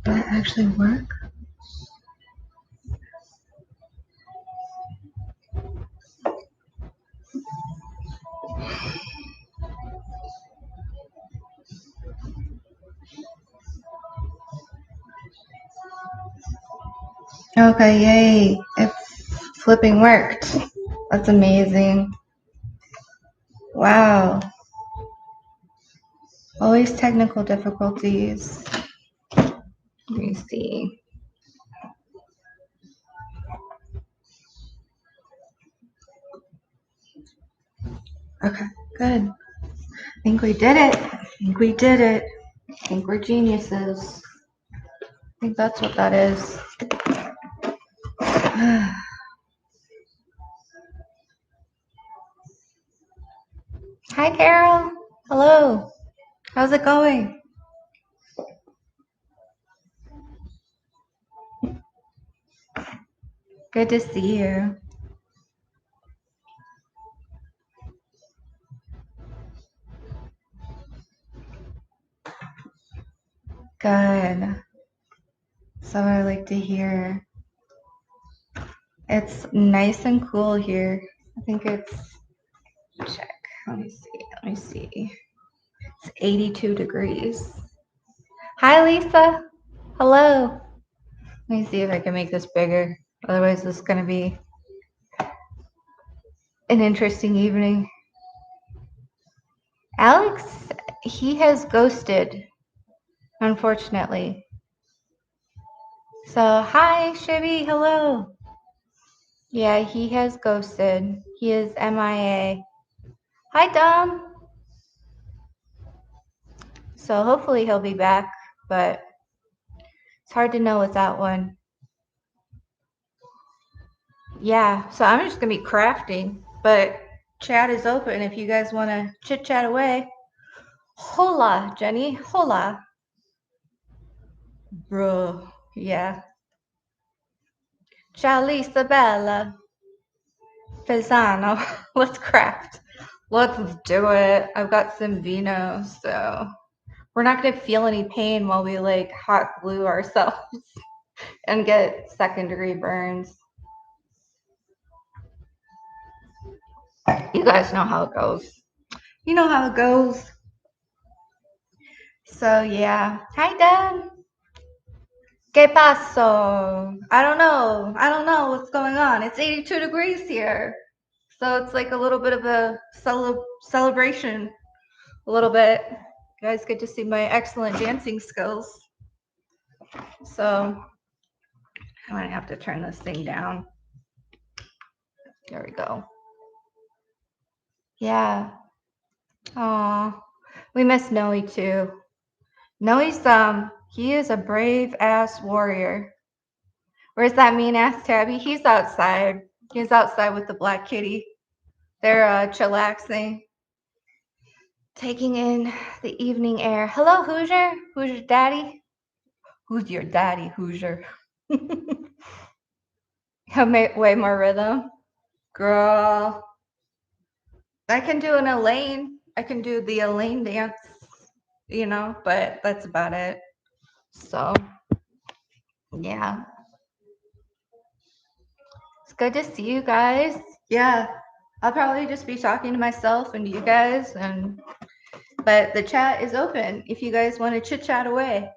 that actually work? Okay, yay. It flipping worked. That's amazing. Wow. Always technical difficulties. Let me see. Okay, good. I think we did it. I think we did it. I think we're geniuses. I think that's what that is. Hi, Carol. Hello. How's it going? Good to see you. Good. So I like to hear. It's nice and cool here. I think it's, check. Let me see. Let me see. It's 82 degrees. Hi, Lisa. Hello. Let me see if I can make this bigger. Otherwise, this is going to be an interesting evening. Alex, he has ghosted, unfortunately. So, hi, Shibby. Hello. Yeah, he has ghosted. He is MIA. Hi, Dom. So hopefully he'll be back, but it's hard to know with that one. Yeah, so I'm just going to be crafting, but chat is open if you guys want to chit-chat away. Hola, Jenny. Hola. Bro, yeah. Ciao, Lisa Bella. Pisano. Let's craft. Let's do it. I've got some vino, so we're not going to feel any pain while we like hot glue ourselves and get second-degree burns. You guys know how it goes. You know how it goes. So yeah. Hi, Dad. ¿Qué pasó? I don't know. I don't know what's going on. It's 82 degrees here. So it's like a little bit of a celebration. A little bit. You guys get to see my excellent dancing skills. So I might have to turn this thing down. There we go. Yeah. Aw. We miss Noe too. Noe's he is a brave ass warrior. Where's that mean ass Tabby? He's outside. He's outside with the black kitty. They're chillaxing, taking in the evening air. Hello, Hoosier. Who's your daddy? Who's your daddy, Hoosier? Have way more rhythm. Girl. I can do an Elaine. I can do the Elaine dance, you know, but that's about it. So, yeah. It's good to see you guys. Yeah. I'll probably just be talking to myself and you guys, but the chat is open if you guys want to chit chat away.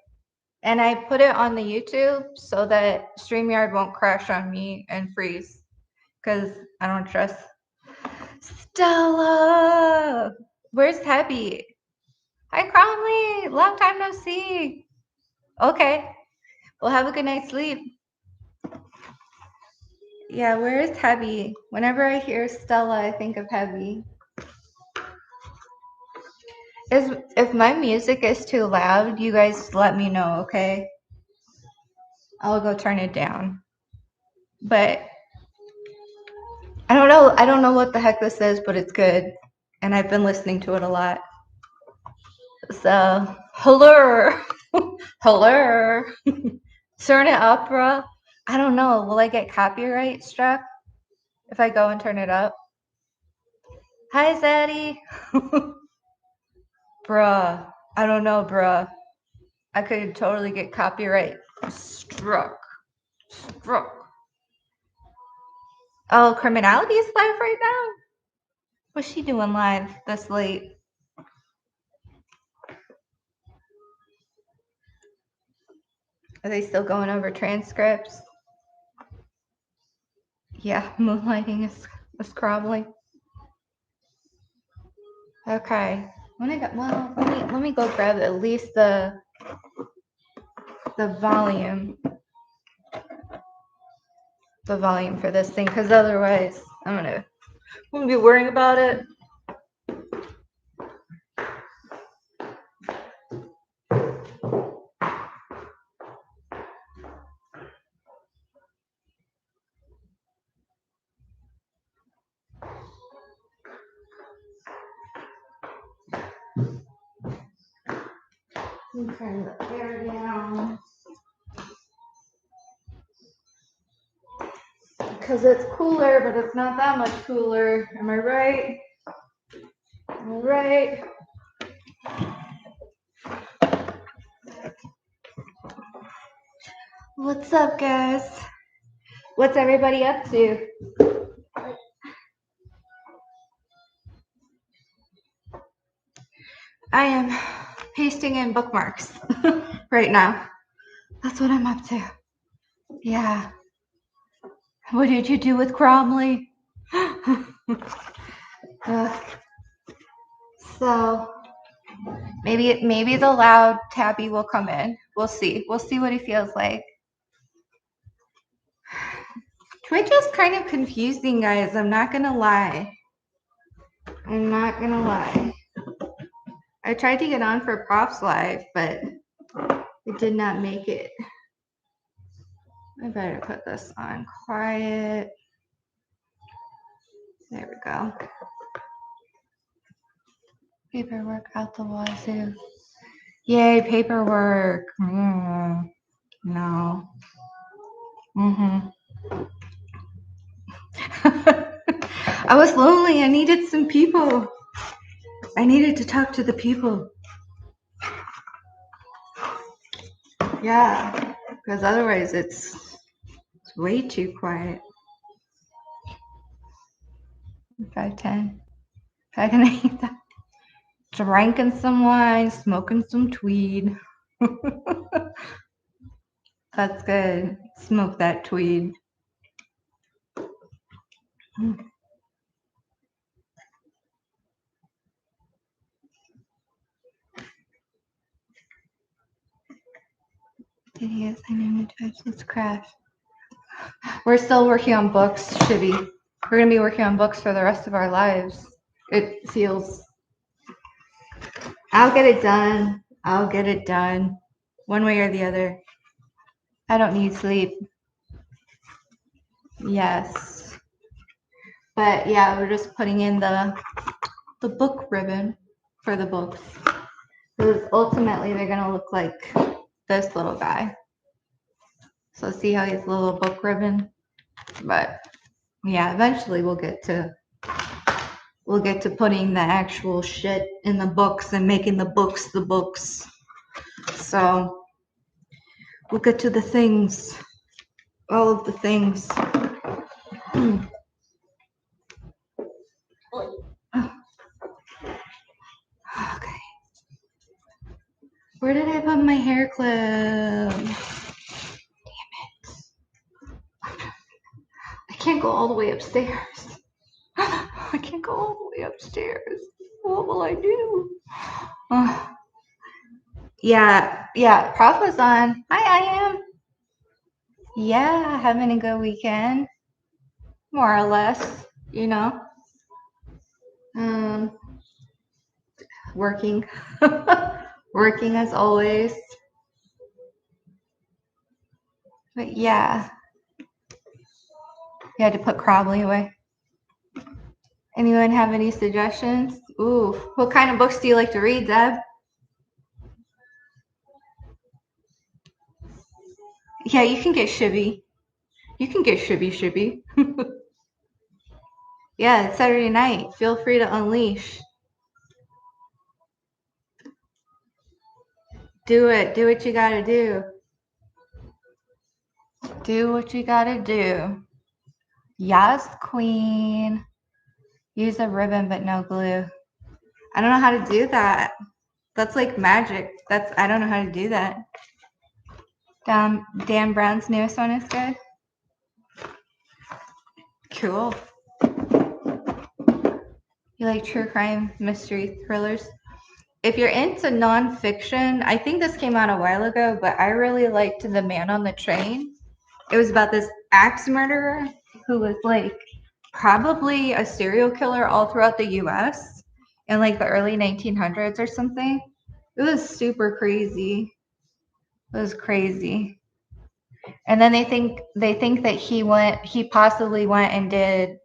And I put it on the YouTube so that StreamYard won't crash on me and freeze because I don't trust. Stella, where's Happy? Hi, Cromley. Long time no see. Okay. Well, have a good night's sleep. Yeah, where is Heavy? Whenever I hear Stella, I think of Heavy. If my music is too loud, you guys let me know, okay? I'll go turn it down. But I don't know what the heck this is, but it's good. And I've been listening to it a lot. So, hello. Hello. Turn it up, bro. I don't know. Will I get copyright struck if I go and turn it up? Hi, Zaddy. Bruh. I don't know, bruh. I could totally get copyright struck. Oh, Criminality is live right now? What's she doing live this late? Are they still going over transcripts? Yeah, moonlighting is crumbling. Okay. Let me go grab at least the volume. The volume for this thing, because otherwise I'm gonna be worrying about it. Let me turn the air down. Because it's cooler, but it's not that much cooler. Am I right? All right. What's up, guys? What's everybody up to? I am pasting in bookmarks right now. That's what I'm up to. Yeah. What did you do with Cromley? So maybe the loud Tabby will come in. We'll see. We'll see what he feels like. Twitch is kind of confusing, guys. I'm not gonna lie. I tried to get on for Prof's Live, but it did not make it. I better put this on quiet. There we go. Paperwork out the wazoo. Yay, paperwork. No. I was lonely. I needed some people. I needed to talk to the people. Yeah, because otherwise it's way too quiet. 5:10. 5:08. Drinking some wine, smoking some tweed. That's good. Smoke that tweed. Idiots, I know new types. Let's crash. We're still working on books, Shibby. We're going to be working on books for the rest of our lives. It feels. I'll get it done. I'll get it done. One way or the other. I don't need sleep. Yes. But yeah, we're just putting in the book ribbon for the books. Because ultimately they're going to look like this little guy. So see how he's a little book ribbon? But yeah, eventually we'll get to putting the actual shit in the books and making the books the books. So we'll get to the things, all of the things. Okay. Where did I put my hair clip? Damn it. I can't go all the way upstairs. I can't go all the way upstairs. What will I do? Yeah, Prof was on. Hi, I am. Yeah, having a good weekend. More or less, you know. Working. Working as always. But yeah. You had to put Cromley away. Anyone have any suggestions? Ooh, what kind of books do you like to read, Deb? Yeah, you can get Shibby. You can get Shibby. Yeah, it's Saturday night. Feel free to unleash. Do it. Do what you gotta do. Do what you gotta do. Yes, queen. Use a ribbon but no glue. I don't know how to do that. That's like magic. I don't know how to do that. Dan Brown's newest one is good. Cool. You like true crime, mystery, thrillers? If you're into nonfiction, I think this came out a while ago, but I really liked The Man on the Train. It was about this axe murderer who was like probably a serial killer all throughout the US in like the early 1900s or something. It was super crazy. It was crazy. And then they think that he possibly went and did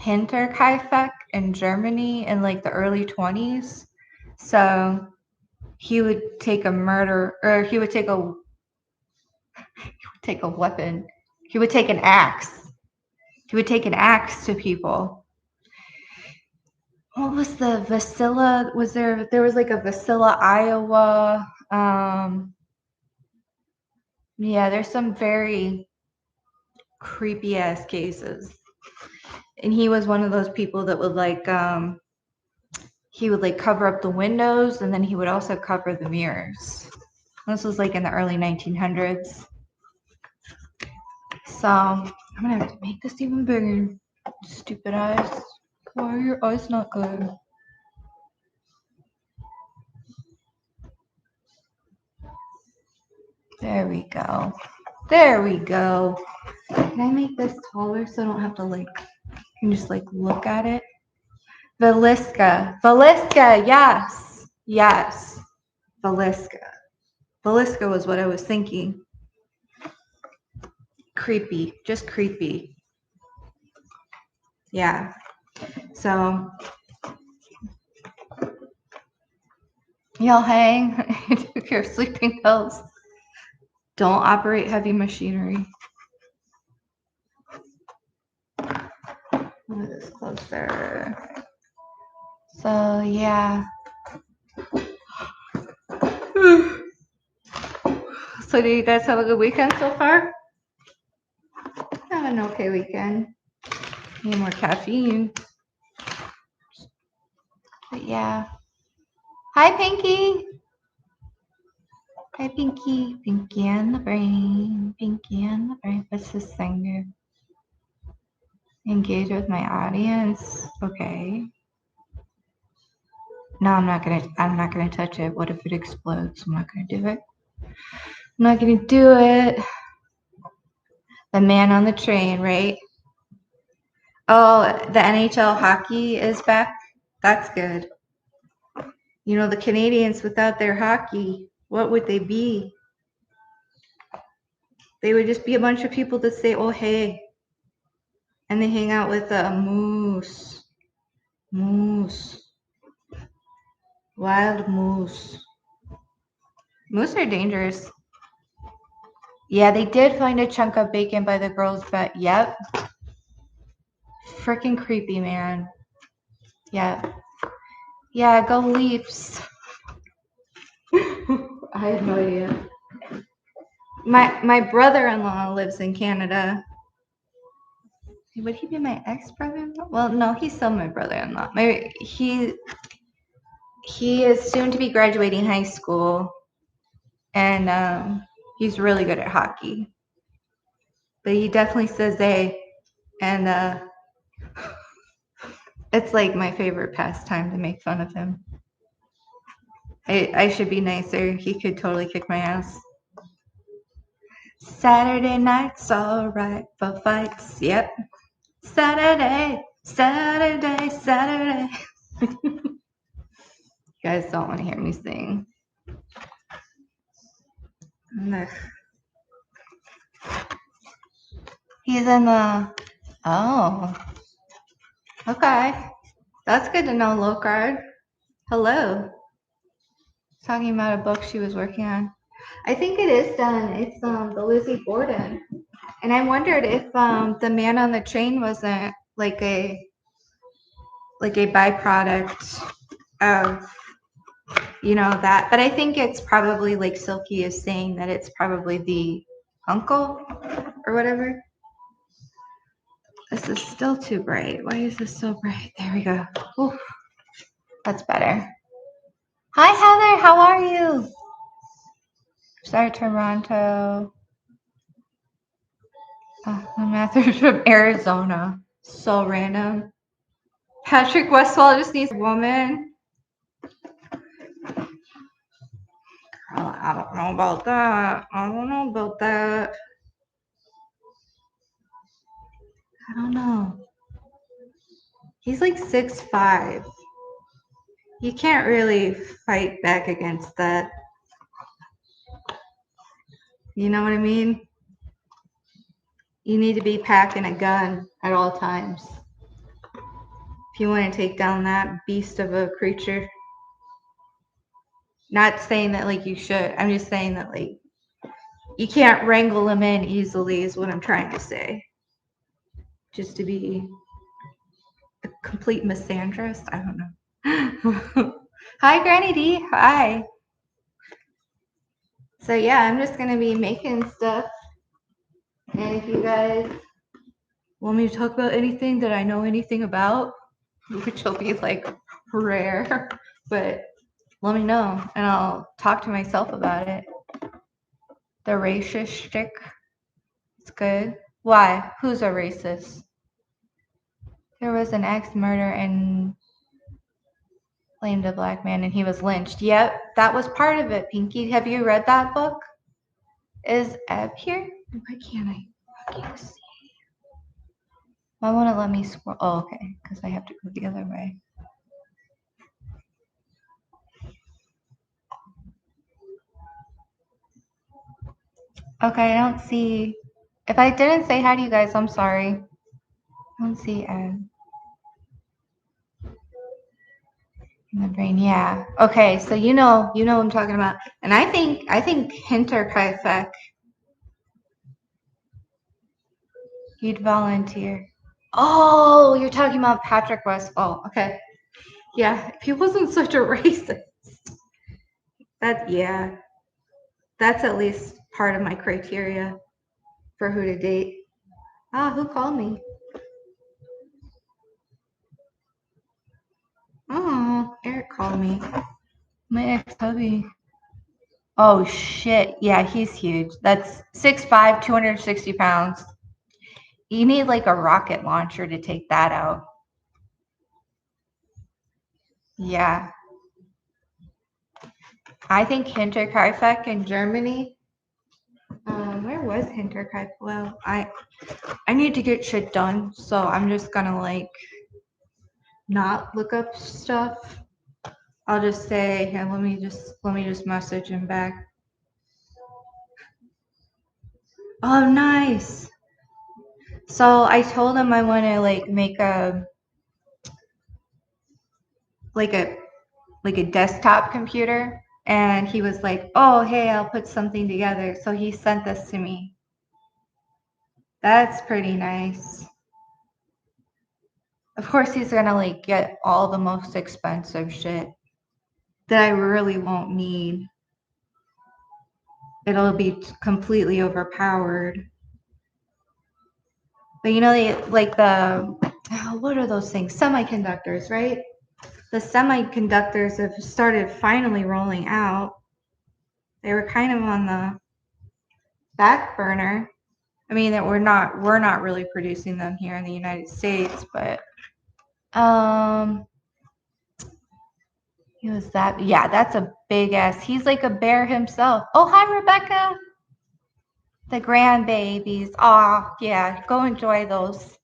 Hinterkaifeck in Germany in like the early 20s. So he would take a murder, or he would take a weapon. He would take an axe. He would take an axe to people. What was the Vasilla? Was there was like a Vasilla, Iowa. Yeah, there's some very creepy ass cases. And he was one of those people that would like he would like cover up the windows, and then he would also cover the mirrors. This was like in the early 1900s. So I'm gonna have to make this even bigger. Stupid eyes. Why are your eyes not good? There we go. There we go. Can I make this taller so I don't have to like, I can just like look at it? Valiska. Valiska, yes. Yes. Valiska. Valiska was what I was thinking. Creepy. Just creepy. Yeah. So y'all hang. Took your sleeping pills. Don't operate heavy machinery. Move this closer. So yeah. So do you guys have a good weekend so far? Have an okay weekend. Need more caffeine. But yeah. Hi, Pinky. Hi, Pinky. Pinky and the brain. Pinky and the brain. What's this thing do? Engage with my audience. Okay. No, I'm not gonna touch it. What if it explodes? I'm not gonna do it. I'm not gonna do it. The Man on the Train, right? Oh, the NHL hockey is back. That's good. You know, the Canadians without their hockey, what would they be? They would just be a bunch of people that say, oh, hey. And they hang out with a moose. Moose. Wild moose. Moose are dangerous. Yeah, they did find a chunk of bacon by the girl's bed. Yep. Freaking creepy, man. Yeah. Yeah, go Leafs. I have no idea. My brother-in-law lives in Canada. Would he be my ex-brother-in-law? Well, no, he's still my brother-in-law. He is soon to be graduating high school, and he's really good at hockey. But he definitely says "they," and it's like my favorite pastime to make fun of him. I should be nicer. He could totally kick my ass. Saturday night's alright for fights. Yep. Saturday. You guys don't want to hear me sing. He's in the. Oh. Okay. That's good to know, low card. Hello. Talking about a book she was working on. I think it is done. It's the Lizzie Borden. And I wondered if the Man on the Train wasn't like a byproduct of you know, that. But I think it's probably like Silky is saying that it's probably the uncle or whatever. This is still too bright. Why is this so bright? There we go. Oof. That's better. Hi, Heather. How are you? Sorry, Toronto. Matthew's from Arizona. So random. Patrick Westwell just needs a woman. Oh, I don't know about that. I don't know about that. I don't know. He's like 6'5". You can't really fight back against that. You know what I mean? You need to be packing a gun at all times if you want to take down that beast of a creature. Not saying that like you should. I'm just saying that like you can't wrangle him in easily is what I'm trying to say. Just to be a complete misandrist. I don't know. Hi, Granny D. Hi. So yeah, I'm just gonna be making stuff. And if you guys want me to talk about anything that I know anything about, which will be like rare, but let me know and I'll talk to myself about it. The racist shtick. It's good. Why? Who's a racist? There was an axe murder and blamed a black man and he was lynched. Yep, that was part of it, Pinky. Have you read that book? Is Eb here? Why can't I fucking see? Why won't it let me scroll? Oh, okay, because I have to go the other way. Okay, I don't see. If I didn't say hi to you guys, I'm sorry. I don't see Ed. In the brain, yeah. Okay, so you know what I'm talking about. And I think Hinterkaifeck, you'd volunteer. Oh, you're talking about Patrick West. Oh, okay. Yeah, if he wasn't such a racist. That's at least part of my criteria for who to date. Ah, who called me? Oh, Eric called me. My ex-hubby. Oh, shit. Yeah, he's huge. That's 6'5", 260 pounds. You need like a rocket launcher to take that out. Yeah. I think Hinterkaifeck in Germany. Where was Hinterkaifeck? Well, I need to get shit done, so I'm just gonna like not look up stuff. I'll just say, here, let me just message him back. Oh, nice. So I told him I want to like make a desktop computer, and he was like, "Oh, hey, I'll put something together." So he sent this to me. That's pretty nice. Of course, he's gonna like get all the most expensive shit that I really won't need. It'll be completely overpowered. But you know, what are those things? Semiconductors, right? The semiconductors have started finally rolling out. They were kind of on the back burner. I mean, that we're not really producing them here in the United States, but he was that. Yeah, that's a big ass. He's like a bear himself. Oh, hi, Rebecca. The grandbabies. Oh, yeah. Go enjoy those.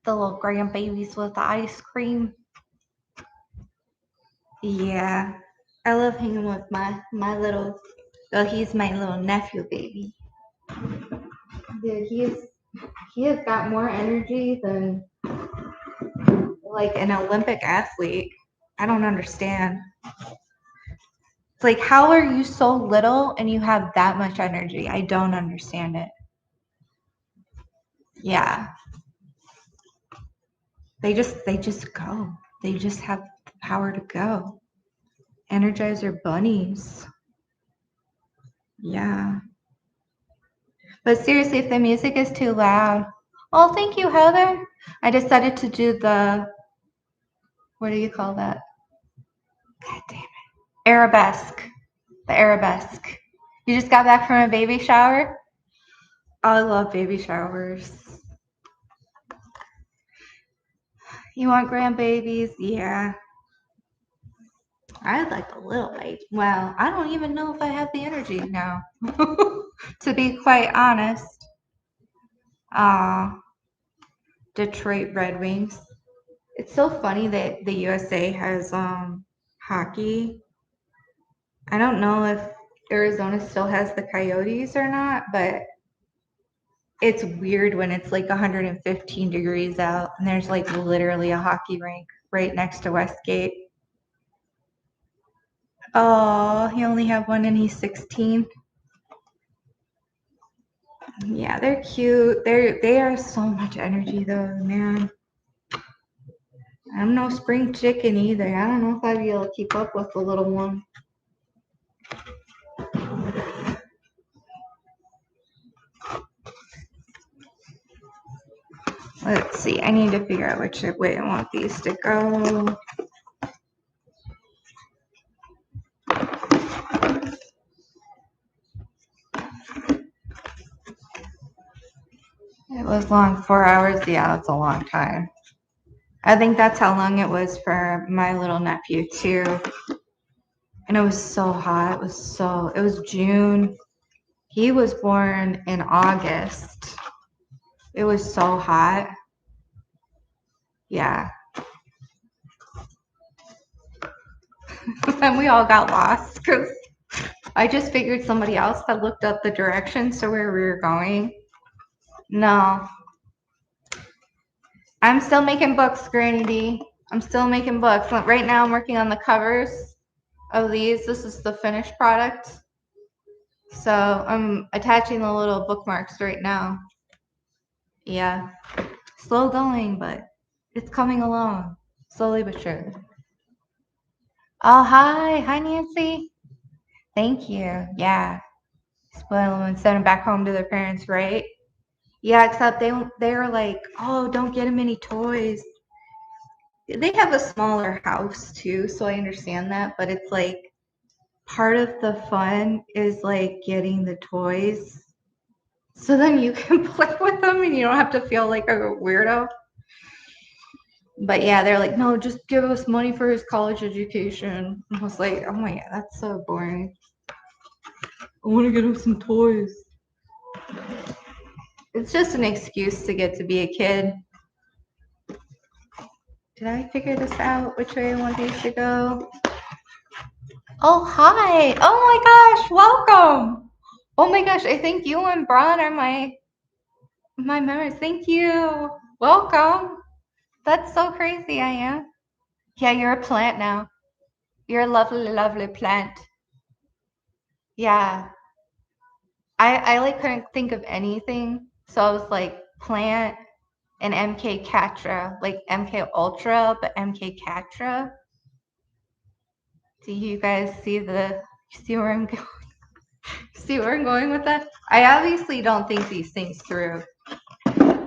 The little grandbabies with the ice cream. Yeah. I love hanging with my little. Oh, he's my little nephew baby. Dude, he has got more energy than like an Olympic athlete. I don't understand. It's like, how are you so little and you have that much energy? I don't understand it. Yeah. They just go. They just have the power to go. Energizer bunnies. Yeah. But seriously, if the music is too loud. Oh, thank you, Heather. I decided to do the, what do you call that? God damn it. Arabesque. The arabesque. You just got back from a baby shower? Oh, I love baby showers. You want grandbabies? Yeah. I'd like a little baby. Well, I don't even know if I have the energy now. To be quite honest. Detroit Red Wings. It's so funny that the USA has hockey. I don't know if Arizona still has the Coyotes or not, but it's weird when it's like 115 degrees out and there's like literally a hockey rink right next to Westgate. Oh, he only have one and he's 16. Yeah, they're cute. They are so much energy though, man. I'm no spring chicken either. I don't know if I'd be able to keep up with the little one. Let's see. I need to figure out which way I want these to go. It was long, 4 hours. Yeah, that's a long time. I think that's how long it was for my little nephew too. And it was so hot. It was June. He was born in August. It was so hot. Yeah. And we all got lost because I just figured somebody else had looked up the directions to where we were going. No. I'm still making books, Granny D. I'm still making books. Right now I'm working on the covers of these. This is the finished product. So I'm attaching the little bookmarks right now. Yeah. Slow going, but it's coming along. Slowly but surely. Oh, hi. Hi, Nancy. Thank you. Yeah. Spoil them and send them back home to their parents, right? Yeah, except they're like, oh, don't get them any toys. They have a smaller house too, so I understand that, but it's like part of the fun is like getting the toys. So then you can play with them and you don't have to feel like a weirdo. But yeah, they're like, no, just give us money for his college education. I was like, oh my God, that's so boring. I want to get him some toys. It's just an excuse to get to be a kid. Did I figure this out? Which way I want these to go? Oh, hi. Oh my gosh, welcome. Oh my gosh, I think you and Braun are my members. Thank you. Welcome. That's so crazy, I am. Yeah, you're a plant now. You're a lovely, lovely plant. Yeah. I like couldn't think of anything. So I was like plant and MK Catra, like MK Ultra, but MK Catra. Do you guys see where I'm going? See where I'm going with that? I obviously don't think these things through.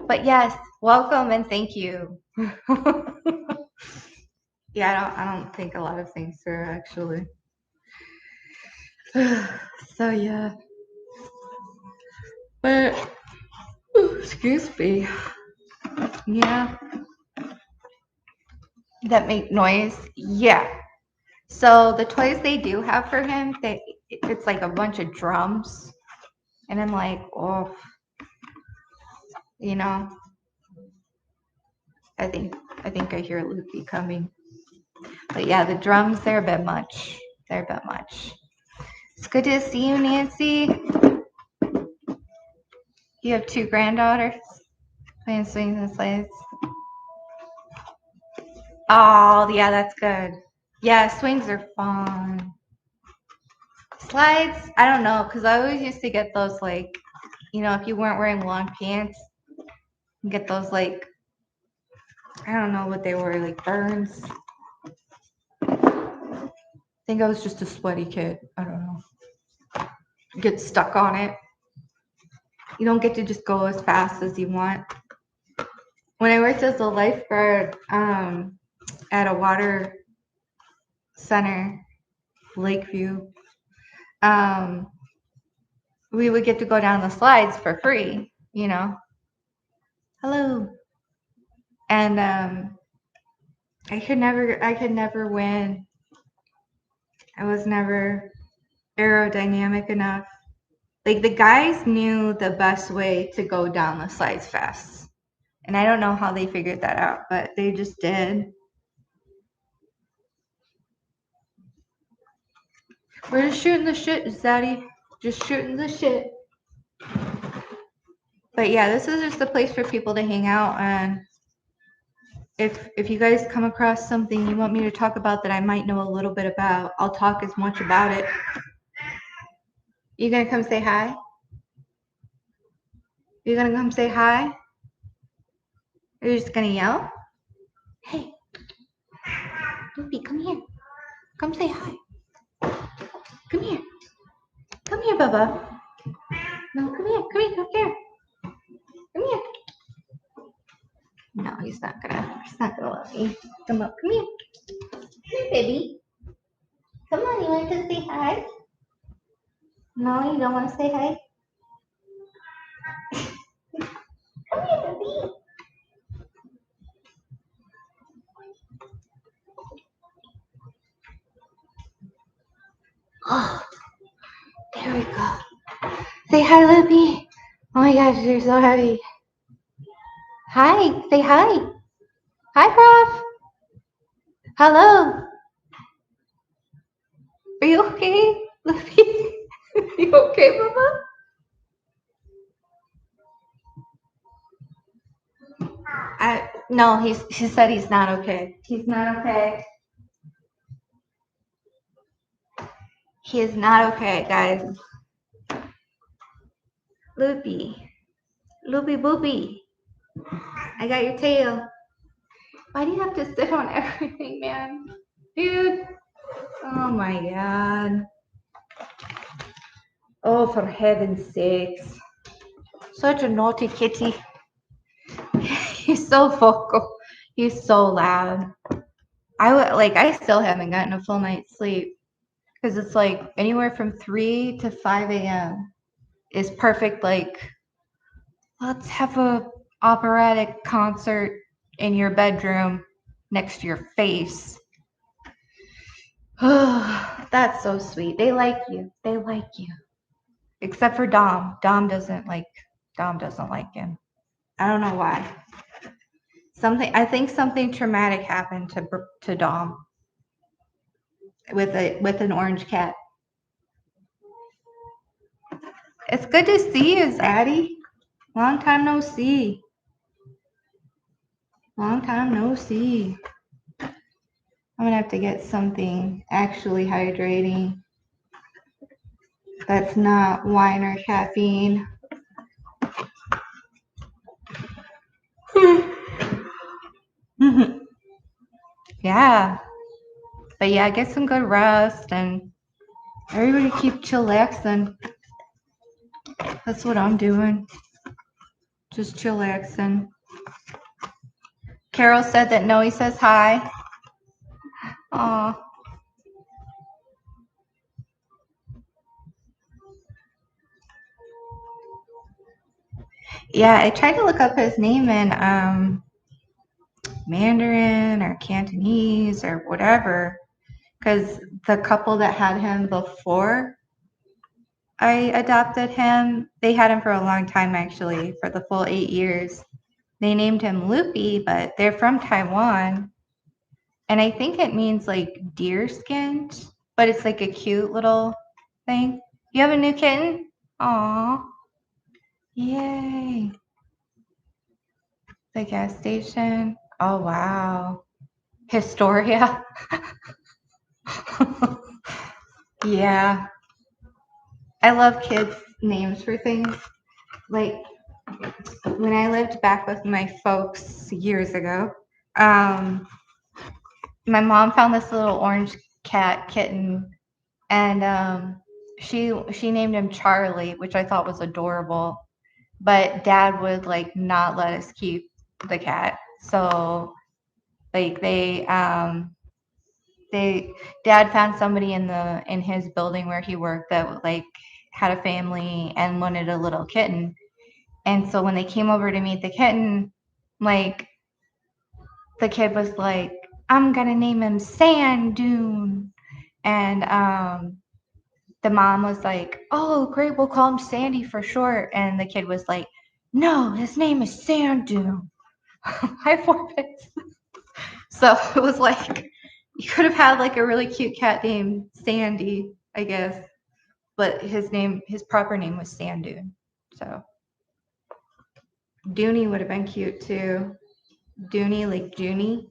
But yes, welcome and thank you. Yeah, I don't think a lot of things through actually. So yeah. But excuse me. Yeah. That make noise. Yeah. So the toys they do have for him, it's like a bunch of drums. And I'm like, oh, you know, I think I hear Lukey coming. But yeah, the drums, they're a bit much. They're a bit much. It's good to see you, Nancy. You have 2 granddaughters playing swings and slides. Oh, yeah, that's good. Yeah, swings are fun. Slides, I don't know, because I always used to get those like, if you weren't wearing long pants, get those like, I don't know what they were, like burns. think I was just a sweaty kid. I don't know. Get stuck on it. You don't get to just go as fast as you want. When I worked as a lifeguard at a water center, Lakeview, we would get to go down the slides for free, you know. Hello. And I could never win. I was never aerodynamic enough. Like, the guys knew the best way to go down the slides fast. And I don't know how they figured that out, but they just did. We're just shooting the shit, Zaddy. Just shooting the shit. But yeah, this is just a place for people to hang out. And if you guys come across something you want me to talk about that I might know a little bit about, I'll talk as much about it. You gonna come say hi? You gonna come say hi? Or you just gonna yell? Hey, Loopy, come here. Come say hi. Come here. Come here, Bubba. No, come here. Come here. Come here. Come here. No, he's not gonna let me. Come up. Come here. Come here, baby. Come on, you want to say hi? No, you don't want to say hi? Come here, baby. Oh, there we go. Say hi, Loopy. Oh my gosh, you're so heavy. Hi, say hi. Hi, Prof. Hello. Are you okay, Loopy? You okay, Mama? No, he said he's not okay. He's not okay. He is not okay, guys. Loopy. Loopy boopy. I got your tail. Why do you have to sit on everything, man? Dude. Oh my god. Oh, for heaven's sakes. Such a naughty kitty. He's so vocal. He's so loud. I still haven't gotten a full night's sleep. Because it's like anywhere from 3 to 5 a.m. is perfect. Like, let's have a operatic concert in your bedroom next to your face. Oh, that's so sweet. They like you. They like you. Except for Dom. Dom doesn't like him. I don't know why. I think something traumatic happened to Dom with an orange cat. It's good to see you, Zaddy. Long time no see. Long time no see. I'm gonna have to get something actually hydrating that's not wine or caffeine. Yeah. But yeah, get some good rest and everybody keep chillaxing. That's what I'm doing. Just chillaxing. Carol said that Noe says hi. Aw. Yeah, I tried to look up his name in Mandarin or Cantonese or whatever, because the couple that had him before I adopted him, they had him for a long time, actually, for the full 8 years. They named him Loopy, but they're from Taiwan. And I think it means like deer skinned, but it's like a cute little thing. You have a new kitten? Aw. Yay. The gas station. Oh, wow. Historia. Yeah. I love kids' names for things. Like, when I lived back with my folks years ago, my mom found this little orange cat kitten, and she named him Charlie, which I thought was adorable. But Dad would like not let us keep the cat, so like Dad found somebody in his building where he worked that like had a family and wanted a little kitten. And so when they came over to meet the kitten, like the kid was like, I'm gonna name him Sand Dune. And the mom was like, oh great, we'll call him Sandy for short. And the kid was like, no, his name is Sand Dune. I forfeit. So it was like, you could have had like a really cute cat named Sandy, I guess, but his proper name was Sand Dune. So Dooney would have been cute too. Dooney, like Junie.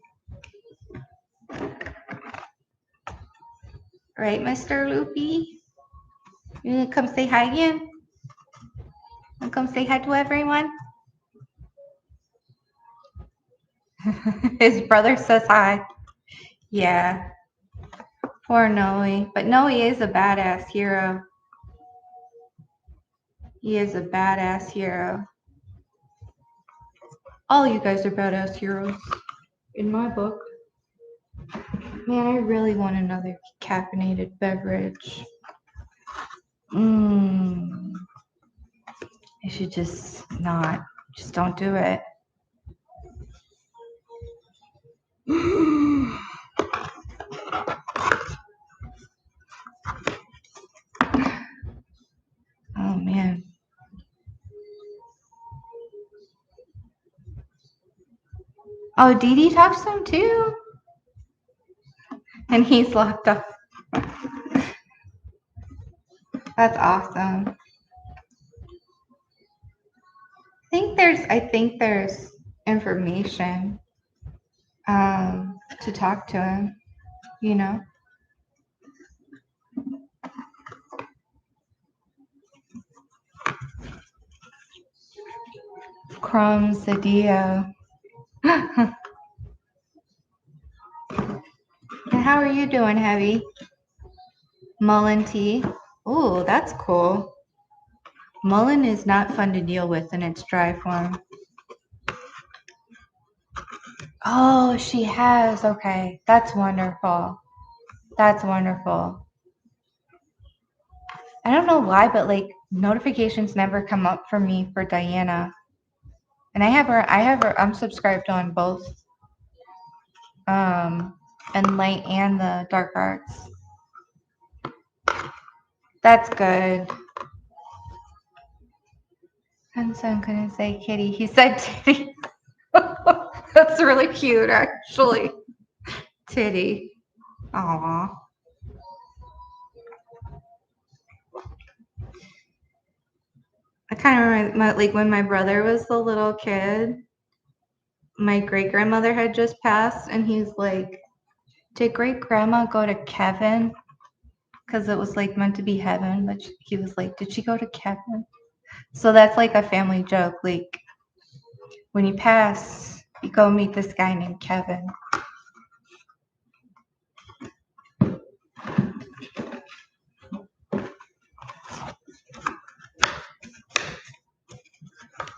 Right, Mr. Loopy? You gonna come say hi again? Wanna come say hi to everyone? His brother says hi. Yeah. Poor Noe. But Noe is a badass hero. He is a badass hero. All you guys are badass heroes in my book. Man, I really want another caffeinated beverage. I should just not. Just don't do it. Oh, man. Oh, Dee Dee talks to him too? And he's locked up. That's awesome. I think there's information to talk to him, you know? Crumbs, the Dio. And how are you doing, Heavy? Mullen tea. Ooh, that's cool. Mullen is not fun to deal with in its dry form. Oh, she has. Okay. That's wonderful. That's wonderful. I don't know why, but like notifications never come up for me for Diana. And I have her, I'm subscribed on both and light and the dark arts. That's good. And so I'm gonna say kitty. He said titty. That's really cute, actually. Titty. Aww. I kind of remember, like when my brother was a little kid, my great grandmother had just passed, and he's like, "Did great grandma go to Kevin?" Because it was like meant to be heaven, but he was like, "Did she go to Kevin?" So that's like a family joke. Like when you pass, you go meet this guy named Kevin.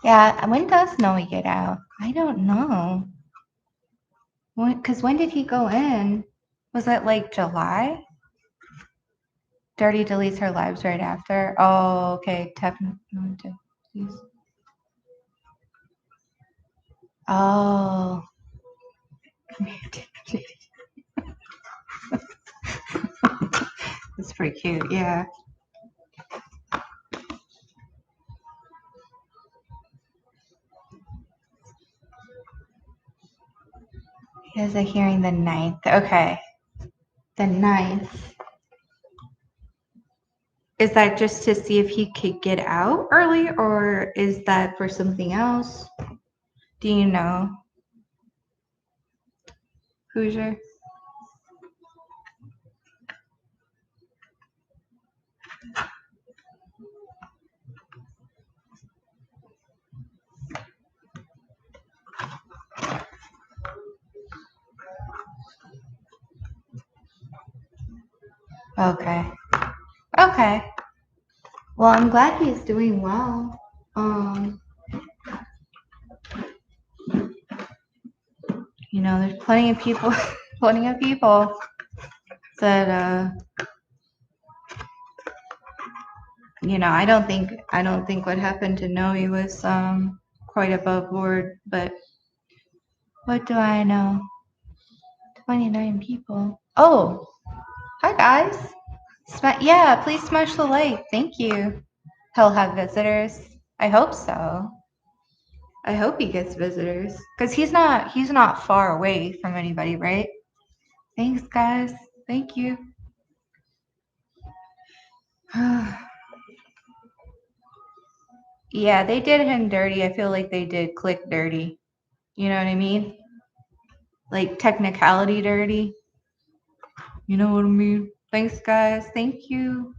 Yeah, when does Noe get out? I don't know. Because when did he go in? Was it like July? Dirty deletes her lives right after. Oh, okay. Oh. That's pretty cute, yeah. He has a hearing the 9th. Okay. The 9th. Is that just to see if he could get out early, or is that for something else? Do you know? Hoosier? Okay. Okay. Well, I'm glad he's doing well. You know, there's plenty of people, that, you know, I don't think what happened to Noe was quite above board, but what do I know? 29 people. Oh, hi guys. Yeah, please smash the like. Thank you. He'll have visitors. I hope so. I hope he gets visitors because he's not far away from anybody, right? Thanks, guys. Thank you. Yeah, they did him dirty. I feel like they did click dirty. You know what I mean? Like technicality dirty. You know what I mean? Thanks, guys. Thank you.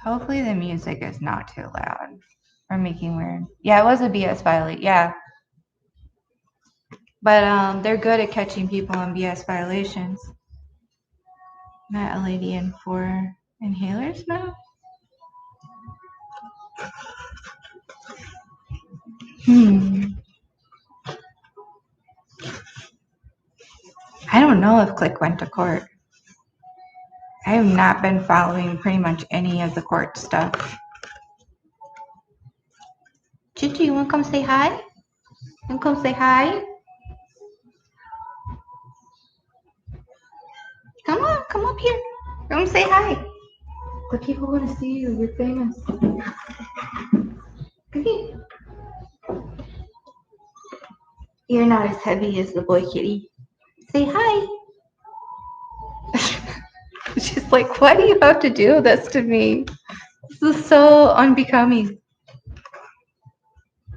Hopefully the music is not too loud or making weird. Yeah, it was a BS violation. Yeah. But they're good at catching people on BS violations. Met a lady in 4 inhalers now? I don't know if Click went to court. I have not been following pretty much any of the court stuff. Gigi, you want to come say hi? You want to come say hi? Come on, come up here. Come say hi. The people want to see you. You're famous. Come here. You're not as heavy as the boy kitty. Say hi. She's like, why do you have to do this to me? This is so unbecoming.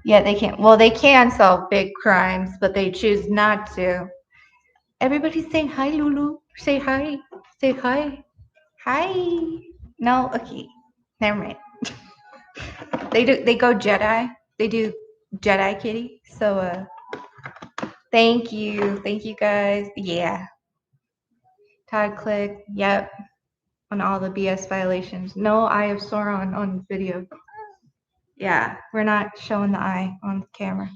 Yeah, they can't. Well, they can solve big crimes, but they choose not to. Everybody's saying hi, Lulu. Say hi. Say hi. Hi. No, okay. Never mind. They go Jedi. They do Jedi kitty. So thank you. Thank you guys. Yeah. Todd Click. Yep. On all the BS violations. No eye of Sauron on video. Yeah, we're not showing the eye on camera.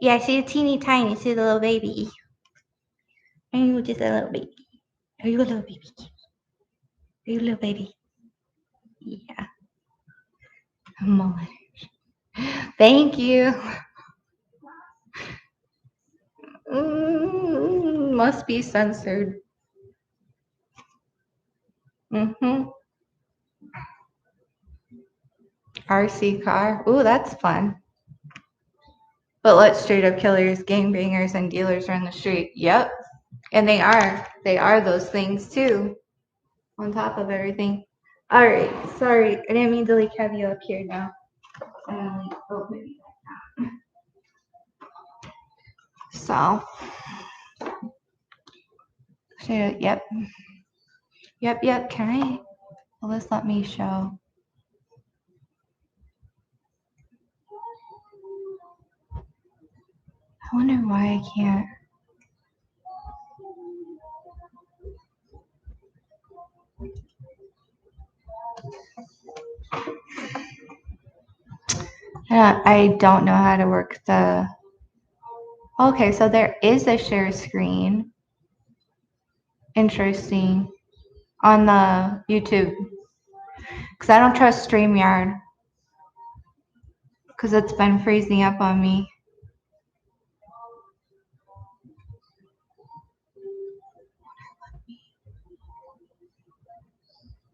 Yeah, I see a teeny tiny, see the little baby. Are you just a little baby? Are you a little baby? Are you a little baby? Yeah. Come on. Thank you. Must be censored. RC car. Ooh, that's fun. But let straight up killers, gangbangers, and dealers run the street. Yep. And they are. They are those things too. On top of everything. Alright, sorry. I didn't mean to like have you up here now. Oh, maybe. So. Yep. Yep. Can I? Will this let me show? I wonder why I can't. I don't know how to work the. Okay, so there is a share screen. Interesting. On the YouTube. Because I don't trust StreamYard. Because it's been freezing up on me.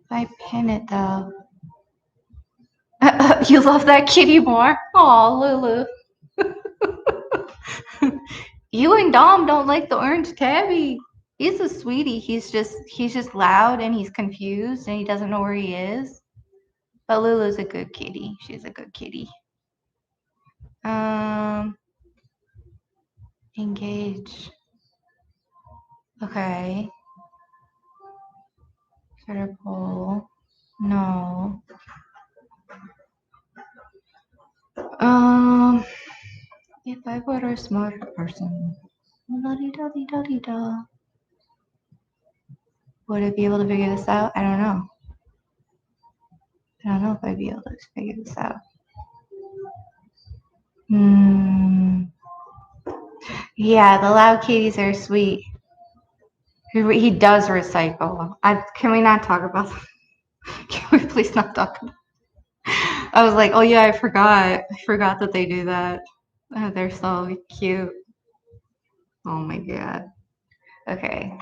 If I pin it though. You love that kitty more? Aw, Lulu. You and Dom don't like the orange tabby. He's a sweetie. He's just loud and he's confused and he doesn't know where he is. But Lulu's a good kitty. She's a good kitty. Engage. Okay. Starter poll. No. If I were a smart person, la-di-da-di-da-di-da, would I be able to figure this out? I don't know. I don't know if I'd be able to figure this out. Yeah, the loud kitties are sweet. He does recycle. Can we not talk about that? Can we please not talk about that? I was like, oh yeah, I forgot. I forgot that they do that. Oh, they're so cute. Oh my god. Okay.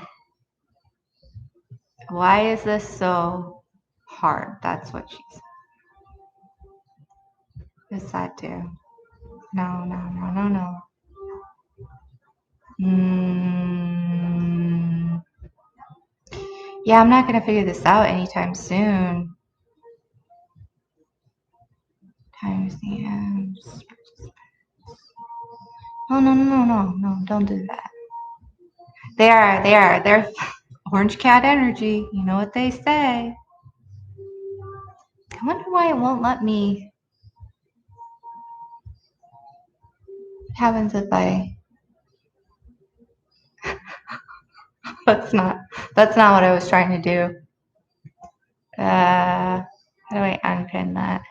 Why is this so hard? That's what she said. What's that do? No. Yeah, I'm not gonna figure this out anytime soon. Times the ends. No, don't do that. They are. They're orange cat energy. You know what they say. I wonder why it won't let me. What happens if I... That's not what I was trying to do. How do I unpin that?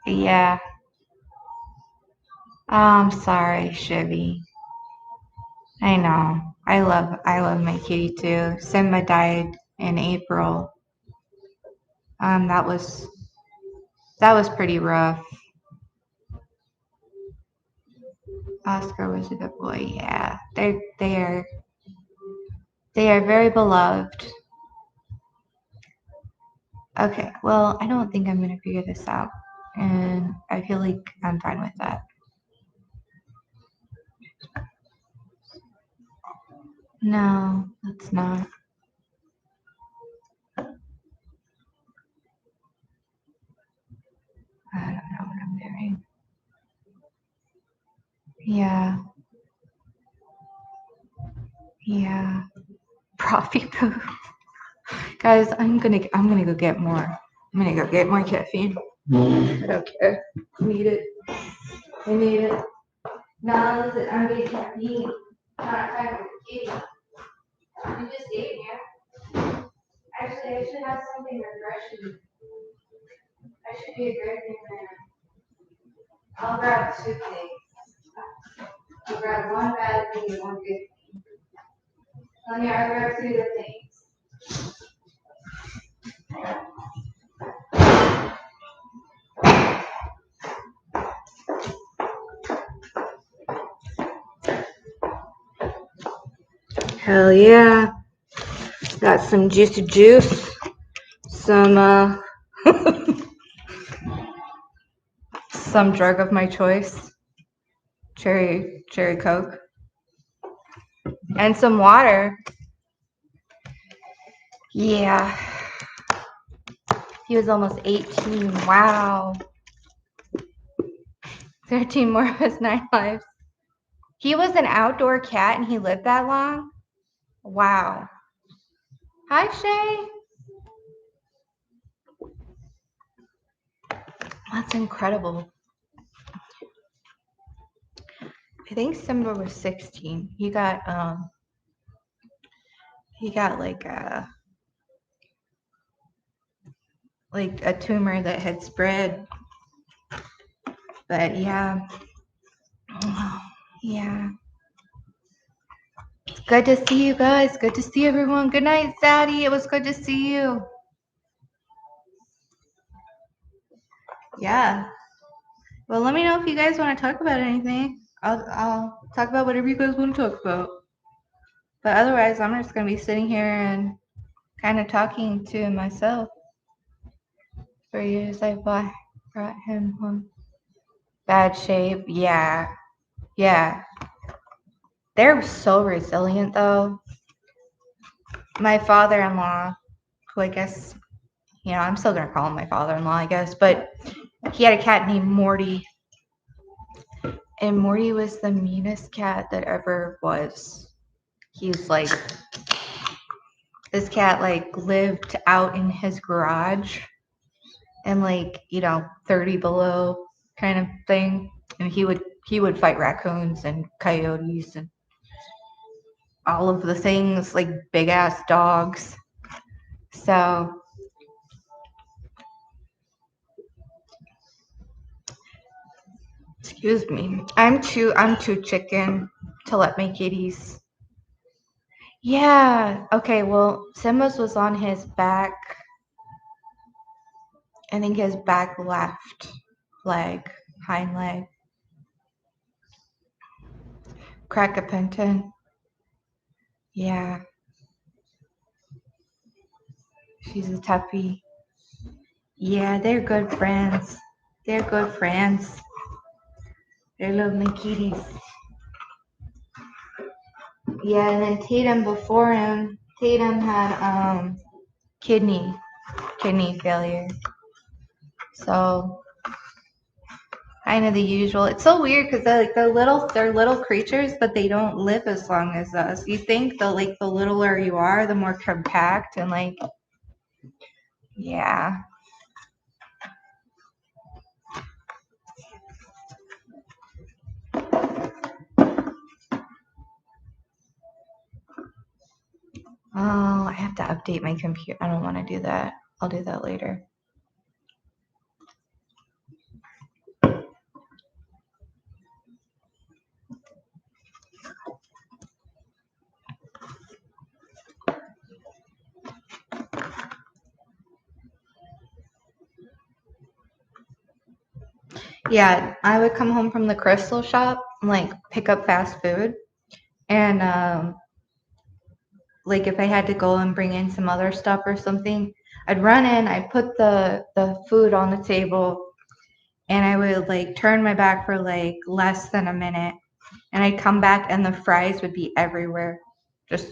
Yeah. Oh, I'm sorry, Chevy. I know. I love my kitty too. Simba died in April. That was pretty rough. Oscar was a good boy. Yeah, they are very beloved. Okay, well, I don't think I'm gonna figure this out, and I feel like I'm fine with that. No, that's not. I don't know what I'm doing. Yeah. Profi poo. Guys, I'm gonna go get more. I'm gonna go get more caffeine. I don't care. I need it. No, listen, I'm getting caffeine. Not time for kitty. You just ate here. Actually, I should have something refreshing. I should be a great man. I'll grab 2 things. I'll grab 1 bad thing and 1 good thing. Let me grab 2 good things. Hell yeah. Got some juicy juice. Some some drug of my choice. Cherry Coke. And some water. Yeah. He was almost 18. Wow. 13 more of his 9 lives. He was an outdoor cat and he lived that long? Wow. Hi, Shay. That's incredible. I think Simba was 16. He got like a tumor that had spread. But yeah. Yeah. Good to see you guys. Good to see everyone. Good night, Zaddy. It was good to see you. Yeah. Well, let me know if you guys want to talk about anything. I'll talk about whatever you guys want to talk about. But otherwise, I'm just going to be sitting here and kind of talking to myself for years. I brought him home. Bad shape. Yeah. They're so resilient, though. My father-in-law, who I guess, I'm still going to call him my father-in-law, I guess, but he had a cat named Morty. And Morty was the meanest cat that ever was. He's like, this cat lived out in his garage and 30 below kind of thing. And he would he would fight raccoons and coyotes and all of the things, like big ass dogs. So excuse me. I'm too chicken to let my kitties. Yeah. Okay, well, Simba's was on his back. I think his back left leg, hind leg. Crack-a-penton. Yeah. She's a toughie. Yeah, they're good friends. They're good friends. They love my kitties. Yeah, and then Tatum before him, Tatum had kidney failure. So kind of the usual. It's so weird because they're little creatures, but they don't live as long as us. You think the littler you are, the more compact and like, yeah. Oh, I have to update my computer. I don't want to do that. I'll do that later. Yeah, I would come home from the crystal shop and like pick up fast food, and like if I had to go and bring in some other stuff or something, I'd run in, I'd put the food on the table, and I would like turn my back for like less than a minute, and I'd come back and the fries would be everywhere. Just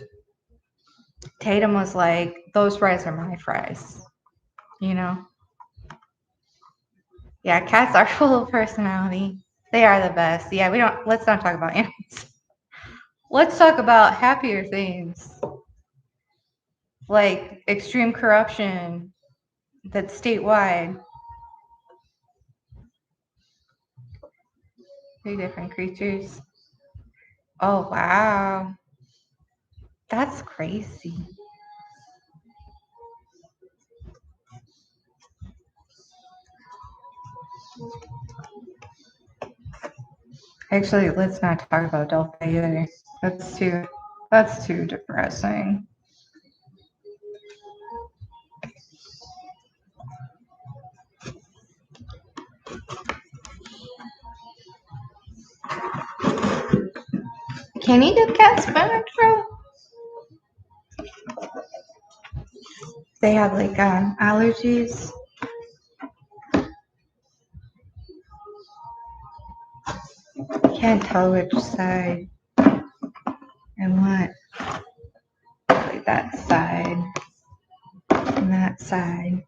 Tatum was like, those fries are my fries, you know? Yeah, cats are full of personality. They are the best. Yeah, let's not talk about animals. Let's talk about happier things like extreme corruption that's statewide. Three different creatures. Oh, wow. That's crazy. Actually, let's not talk about Delphi either. That's too depressing. Can you give cats spinach, bro? They have like allergies. Can't tell which side I want. Like that side and that side.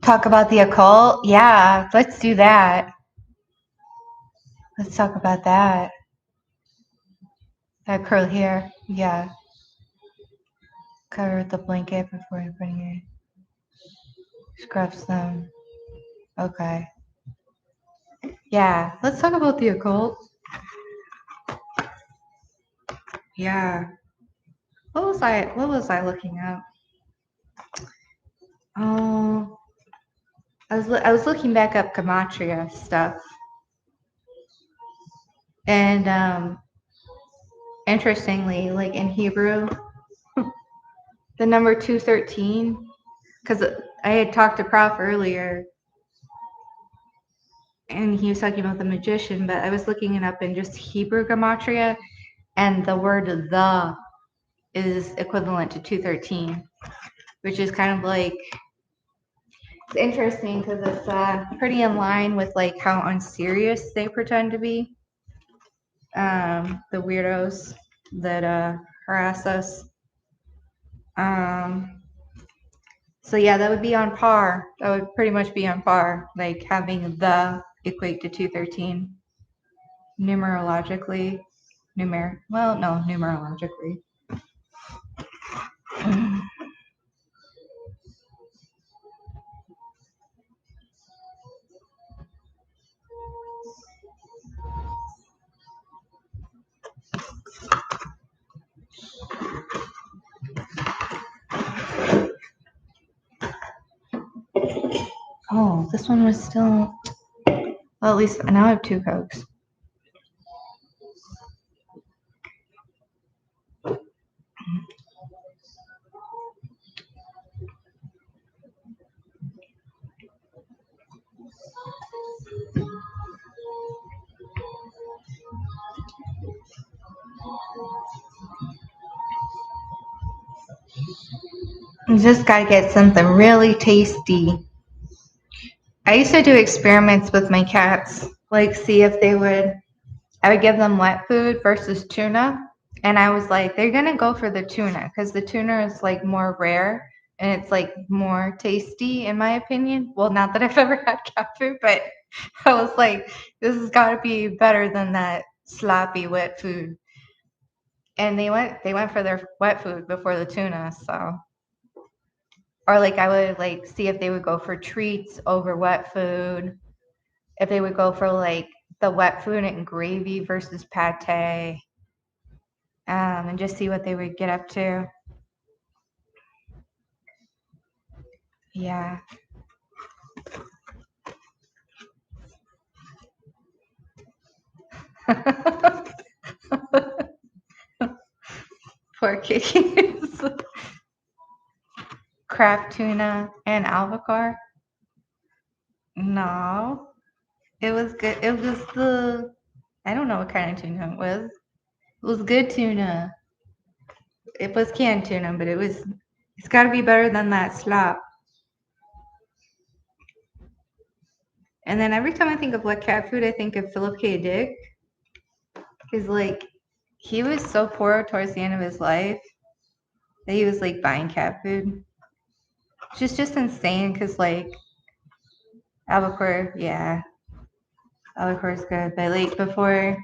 Talk about the occult? Yeah, let's do that. Let's talk about that. That curl hair. Yeah. Cover with the blanket before you're putting it. Scrubs them. Okay. Yeah. Let's talk about the occult. Yeah. What was I looking up? Oh, I was looking back up gematria stuff. And interestingly, like in Hebrew, the number 213, because I had talked to Prof earlier, and he was talking about the magician, but I was looking it up in just Hebrew gematria, and the word "the" is equivalent to 213, which is kind of like, it's interesting because it's pretty in line with like how unserious they pretend to be. The weirdos that harass us. So yeah, that would be on par. That would pretty much be on par, like having the equate to 213 numerologically. numerologically. Oh, this one was still. Well, at least now I have 2 Cokes. You just gotta get something really tasty. I used to do experiments with my cats, like see if they would. I would give them wet food versus tuna, and I was like, they're gonna go for the tuna because the tuna is like more rare and it's like more tasty in my opinion. Well, not that I've ever had cat food, but I was like, this has got to be better than that sloppy wet food. And they went for their wet food before the tuna, so. Or like I would like see if they would go for treats over wet food, if they would go for like the wet food and gravy versus pate, and just see what they would get up to. Yeah. Poor kitties. Crab tuna and albacore. No, it was good. It was I don't know what kind of tuna it was. It was good tuna. It was canned tuna, but it's got to be better than that slop. And then every time I think of wet cat food, I think of Philip K. Dick. Because, like, he was so poor towards the end of his life that he was, like, buying cat food. Which is just insane because, like, albacore, yeah. Albacore's good. But, like, before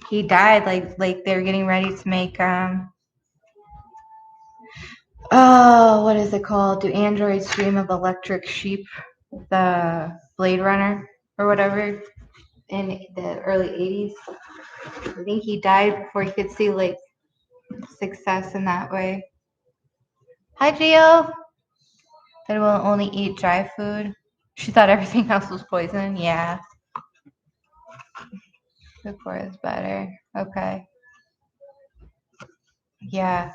he died, like they were getting ready to make, what is it called? Do androids dream of electric sheep? The Blade Runner or whatever in the early 80s. I think he died before he could see like success in that way. Hi, Gio. That will only eat dry food. She thought everything else was poison. Yeah. Before is better. Okay. Yeah.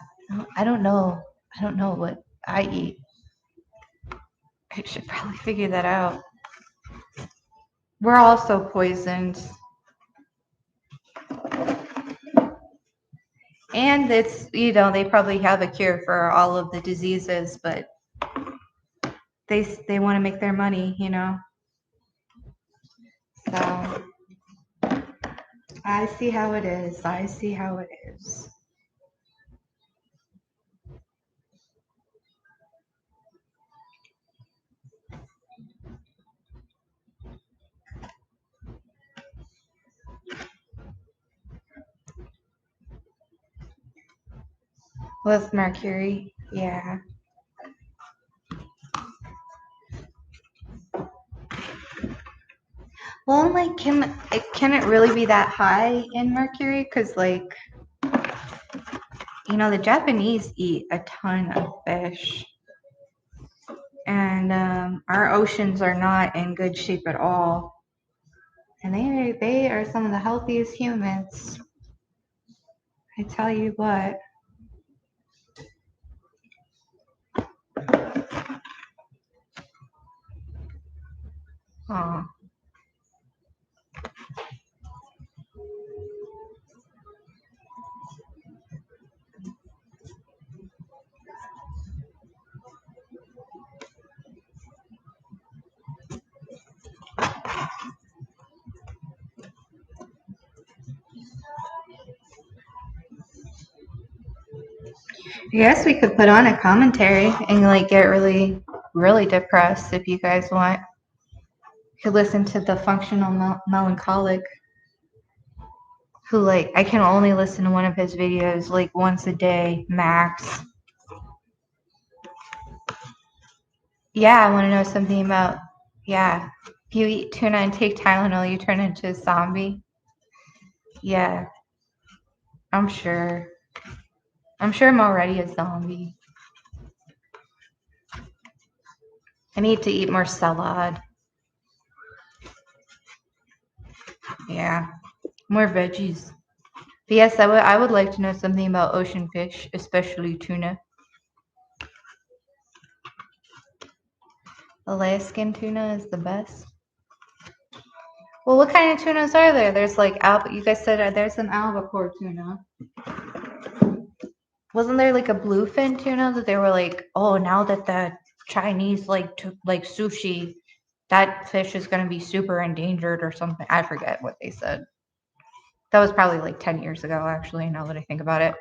I don't know. I don't know what I eat. I should probably figure that out. We're also poisoned. And it's, they probably have a cure for all of the diseases, but they want to make their money, So I see how it is. I see how it is. With Mercury, yeah. Well, like, can it really be that high in Mercury? Because, like, the Japanese eat a ton of fish. And our oceans are not in good shape at all. And they are some of the healthiest humans. I tell you what. Oh. I guess we could put on a commentary and like get really, really depressed if you guys want. You could listen to the Functional Melancholic. who like I can only listen to one of his videos like once a day max. Yeah, I want to know something about, yeah, if you eat tuna and take Tylenol, you turn into a zombie. Yeah, I'm sure. I'm sure I'm already a zombie. I need to eat more salad. Yeah, more veggies. But yes, I would like to know something about ocean fish, especially tuna. Alaskan tuna is the best. Well, what kind of tunas are there? There's like you guys said there's an albacore tuna. Wasn't there like a bluefin tuna that they were like, oh, now that the Chinese like took like sushi, that fish is going to be super endangered or something. I forget what they said. That was probably like 10 years ago, actually, now that I think about it.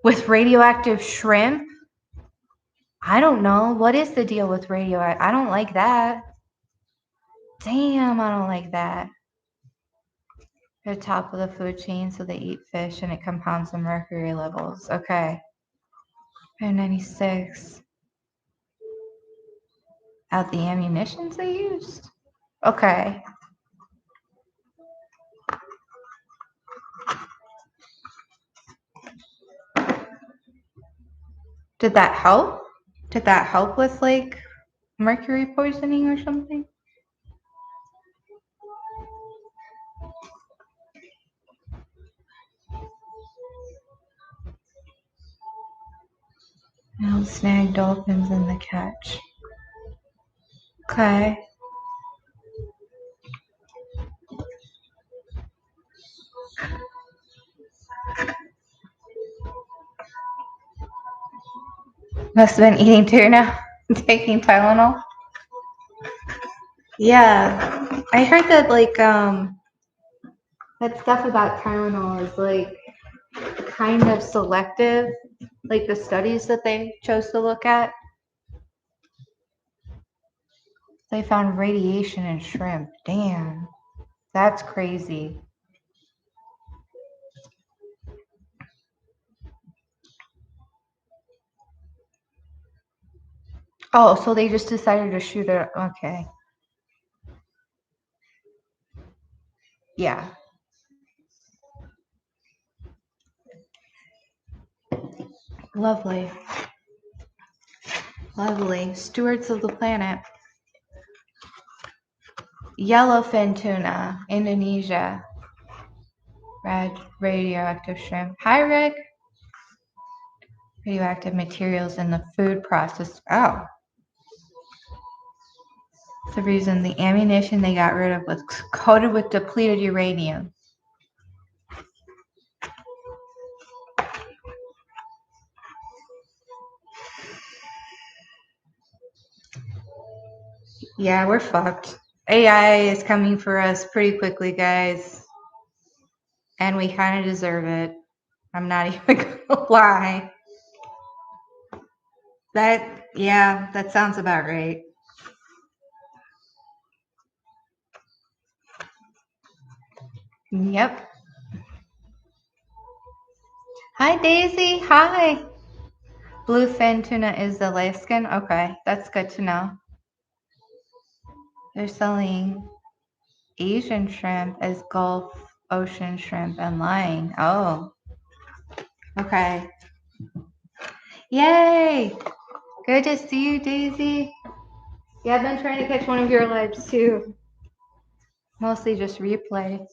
With radioactive shrimp? I don't know. What is the deal with radioactive? I don't like that. Damn, I don't like that. They're top of the food chain, so they eat fish and it compounds the mercury levels. Okay. 96. Out the ammunitions they used? Okay. Did that help? Did that help with like mercury poisoning or something? I'll snag dolphins in the catch. Okay. Must have been eating tuna, taking Tylenol. Yeah, I heard that like that stuff about Tylenol is like kind of selective, like the studies that they chose to look at. They found radiation in shrimp. Damn, that's crazy. Oh, so they just decided to shoot it. Okay. Yeah. Lovely. Lovely. Stewards of the planet. Yellowfin tuna, Indonesia. Red radioactive shrimp. Hi, Rick. Radioactive materials in the food process. Oh. That's the reason the ammunition they got rid of was coated with depleted uranium. Yeah, we're fucked. AI is coming for us pretty quickly, guys. And we kind of deserve it. I'm not even gonna lie. That sounds about right. Yep. Hi, Daisy. Hi. Bluefin tuna is Alaskan. Okay, that's good to know. They're selling Asian shrimp as Gulf Ocean shrimp and lying. Oh, okay. Yay! Good to see you, Daisy. Yeah, I've been trying to catch one of your lives too. Mostly just replay.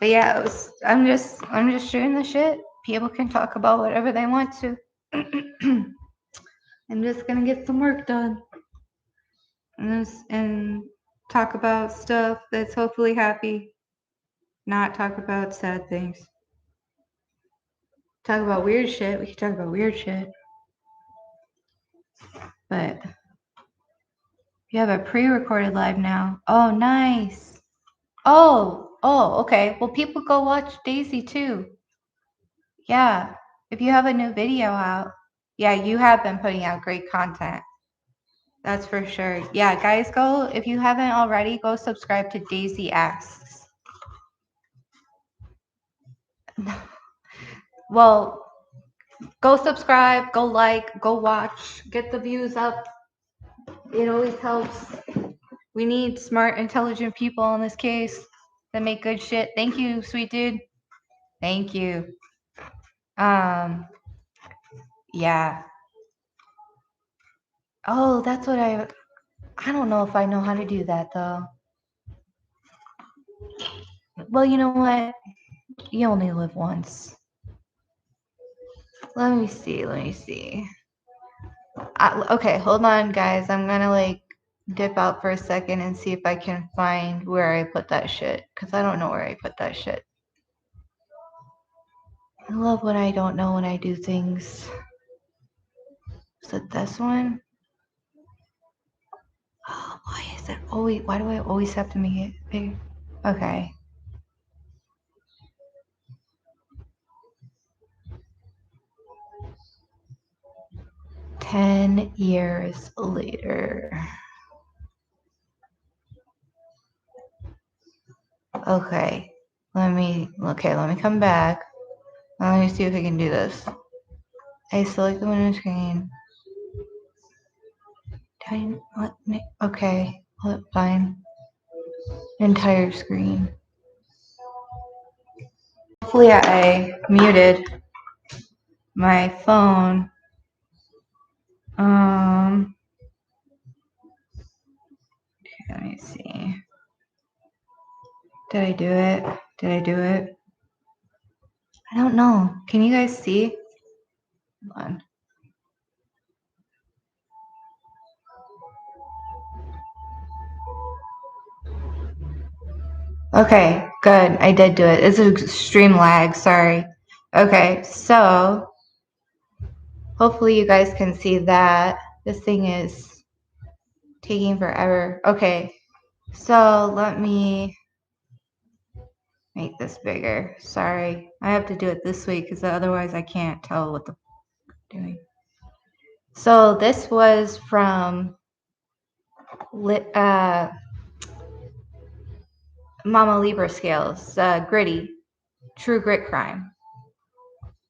But yeah, I'm just shooting the shit. People can talk about whatever they want to. I'm just gonna get some work done. And talk about stuff that's hopefully happy. Not talk about sad things. Talk about weird shit. We can talk about weird shit. But you have a pre-recorded live now. Oh, nice. Oh, okay. Well, people go watch Daisy too. Yeah. If you have a new video out, yeah, you have been putting out great content. That's for sure. Yeah, guys, go, if you haven't already, go subscribe to Daisy Asks. Well, go subscribe, go like, go watch, get the views up. It always helps. We need smart, intelligent people in this case that make good shit. Thank you, sweet dude. Thank you. Yeah. Oh, that's what I don't know if I know how to do that though. Well, you know what? You only live once. Let me see. Okay, hold on, guys. I'm gonna like dip out for a second and see if I can find where I put that shit, because I don't know where I put that shit. I love when I don't know when I do things. Is it this one? Oh, why is it always, why do I always have to make it big? Okay. "10 years later." Okay. Let me come back. Let me see if I can do this. I select the window screen. Okay. Fine. Entire screen. Hopefully I muted my phone. Okay, let me see. Did I do it? I don't know. Can you guys see? Hold on. Okay, good. I did do it. It's an extreme lag. Sorry. Okay, so hopefully you guys can see that. This thing is taking forever. Okay, so let me make this bigger. Sorry. I have to do it this way because otherwise I can't tell what the I'm doing. So this was from Mama Libra Scales, Gritty, True Grit Crime.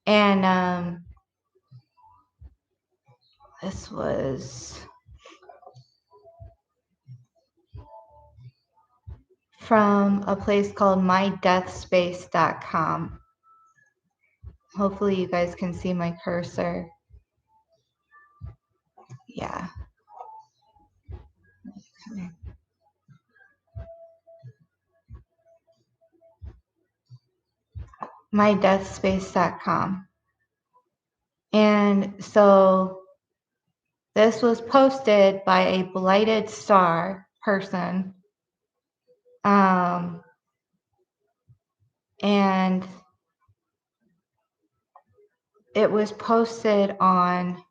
And this was from a place called mydeathspace.com. Hopefully you guys can see my cursor. Yeah. mydeathspace.com. And so this was posted by a blighted star person. And it was posted on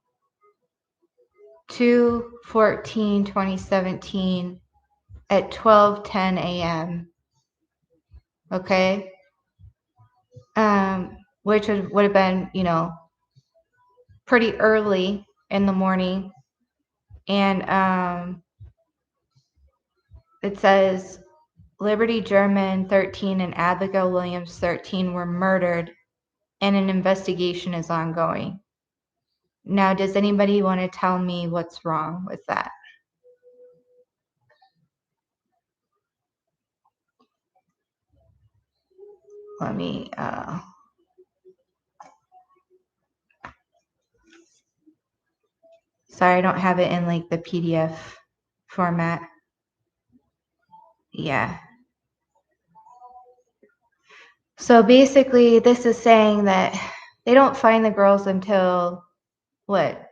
2/14/2017 at 12:10 a.m. Okay. Which would have been, pretty early in the morning. And it says Liberty German 13 and Abigail Williams 13 were murdered and an investigation is ongoing. Now, does anybody want to tell me what's wrong with that? Let me, sorry, I don't have it in like the PDF format. Yeah. So basically, this is saying that they don't find the girls until, what,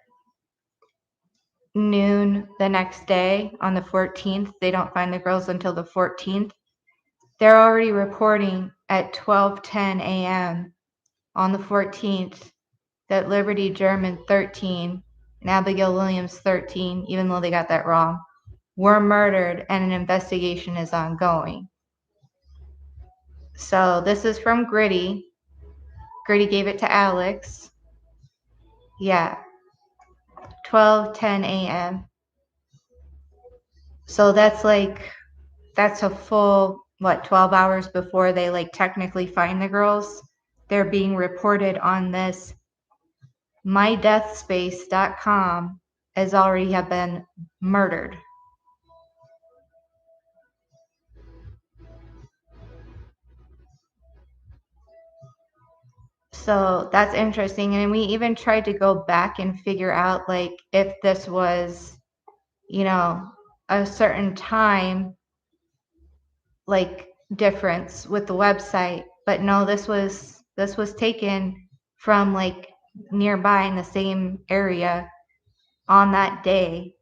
noon the next day on the 14th. They don't find the girls until the 14th. They're already reporting at 12:10 a.m. on the 14th that Liberty German 13 and Abigail Williams 13, even though they got that wrong, were murdered and an investigation is ongoing. So this is from Gritty. Gritty gave it to Alex. Yeah. 12:10 a.m. So that's a full, 12 hours before they technically find the girls. They're being reported on this mydeathspace.com as already have been murdered. So that's interesting. And we even tried to go back and figure out if this was, a certain time difference with the website. But no, this was taken from nearby in the same area on that day.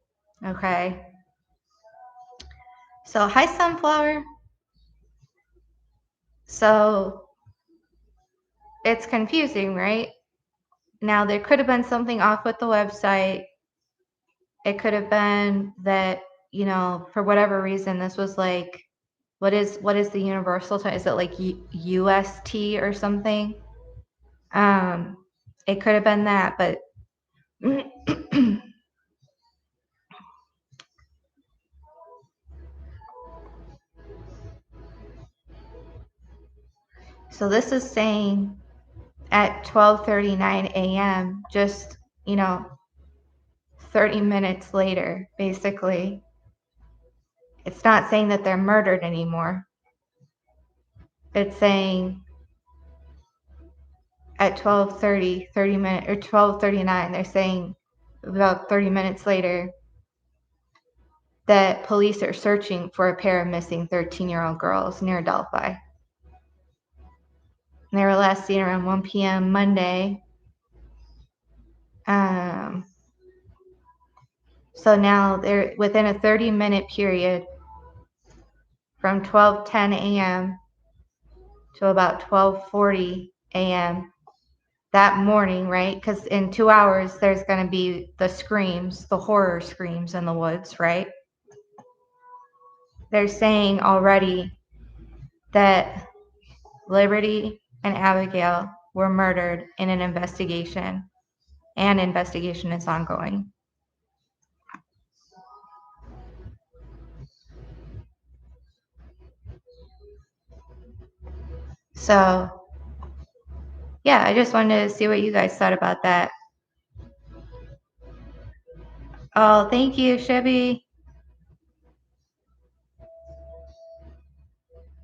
Okay. So hi Sunflower. So it's confusing, right? Now there could have been something off with the website. It could have been that, for whatever reason, this was what is the universal time? Is it UST or something? It could have been that, but so this is saying at 12:39 a.m., just 30 minutes later, basically. It's not saying that they're murdered anymore. It's saying at 12:30, 30 minutes, or 12:39, they're saying about 30 minutes later that police are searching for a pair of missing 13-year-old girls near Delphi. And they were last seen around 1 p.m. Monday. So now they're within a 30-minute period from 12:10 a.m. to about 12:40 a.m. that morning, right? Because in 2 hours, there's going to be the screams, the horror screams in the woods, right? They're saying already that Liberty and Abigail were murdered in an investigation, and investigation is ongoing. So, yeah, I just wanted to see what you guys thought about that. Oh, thank you, Chevy.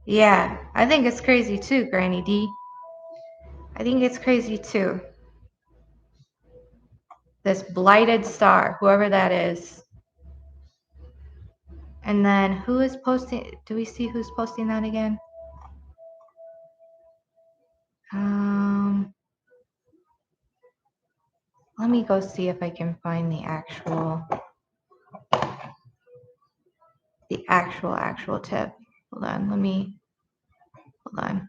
Yeah, I think it's crazy too, Granny D. I think it's crazy too. This blighted star, whoever that is. And then who is posting? Do we see who's posting that again? Let me go see if I can find the actual tip. Hold on, hold on.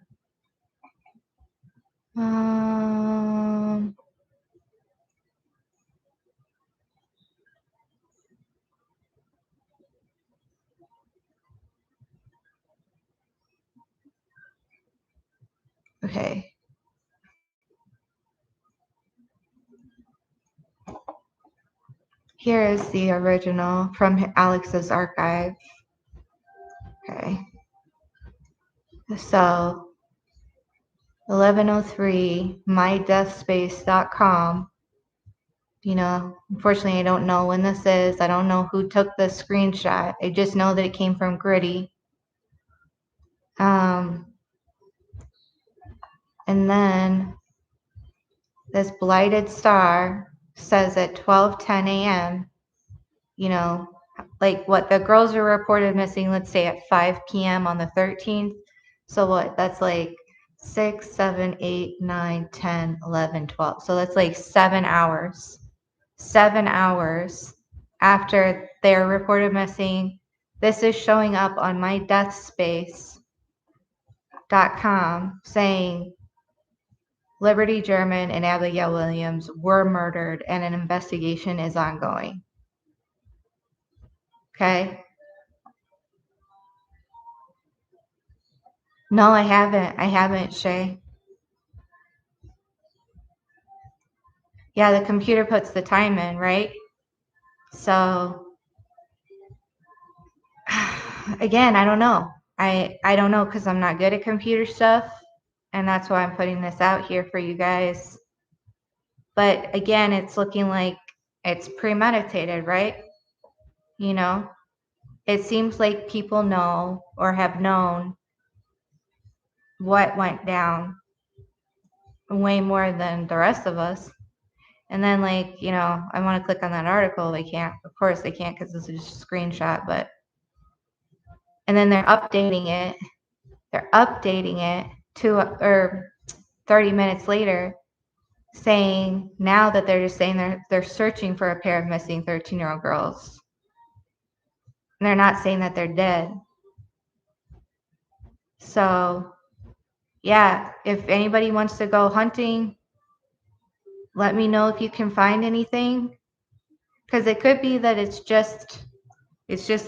Okay. Here is the original from Alex's archive. Okay. So 1103 mydeathspace.com. Unfortunately, I don't know when this is. I don't know who took the screenshot. I just know that it came from Gritty. And then this blighted star says at 12:10 a.m., what the girls are reported missing, let's say at 5 p.m. on the 13th. So what? That's 6, 7, 8, 9, 10, 11, 12. So that's 7 hours. 7 hours after they're reported missing. This is showing up on mydeathspace.com saying Liberty German and Abigail Williams were murdered and an investigation is ongoing. Okay? No, I haven't, Shay. Yeah, the computer puts the time in, right? So again, I don't know. I don't know because I'm not good at computer stuff, and that's why I'm putting this out here for you guys. But again, it's looking like it's premeditated, right? You know, it seems like people know or have known what went down way more than the rest of us. And then, like, you know, I want to click on that article. They can't. Of course, they can't because this is just a screenshot. But and then they're updating it. They're updating it to or 30 minutes later, saying now that they're just saying they're searching for a pair of missing 13-year-old girls. And they're not saying that they're dead. So, yeah, if anybody wants to go hunting, let me know if you can find anything. Because it could be that it's just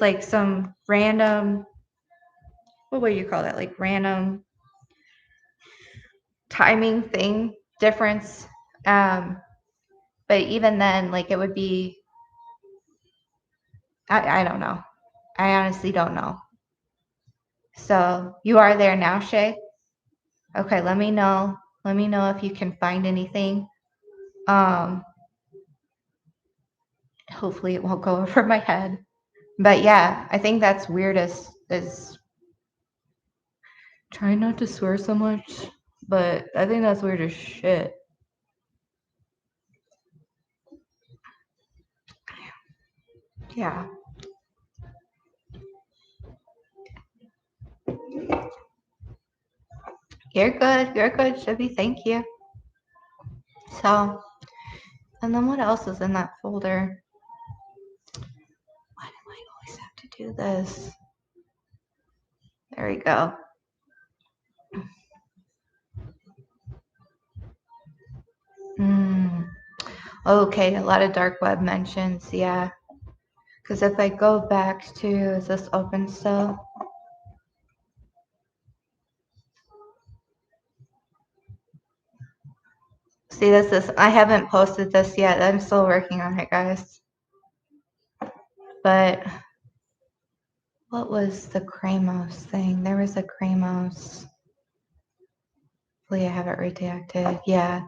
like some random, what would you call that? Like random timing thing difference. But even then, like it would be, I don't know. I honestly don't know. So you are there now, Shay? Okay, let me know. Let me know if you can find anything. Hopefully it won't go over my head. But yeah, I think that's weird as trying not to swear so much, but I think that's weird as shit. Yeah. You're good. You're good, Shibby. Thank you. So, and then what else is in that folder? Why do I always have to do this? There we go. Okay, a lot of dark web mentions, yeah. Because if I go back to, is this open still? See, this is, I haven't posted this yet. I'm still working on it, guys. But what was the Kramos thing? There was a Kramos. Hopefully I have it redacted. Yeah.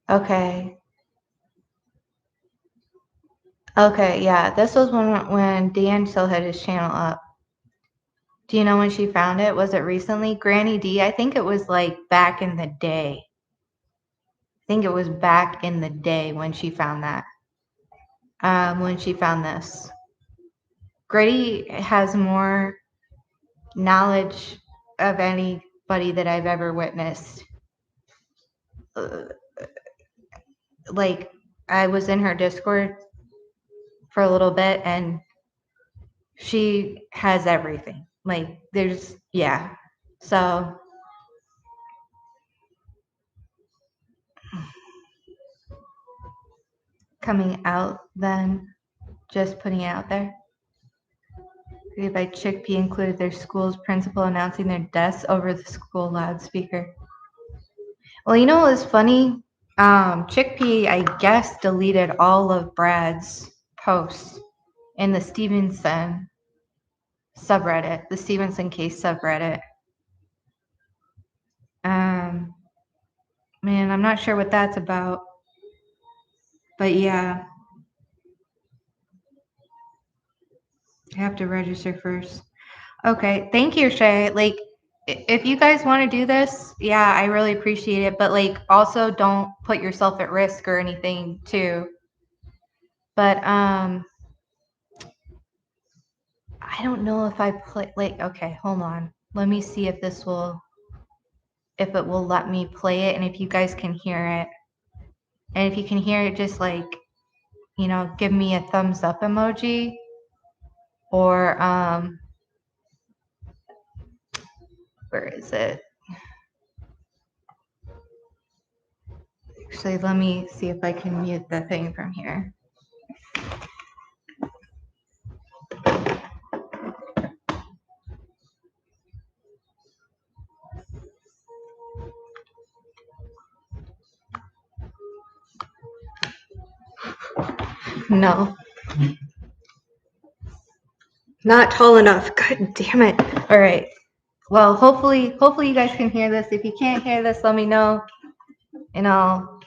Okay. Okay, yeah. This was when Dan still had his channel up. Do you know when she found it? Was it recently? Granny D, I think it was like back in the day. I think it was back in the day when she found that. When she found this. Gritty has more knowledge of anybody that I've ever witnessed. Like, I was in her Discord for a little bit and she has everything. Like, there's, yeah. So, coming out then, just putting it out there. Created by Chickpea included their school's principal announcing their deaths over the school loudspeaker. Well, you know what was funny? Chickpea, I guess, deleted all of Brad's posts in the Stephenson subreddit, the Stephenson case subreddit. Man, I'm not sure what that's about. But yeah. I have to register first. Okay, thank you, Shay. Like, if you guys want to do this, yeah, I really appreciate it. But like, also don't put yourself at risk or anything too. But I don't know if I play. Like, okay, hold on. Let me see if this will, if it will let me play it, and if you guys can hear it. And if you can hear it, just like, you know, give me a thumbs up emoji, or where is it? Actually, let me see if I can mute the thing from here. No. Not tall enough. God damn it. All right. Well, hopefully you guys can hear this. If you can't hear this, let me know. And I'll.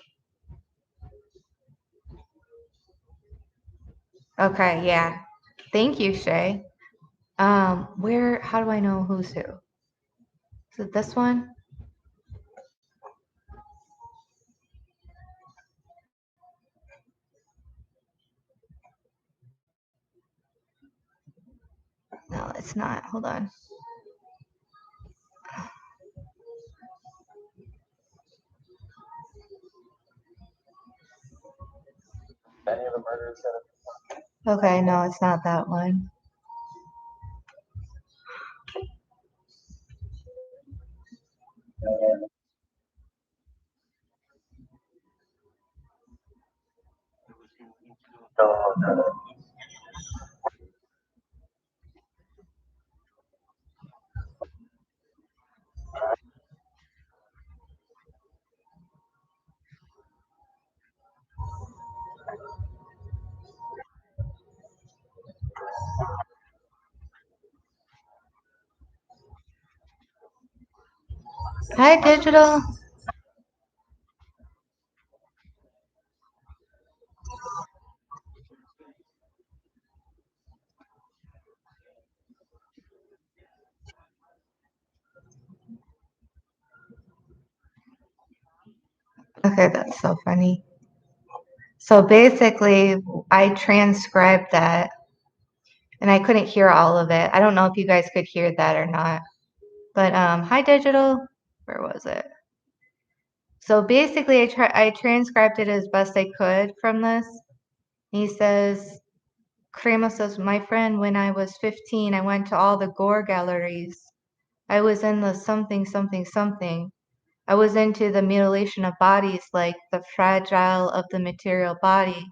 Okay, yeah. Thank you, Shay. How do I know who's who? Is it this one? No, it's not. Hold on. Okay, no, it's not that one. Hi, Digital. Okay, that's so funny. So basically, I transcribed that and I couldn't hear all of it. I don't know if you guys could hear that or not. But hi, Digital. Where was it? So basically, I transcribed it as best I could from this. He says, Crema says, my friend, when I was 15, I went to all the gore galleries. I was in the something, something, something. I was into the mutilation of bodies, like the fragile of the material body.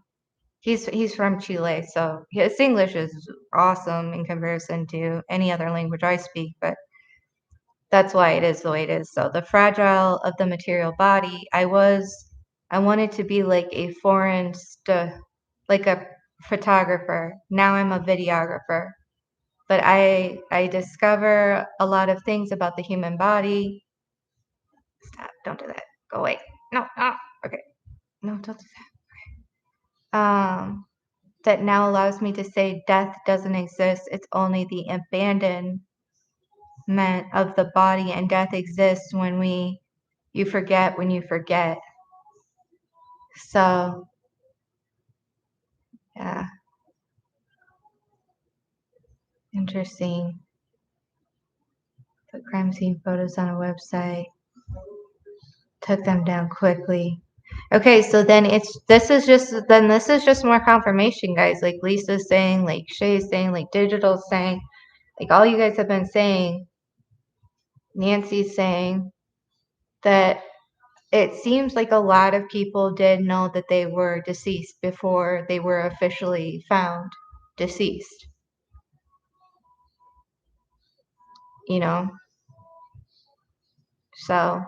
He's from Chile, so his English is awesome in comparison to any other language I speak, but that's why it is the way it is. So the fragile of the material body, I wanted to be like a like a photographer. Now I'm a videographer. But I discover a lot of things about the human body. Stop, don't do that. Go away. No, no. Okay. No, don't do that. That now allows me to say death doesn't exist. It's only the abandonment of the body, and death exists when you forget when you forget. So, yeah, interesting. Put crime scene photos on a website. Took them down quickly. Okay, so then this is just more confirmation, guys. Like Lisa's saying, like Shay's saying, like Digital's saying, like all you guys have been saying. Nancy's saying that it seems like a lot of people did know that they were deceased before they were officially found deceased. You know, so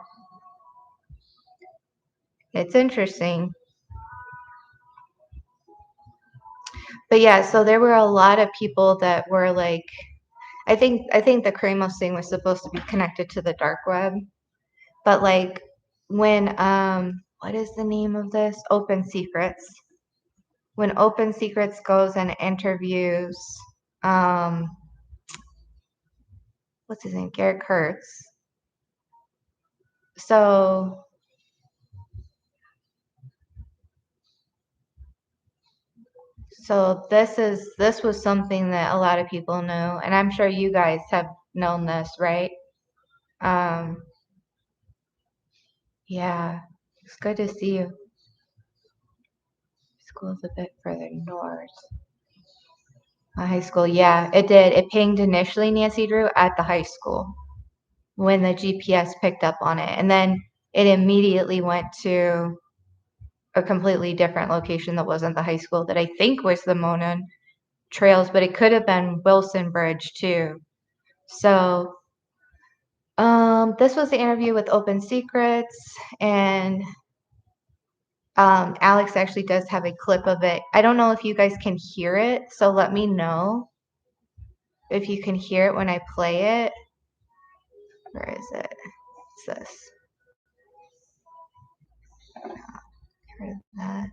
it's interesting. But yeah, so there were a lot of people that were like, I think the Kramos thing was supposed to be connected to the dark web, but like when what is the name of this? Open Secrets. When Open Secrets goes and interviews what's his name? Garrett Kurtz. So this was something that a lot of people knew, and I'm sure you guys have known this, right? Yeah, it's good to see you. School's a bit further north. High school, yeah, it did. It pinged initially, Nancy Drew, at the high school when the GPS picked up on it, and then it immediately went to a completely different location that wasn't the high school that I think was the Monon Trails, but it could have been Wilson Bridge too. So this was the interview with Open Secrets, and Alex actually does have a clip of it. I don't know if you guys can hear it, so let me know. if you can hear it when I play it. Where is it? It's this. Heard that.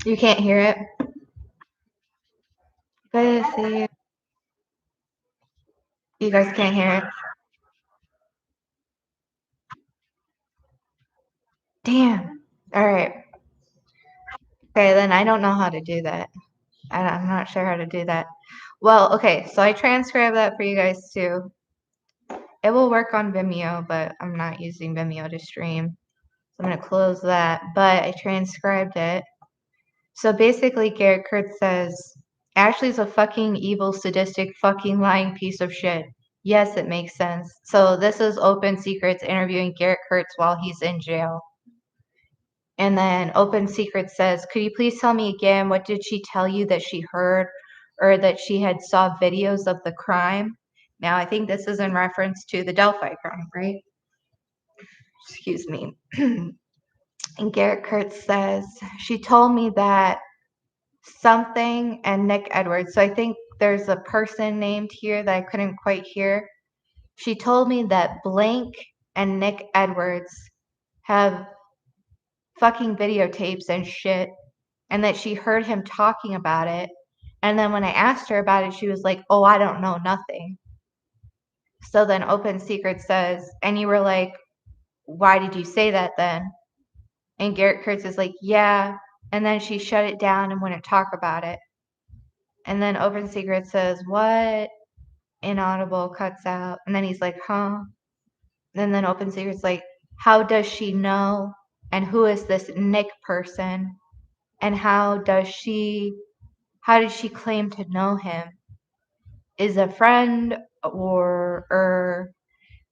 You can't hear it? Good to see you. You guys can't hear it? Damn. All right. Okay, then I don't know how to do that. I'm not sure how to do that. Well, okay, so I transcribed that for you guys too. It will work on Vimeo, but I'm not using Vimeo to stream. So I'm going to close that, but I transcribed it. So basically, Garrett Kurtz says, Ashley's a fucking evil, sadistic, fucking lying piece of shit. Yes, it makes sense. So this is Open Secrets interviewing Garrett Kurtz while he's in jail. And then Open Secrets says, could you please tell me again, what did she tell you that she heard or that she had saw videos of the crime? Now, I think this is in reference to the Delphi crime, right? Excuse me. And Garrett Kurtz says, she told me that something and Nick Edwards. So I think there's a person named here that I couldn't quite hear. She told me that Blank and Nick Edwards have fucking videotapes and shit, and that she heard him talking about it. And then when I asked her about it, she was like, oh, I don't know nothing. So then Open Secret says, and you were like, why did you say that then? And Garrett Kurtz is like, yeah. And then she shut it down and wouldn't talk about it. And then Open Secret says, what? Inaudible cuts out. And then he's like, huh? And then Open Secret's like, how does she know? And who is this Nick person? And how did she claim to know him? Is a friend or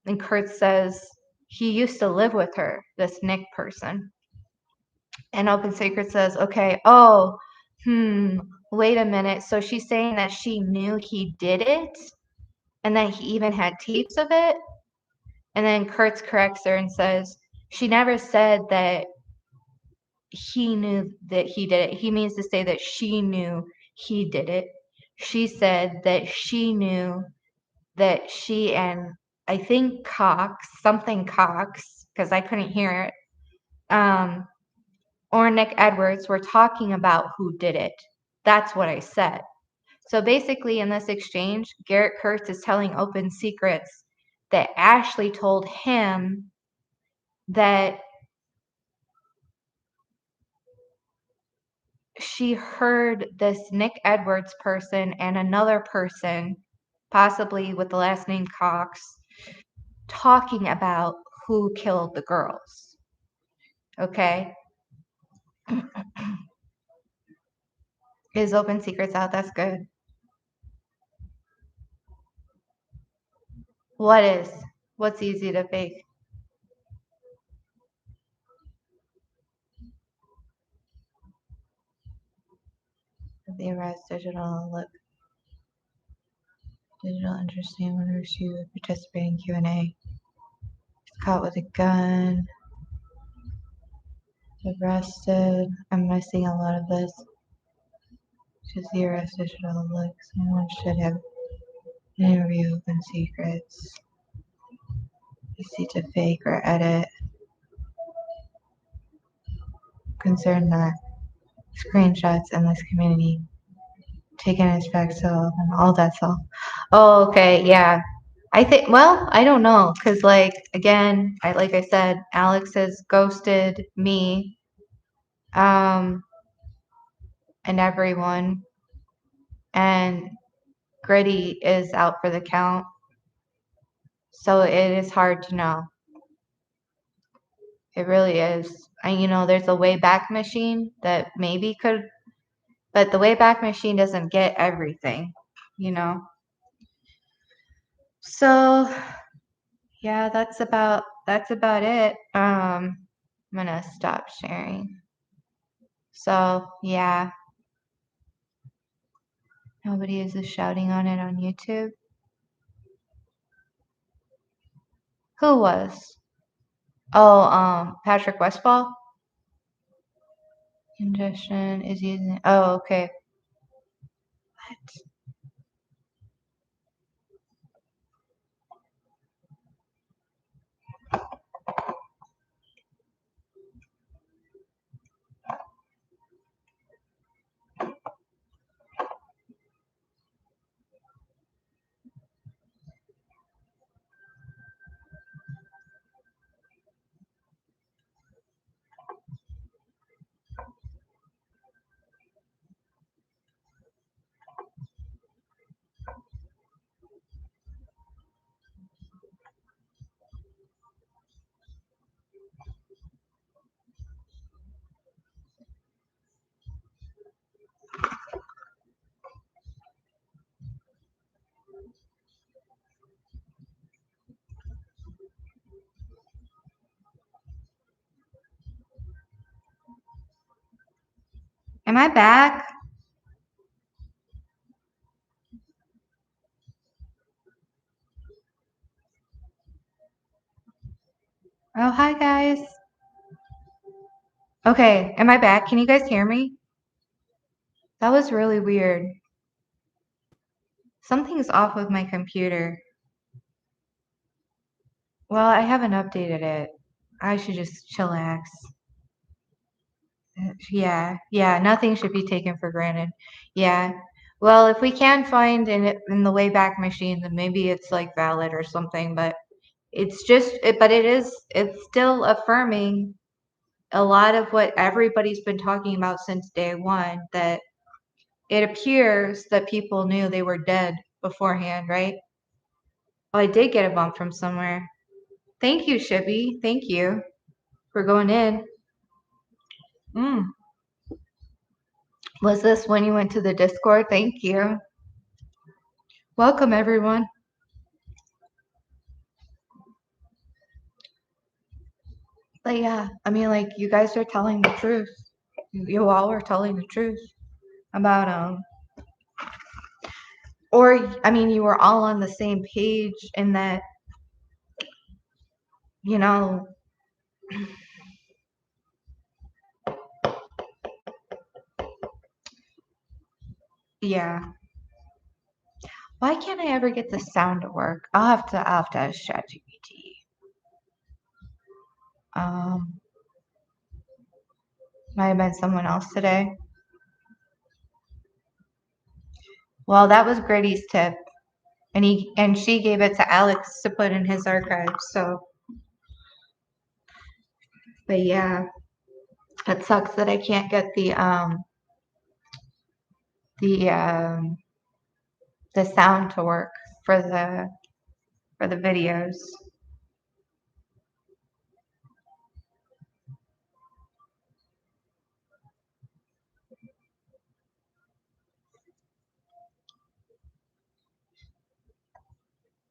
and Kurt says he used to live with her, this Nick person. And Open Secret says, okay, wait a minute. So she's saying that she knew he did it and that he even had tapes of it? And then Kurtz corrects her and says, she never said that he knew that he did it. He means to say that she knew he did it. She said that she knew that she and I think Cox, because I couldn't hear it, or Nick Edwards were talking about who did it. That's what I said. So basically, in this exchange, Garrett Kurtz is telling Open Secrets that Ashley told him that she heard this Nick Edwards person and another person, possibly with the last name Cox, talking about who killed the girls. Okay? Is Open Secrets out? That's good. What is? What's easy to fake? The arrest digital look. Digital interesting when she would participate in Q&A. Caught with a gun. Arrested. I'm missing a lot of this. Just the arrest digital look. Someone should have interview Open Secrets. Easy to fake or edit. Concern that screenshots in this community taken as facts and all that stuff. Oh, okay, yeah. I think, well, I don't know, because, like, again, like I said, Alex has ghosted me, and everyone, and Gritty is out for the count, so it is hard to know. It really is. And, there's a Wayback Machine that maybe could, but the Wayback Machine doesn't get everything, So, yeah, that's about it. I'm gonna stop sharing. So yeah, nobody is just shouting on it on YouTube. Who was? Oh, Patrick Westfall. Congestion is using. Oh, okay. What? Am I back? Oh, hi guys. Okay, am I back? Can you guys hear me? That was really weird. Something's off with my computer. Well, I haven't updated it. I should just chillax. Yeah, nothing should be taken for granted. Yeah. Well, if we can find in the Wayback Machine, then maybe it's like valid or something, but it's just it's still affirming a lot of what everybody's been talking about since day one, that it appears that people knew they were dead beforehand, right? Oh, I did get a bump from somewhere. Thank you, Shippy. Thank you for going in. Was this when you went to the Discord? Thank you. Welcome, everyone. But yeah, I mean, like, you guys are telling the truth. You all are telling the truth about or I mean, you were all on the same page in that, you know, yeah. Why can't I ever get the sound to work? I'll have to ask ChatGPT. Might have been someone else today. Well, that was Grady's tip, and she gave it to Alex to put in his archives. So, but yeah, it sucks that I can't get the the sound to work for the videos.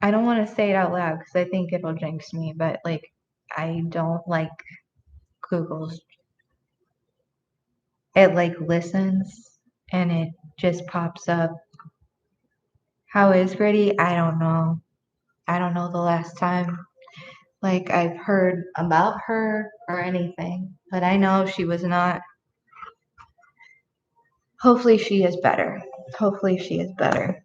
I don't want to say it out loud because I think it'll jinx me, but like, I don't like Google's. It like listens and it just pops up. How is Gritty? I don't know. I don't know the last time like I've heard about her or anything, but I know she was not. Hopefully she is better. Hopefully she is better.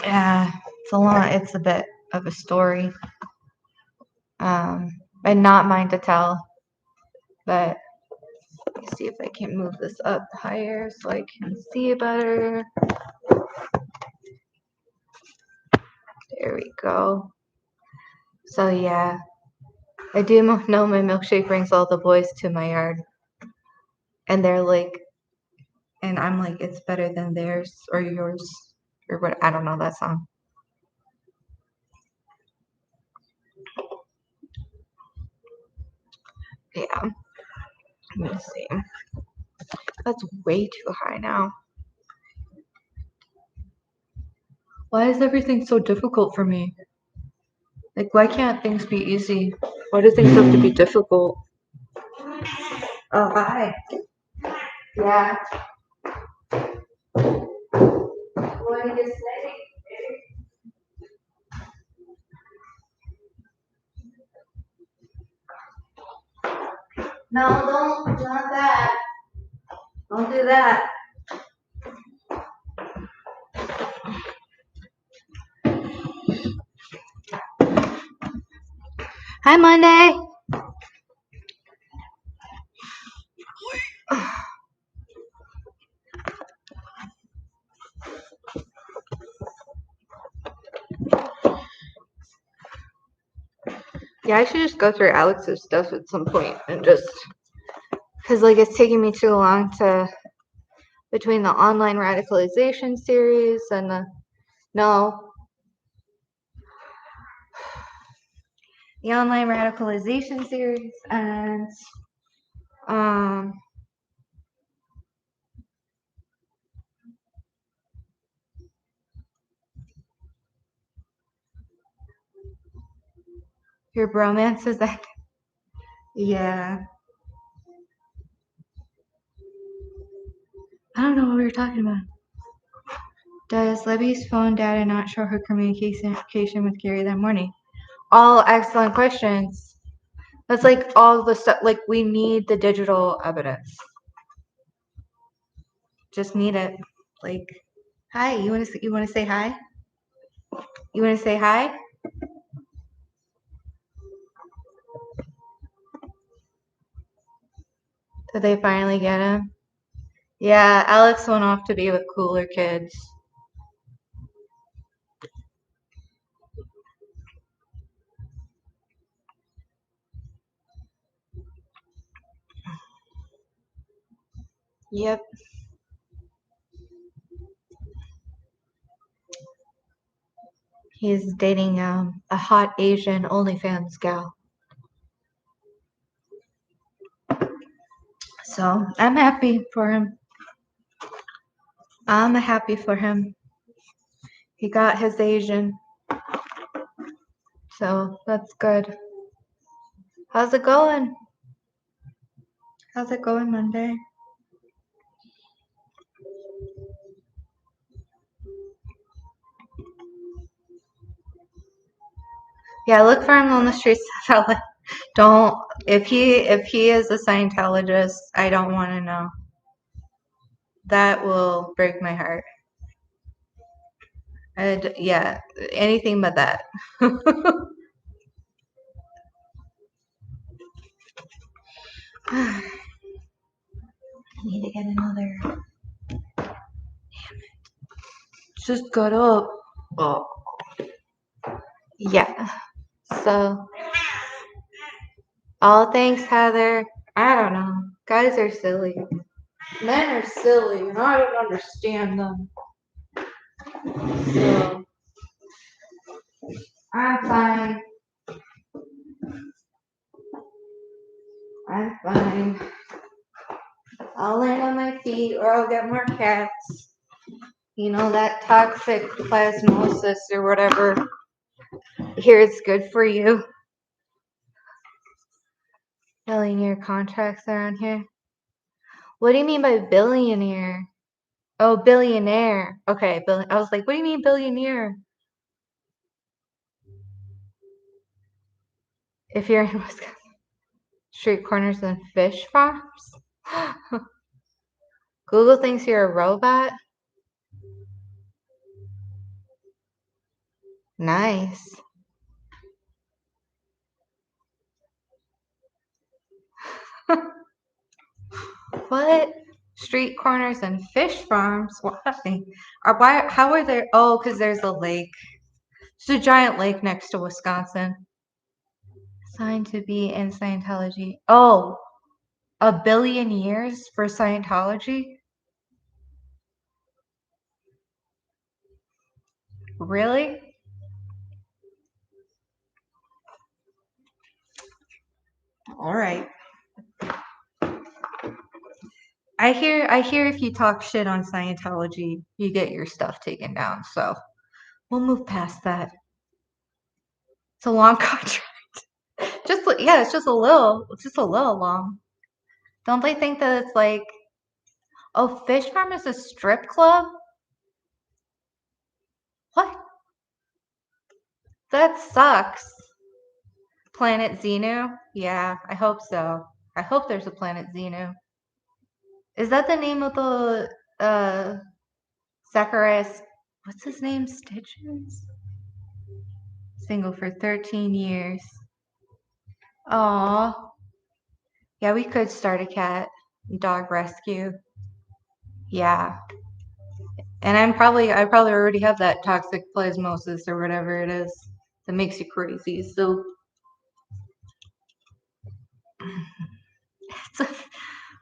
Yeah, it's a bit of a story. And not mine to tell, but let's see if I can move this up higher so I can see better. There we go. So yeah, I do know my milkshake brings all the boys to my yard, and they're like, and I'm like, it's better than theirs or yours or what? I don't know that song. Yeah, let me see. That's way too high now. Why is everything so difficult for me? Like, why can't things be easy? Why do things have to be difficult? Oh, hi. Yeah. What did you say? No, don't that. Don't do that. Hi, Monday. Yeah, I should just go through Alex's stuff at some point and just, because like it's taking me too long to, between the online radicalization series and the online radicalization series and your bromance is that. Yeah. I don't know what we were talking about. Does Libby's phone data not show her communication with Gary that morning? All excellent questions. That's like all the stuff. Like we need the digital evidence. Just need it. Like, hi. You want to say hi? You want to say hi? Did they finally get him? Yeah, Alex went off to be with cooler kids. Yep. He's dating a hot Asian OnlyFans gal. So I'm happy for him. I'm happy for him. He got his Asian. So that's good. How's it going? How's it going, Monday? Yeah, look for him on the streets of LA. Don't, if he is a Scientologist, I don't want to know. That will break my heart. Yeah, anything but that. I need to get another. Damn it. Just got up. Oh. Yeah. So. Oh, thanks, Heather. I don't know. Guys are silly. Men are silly, and I don't understand them. So. I'm fine. I'm fine. I'll land on my feet or I'll get more cats. You know, that toxic plasmosis or whatever. Here, it's good for you. Billionaire contracts around here. What do you mean by billionaire? Oh, billionaire. Okay, I was like, what do you mean billionaire? If you're in Wisconsin. Street corners and fish farms? Google thinks you're a robot? Nice. What? Street corners and fish farms? Why? How are there? Oh, because there's a lake. It's a giant lake next to Wisconsin. Assigned to be in Scientology. Oh, 1 billion years for Scientology? Really? All right. I hear if you talk shit on Scientology, you get your stuff taken down. So we'll move past that. It's a long contract. Yeah, it's just a little long. Don't they think that it's like, oh, Fish Farm is a strip club? What? That sucks. Planet Xenu? Yeah, I hope so. I hope there's a Planet Xenu. Is that the name of the Zacharias? What's his name? Stitches? Single for 13 years. Aw. Yeah, we could start a cat dog rescue. Yeah. And I probably already have that toxic plasmosis or whatever it is that makes you crazy. So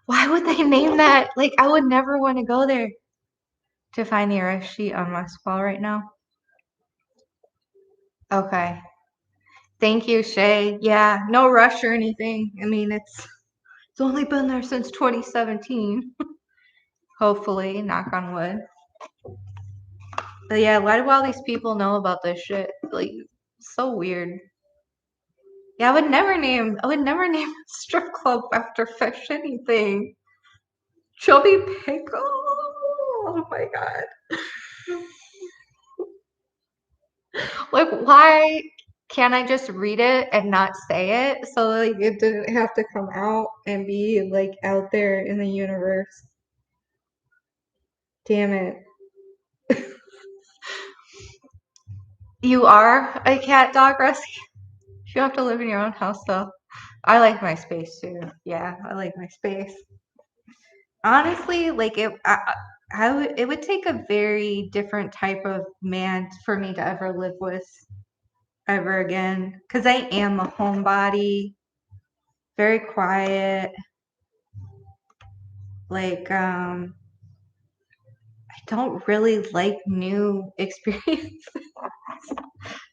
why would they name that? Like, I would never want to go there to find the arrest sheet on my wall right now. Okay. Thank you, Shay. Yeah, no rush or anything. I mean, it's only been there since 2017. Hopefully, knock on wood. But yeah, why do all these people know about this shit? Like, so weird. Yeah, I would never name a strip club after fish anything. Chubby Pickle. Oh my god. Like, why can't I just read it and not say it? So like it didn't have to come out and be like out there in the universe. Damn it. You are a cat dog rescue? You have to live in your own house though. I like my space too. Yeah, I like my space. Honestly, like it would take a very different type of man for me to ever live with ever again. Because I am a homebody, very quiet. Like, I don't really like new experiences.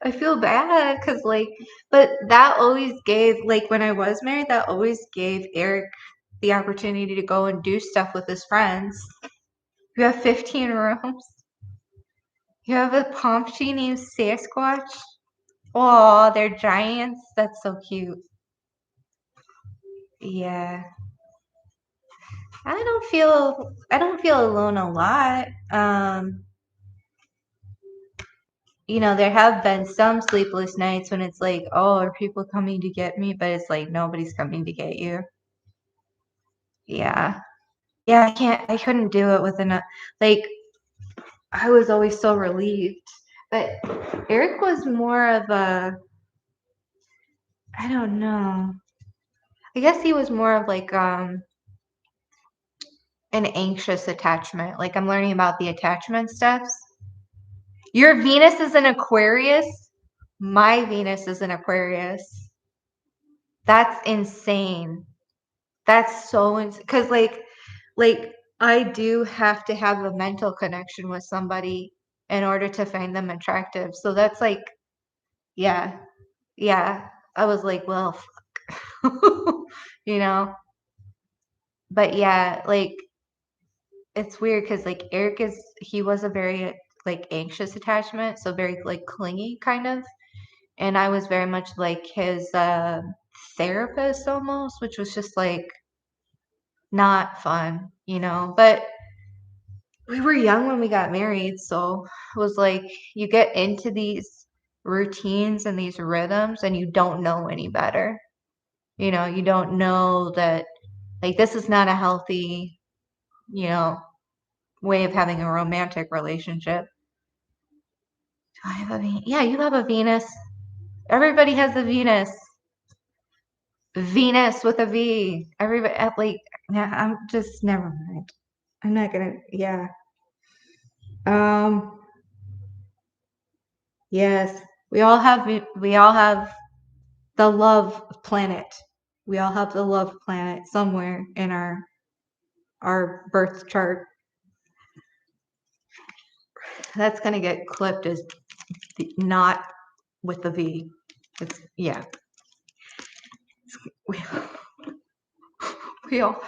I feel bad because, like, but that always gave, like, when I was married, that always gave Eric the opportunity to go and do stuff with his friends. You have 15 rooms. You have a Pomchi named Sasquatch. Oh, they're giants. That's so cute. Yeah. I don't feel alone a lot. You know, there have been some sleepless nights when it's like, oh, are people coming to get me? But it's like nobody's coming to get you. Yeah. Yeah, I couldn't do it with enough, like, I was always so relieved. But Eric was more of a, I don't know. I guess he was more of like an anxious attachment. Like I'm learning about the attachment steps. Your Venus is an Aquarius. My Venus is an Aquarius. That's insane. That's so insane. Because like I do have to have a mental connection with somebody in order to find them attractive. So that's like, yeah, yeah. I was like, well, fuck. You know. But yeah, like it's weird because like he was a very like anxious attachment, so very like clingy kind of. And I was very much like his therapist almost, which was just like not fun, you know. But we were young when we got married, so it was like you get into these routines and these rhythms and you don't know any better. You know, you don't know that like this is not a healthy, you know, way of having a romantic relationship. Do I have a Venus? Yeah, you have a Venus. Everybody has a Venus. Venus with a V. Everybody like yeah, I'm just never mind. I'm not gonna yeah. Um yes. We all have the love planet. We all have the love planet somewhere in our birth chart. That's gonna get clipped as not with the V. It's yeah. We, we all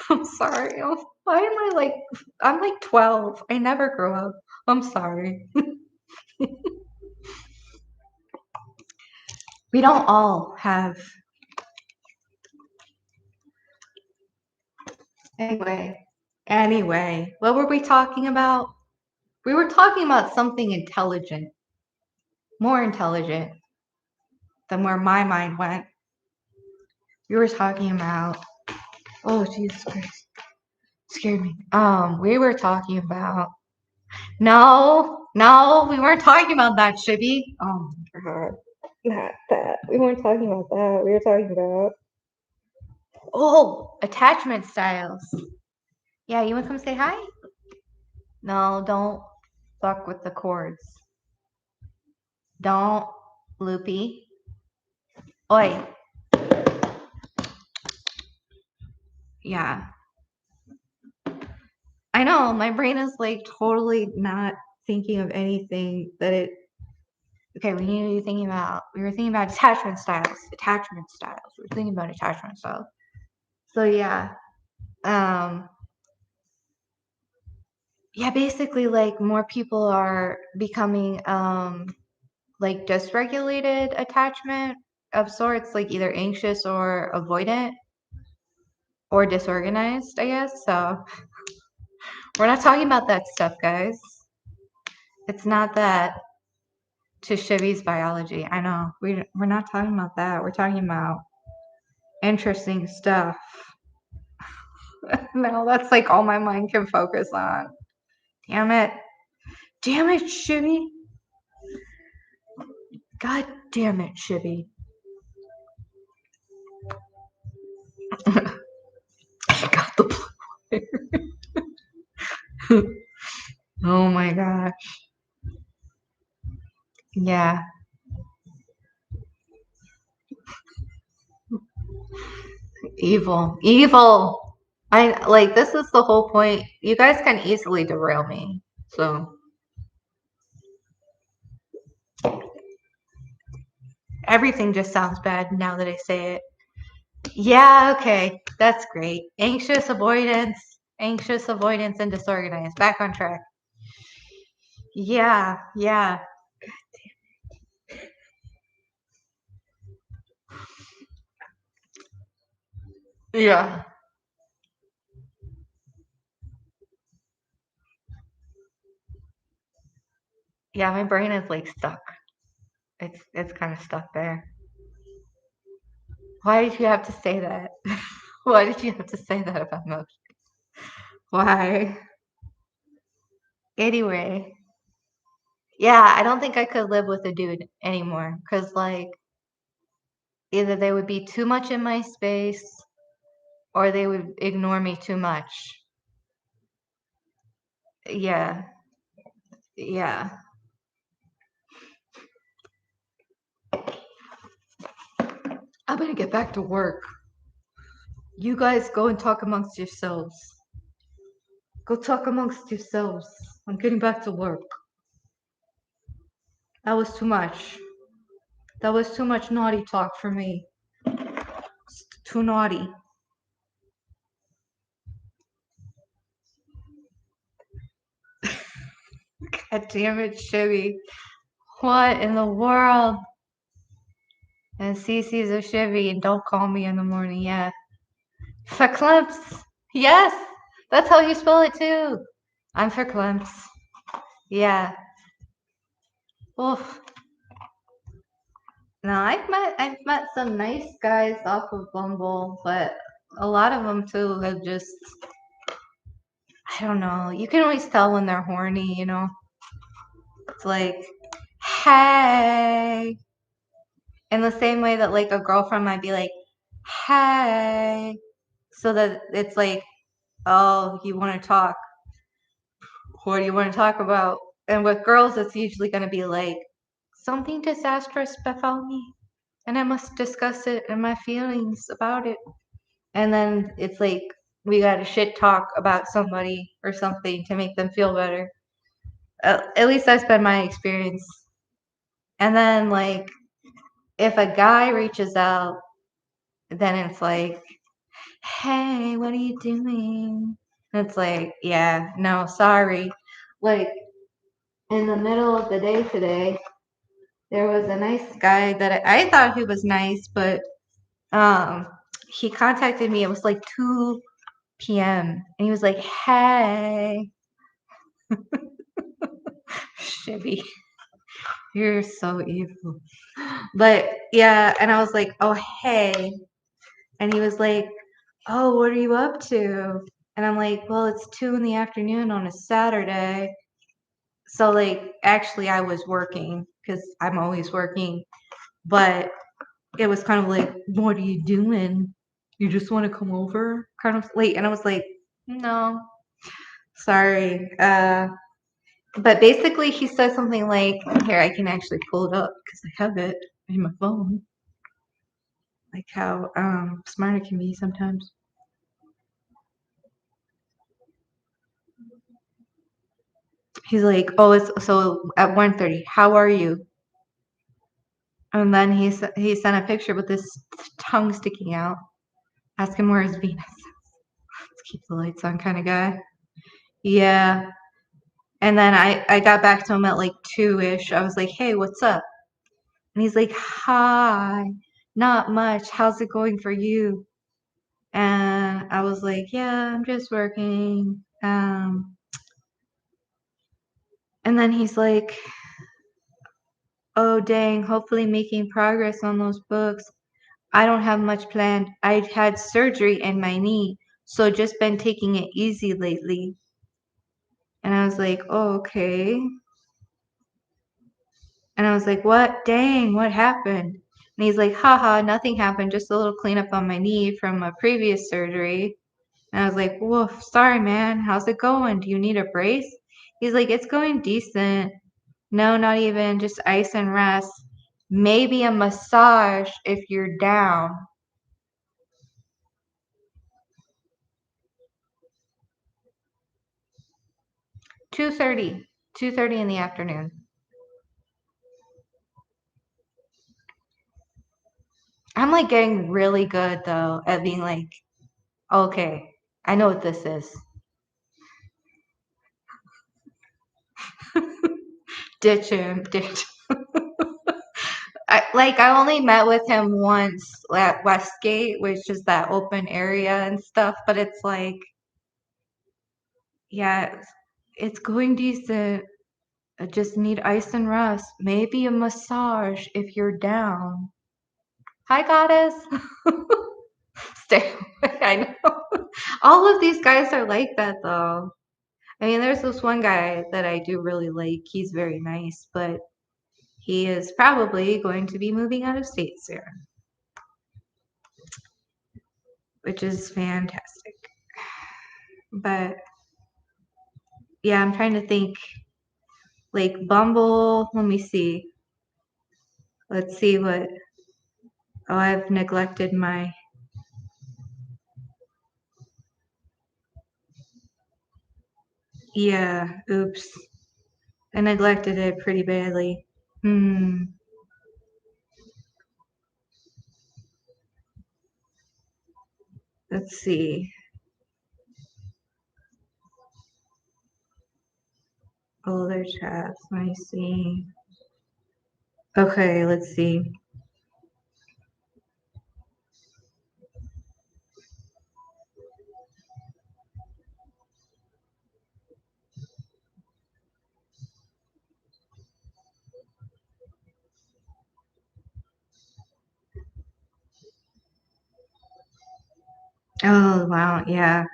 I'm sorry. Oh, why am I like I'm like 12. I never grew up. I'm sorry. We don't all have. Anyway, what were we talking about? We were talking about something intelligent, more intelligent than where my mind went. We were talking about, oh, Jesus Christ, scared me. We were talking about, no, we weren't talking about that, Shibby. Oh my God, not that. We weren't talking about that. We were talking about, oh, attachment styles. Yeah, you want to come say hi? No, don't fuck with the cords. Don't, Loopy. Oi. Yeah. I know, my brain is like totally not thinking of anything that it. Okay, we need to be thinking about. We were thinking about attachment styles. We were thinking about attachment styles. So yeah. Yeah, basically like more people are becoming like dysregulated attachment of sorts, like either anxious or avoidant or disorganized, I guess. So we're not talking about that stuff, guys. It's not that to Shivy's biology. I know. We're not talking about that. We're talking about interesting stuff. No, that's like all my mind can focus on. Damn it. Damn it, Shivy. God damn it, Shivy. I got the blue. Oh my gosh. Yeah. Evil. I like this is the whole point. You guys can easily derail me. So everything just sounds bad now that I say it. Yeah, okay. That's great. Anxious avoidance, and disorganized. Back on track. Yeah. Yeah, my brain is like stuck. It's kind of stuck there. Why did you have to say that? Why did you have to say that about emotions? Why? Anyway. Yeah, I don't think I could live with a dude anymore because like either they would be too much in my space or they would ignore me too much. Yeah. I'm gonna get back to work. You guys go and talk amongst yourselves. Go talk amongst yourselves. I'm getting back to work. That was too much. That was too much naughty talk for me. It's too naughty. God damn it, Chevy. What in the world? And CC's a Chevy and don't call me in the morning. Yeah. Verklempt. Yes. That's how you spell it too. I'm verklempt. Yeah. Oof. No, I've met some nice guys off of Bumble, but a lot of them too have just I don't know. You can always tell when they're horny, you know. It's like, hey, in the same way that like a girlfriend might be like, hey, so that it's like, oh, you want to talk? What do you want to talk about? And with girls, it's usually going to be like, something disastrous befell me, and I must discuss it and my feelings about it. And then it's like, we got to shit talk about somebody or something to make them feel better. At least that's been my experience. And then, like, if a guy reaches out, then it's like, hey, what are you doing? And it's like, yeah, no, sorry. Like, in the middle of the day today, there was a nice guy that I thought he was nice, but he contacted me. It was like 2 p.m. and he was like, "Hey, Shibby, you're so evil." But yeah, and I was like, "Oh, hey," and he was like, "Oh, what are you up to?" And I'm like, "Well, it's 2 in the afternoon on a Saturday." So like, actually, I was working because I'm always working, but it was kind of like, "What are you doing? You just want to come over?" Kind of late, and I was like, "No, sorry." But basically, he said something like, "Here, I can actually pull it up because I have it in my phone." Like how smart it can be sometimes. He's like, "Oh, it's so at 1:30. How are you?" And then he sent a picture with this tongue sticking out. Ask him where his Venus is. Let's keep the lights on kind of guy. Yeah. And then I got back to him at like 2-ish. I was like, "Hey, what's up?" And he's like, "Hi, not much. How's it going for you?" And I was like, "Yeah, I'm just working." And then he's like, "Oh, dang, hopefully making progress on those books. I don't have much planned. I had surgery in my knee, so just been taking it easy lately." And I was like, "Oh, okay." And I was like, "What? Dang, what happened?" And he's like, "Haha, nothing happened. Just a little cleanup on my knee from a previous surgery." And I was like, "Woof, sorry, man. How's it going? Do you need a brace?" He's like, "It's going decent. No, not even. Just ice and rest. Maybe a massage if you're down." 2:30. 2:30 in the afternoon. I'm like getting really good though at being like, "Okay, I know what this is." Ditch him, ditch. I only met with him once at Westgate, which is that open area and stuff, but it's like, yeah, it's going decent. I just need ice and rest. Maybe a massage if you're down. Hi, goddess. Stay away. I know. All of these guys are like that, though. I mean, there's this one guy that I do really like. He's very nice, but he is probably going to be moving out of state soon, which is fantastic. But yeah, I'm trying to think. Like Bumble, let me see. Let's see what. Oh, I've neglected my. Yeah, oops. I neglected it pretty badly. Let's see. Older chats. Let me see. Okay, let's see. Oh, wow. Yeah.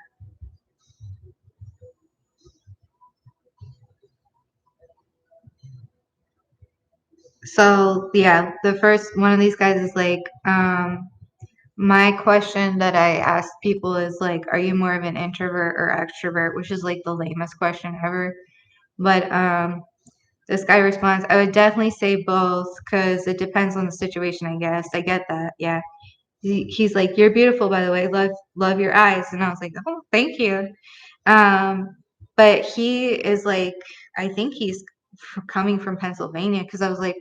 So, yeah, the first one of these guys is like, my question that I ask people is like, are you more of an introvert or extrovert? Which is like the lamest question ever. But this guy responds, I would definitely say both because it depends on the situation, I guess. I get that. Yeah. He's like, you're beautiful, by the way. Love your eyes. And I was like, oh, thank you. But he is like, I think he's coming from Pennsylvania because I was like,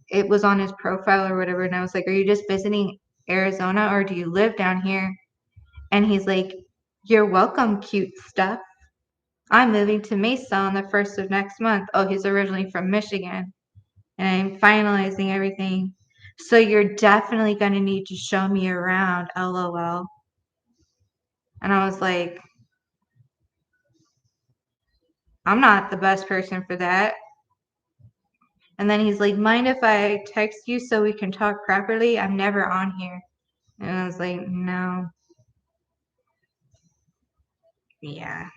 it was on his profile or whatever. And I was like, are you just visiting Arizona or do you live down here? And he's like, you're welcome, cute stuff. I'm moving to Mesa on the 1st of next month. Oh, he's originally from Michigan. and I'm finalizing everything. So you're definitely going to need to show me around, LOL. And I was like, I'm not the best person for that. And then he's like, mind if I text you so we can talk properly? I'm never on here. And I was like, no. Yeah.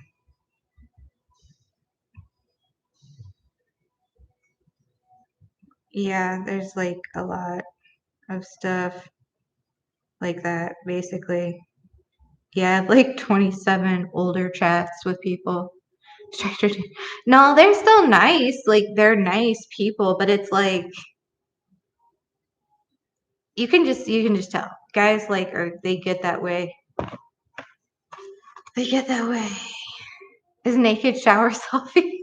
Yeah, there's like a lot of stuff like that, basically. Yeah, I have like 27 older chats with people. No, they're still nice. Like, they're nice people, but it's like you can just tell. Guys like they get that way. They get that way. Is naked shower selfie?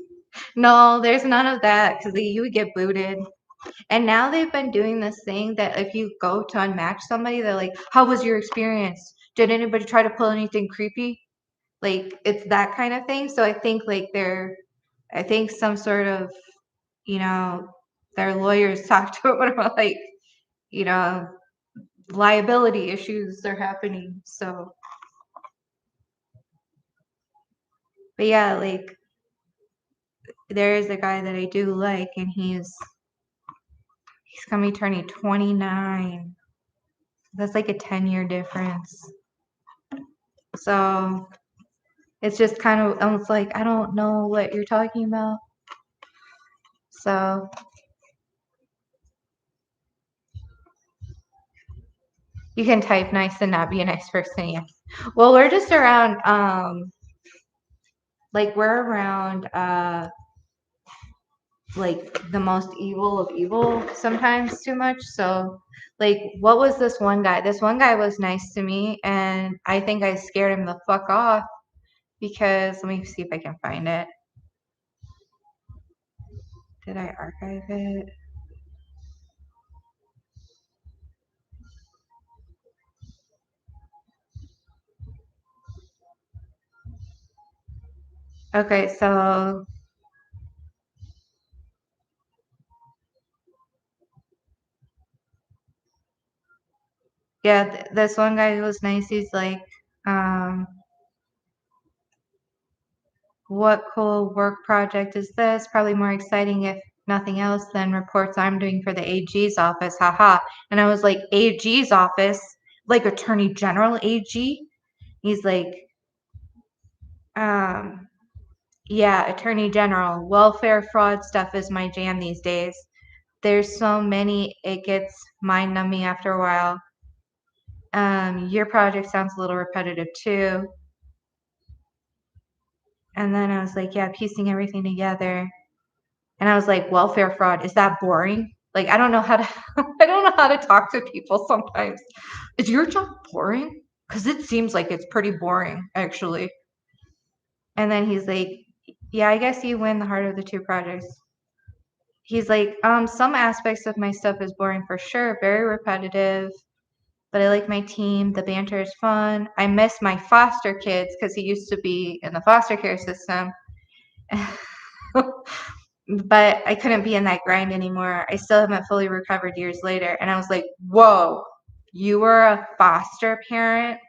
No, there's none of that because you would get booted. And now they've been doing this thing that if you go to unmatch somebody, they're like, how was your experience? Did anybody try to pull anything creepy? Like, it's that kind of thing. So I think like I think some sort of, you know, their lawyers talk to it about like, you know, liability issues are happening. So, but yeah, like there is a guy that I do like, and he's gonna be turning 29. That's like a 10-year difference. So it's just kind of almost like I don't know what you're talking about. So you can type nice and not be a nice person, yeah. Well, we're just around like we're around like the most evil of evil sometimes too much. So like what was this one guy? This one guy was nice to me, and I think I scared him the fuck off because let me see if I can find it. Did I archive it? Okay, so yeah, this one guy was nice. He's like, um, what cool work project is this? Probably more exciting if nothing else than reports I'm doing for the AG's office. Haha. And I was like, AG's office? Like Attorney General AG? He's like, um, yeah, Attorney General. Welfare fraud stuff is my jam these days. There's so many, it gets mind numbing after a while. Your project sounds a little repetitive too. And then I was like, yeah, piecing everything together. And I was like, welfare fraud, is that boring? Like, I don't know how to I don't know how to talk to people sometimes. Is your job boring? Because it seems like it's pretty boring, actually. And then he's like, yeah, I guess you win the heart of the two projects. He's like, some aspects of my stuff is boring for sure, very repetitive, but I like my team. The banter is fun. I miss my foster kids because he used to be in the foster care system. But I couldn't be in that grind anymore. I still haven't fully recovered years later. And I was like, whoa, you were a foster parent?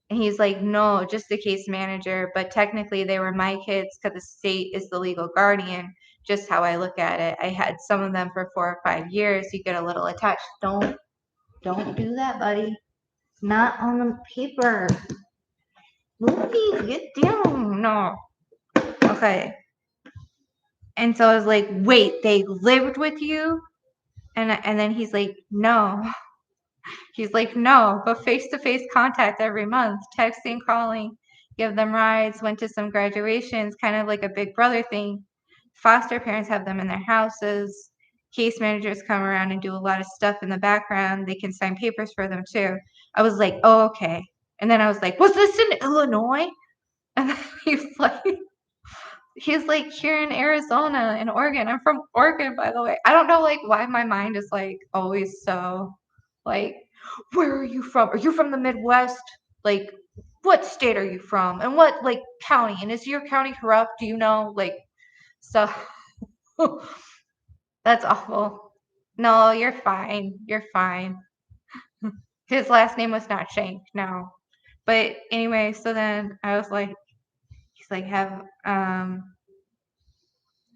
And he's like, no, just a case manager. But technically, they were my kids because the state is the legal guardian. Just how I look at it. I had some of them for 4 or 5 years. You get a little attached. Don't do that, buddy. Not on the paper. Loopy, get down. No. Okay. And so I was like, wait, they lived with you? And then he's like, no. He's like, no, but face-to-face contact every month, texting, calling, give them rides, went to some graduations, kind of like a big brother thing. Foster parents have them in their houses. Case managers come around and do a lot of stuff in the background. They can sign papers for them too. I was like, oh, okay. And then I was like, was this in Illinois? And then he's like here in Arizona and Oregon. I'm from Oregon, by the way. I don't know like why my mind is like always so like, where are you from? Are you from the Midwest? Like, what state are you from? And what like county? And is your county corrupt? Do you know? Like, so That's awful. No, you're fine. You're fine. His last name was not Shank, no. But anyway, so then I was like, he's like, I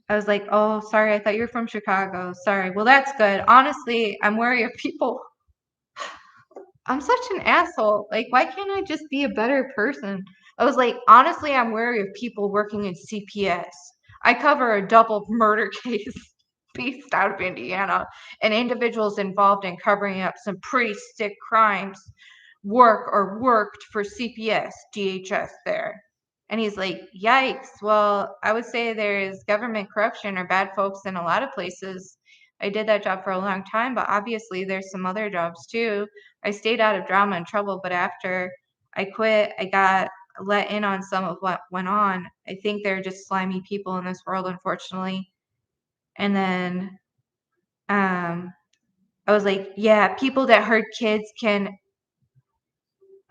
was like, oh, sorry, I thought you were from Chicago. Sorry. Well, that's good. Honestly, I'm wary of people. I'm such an asshole. Like, why can't I just be a better person? I was like, honestly, I'm wary of people working in CPS. I cover a double murder case based out of Indiana, and individuals involved in covering up some pretty sick crimes worked for CPS, DHS there. And he's like, yikes. Well, I would say there is government corruption or bad folks in a lot of places. I did that job for a long time, but obviously there's some other jobs too. I stayed out of drama and trouble, but after I quit, I got let in on some of what went on. I think they're just slimy people in this world, unfortunately. And then I was like, yeah, people that hurt kids can,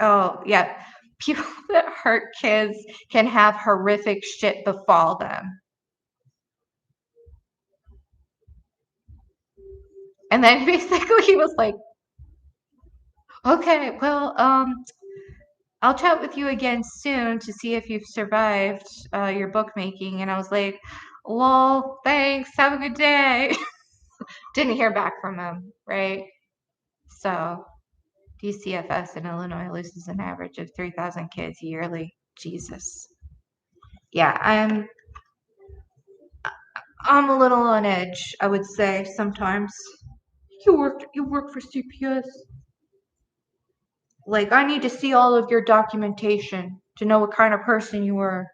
oh, yeah, people that hurt kids can have horrific shit befall them. And then basically he was like, okay, well, I'll chat with you again soon to see if you've survived your bookmaking. And I was like, lol, thanks, have a good day. Didn't hear back from him, right? So DCFS in Illinois loses an average of 3,000 kids yearly. Jesus. Yeah, I'm a little on edge, I would say, sometimes. You work for CPS. Like, I need to see all of your documentation to know what kind of person you were.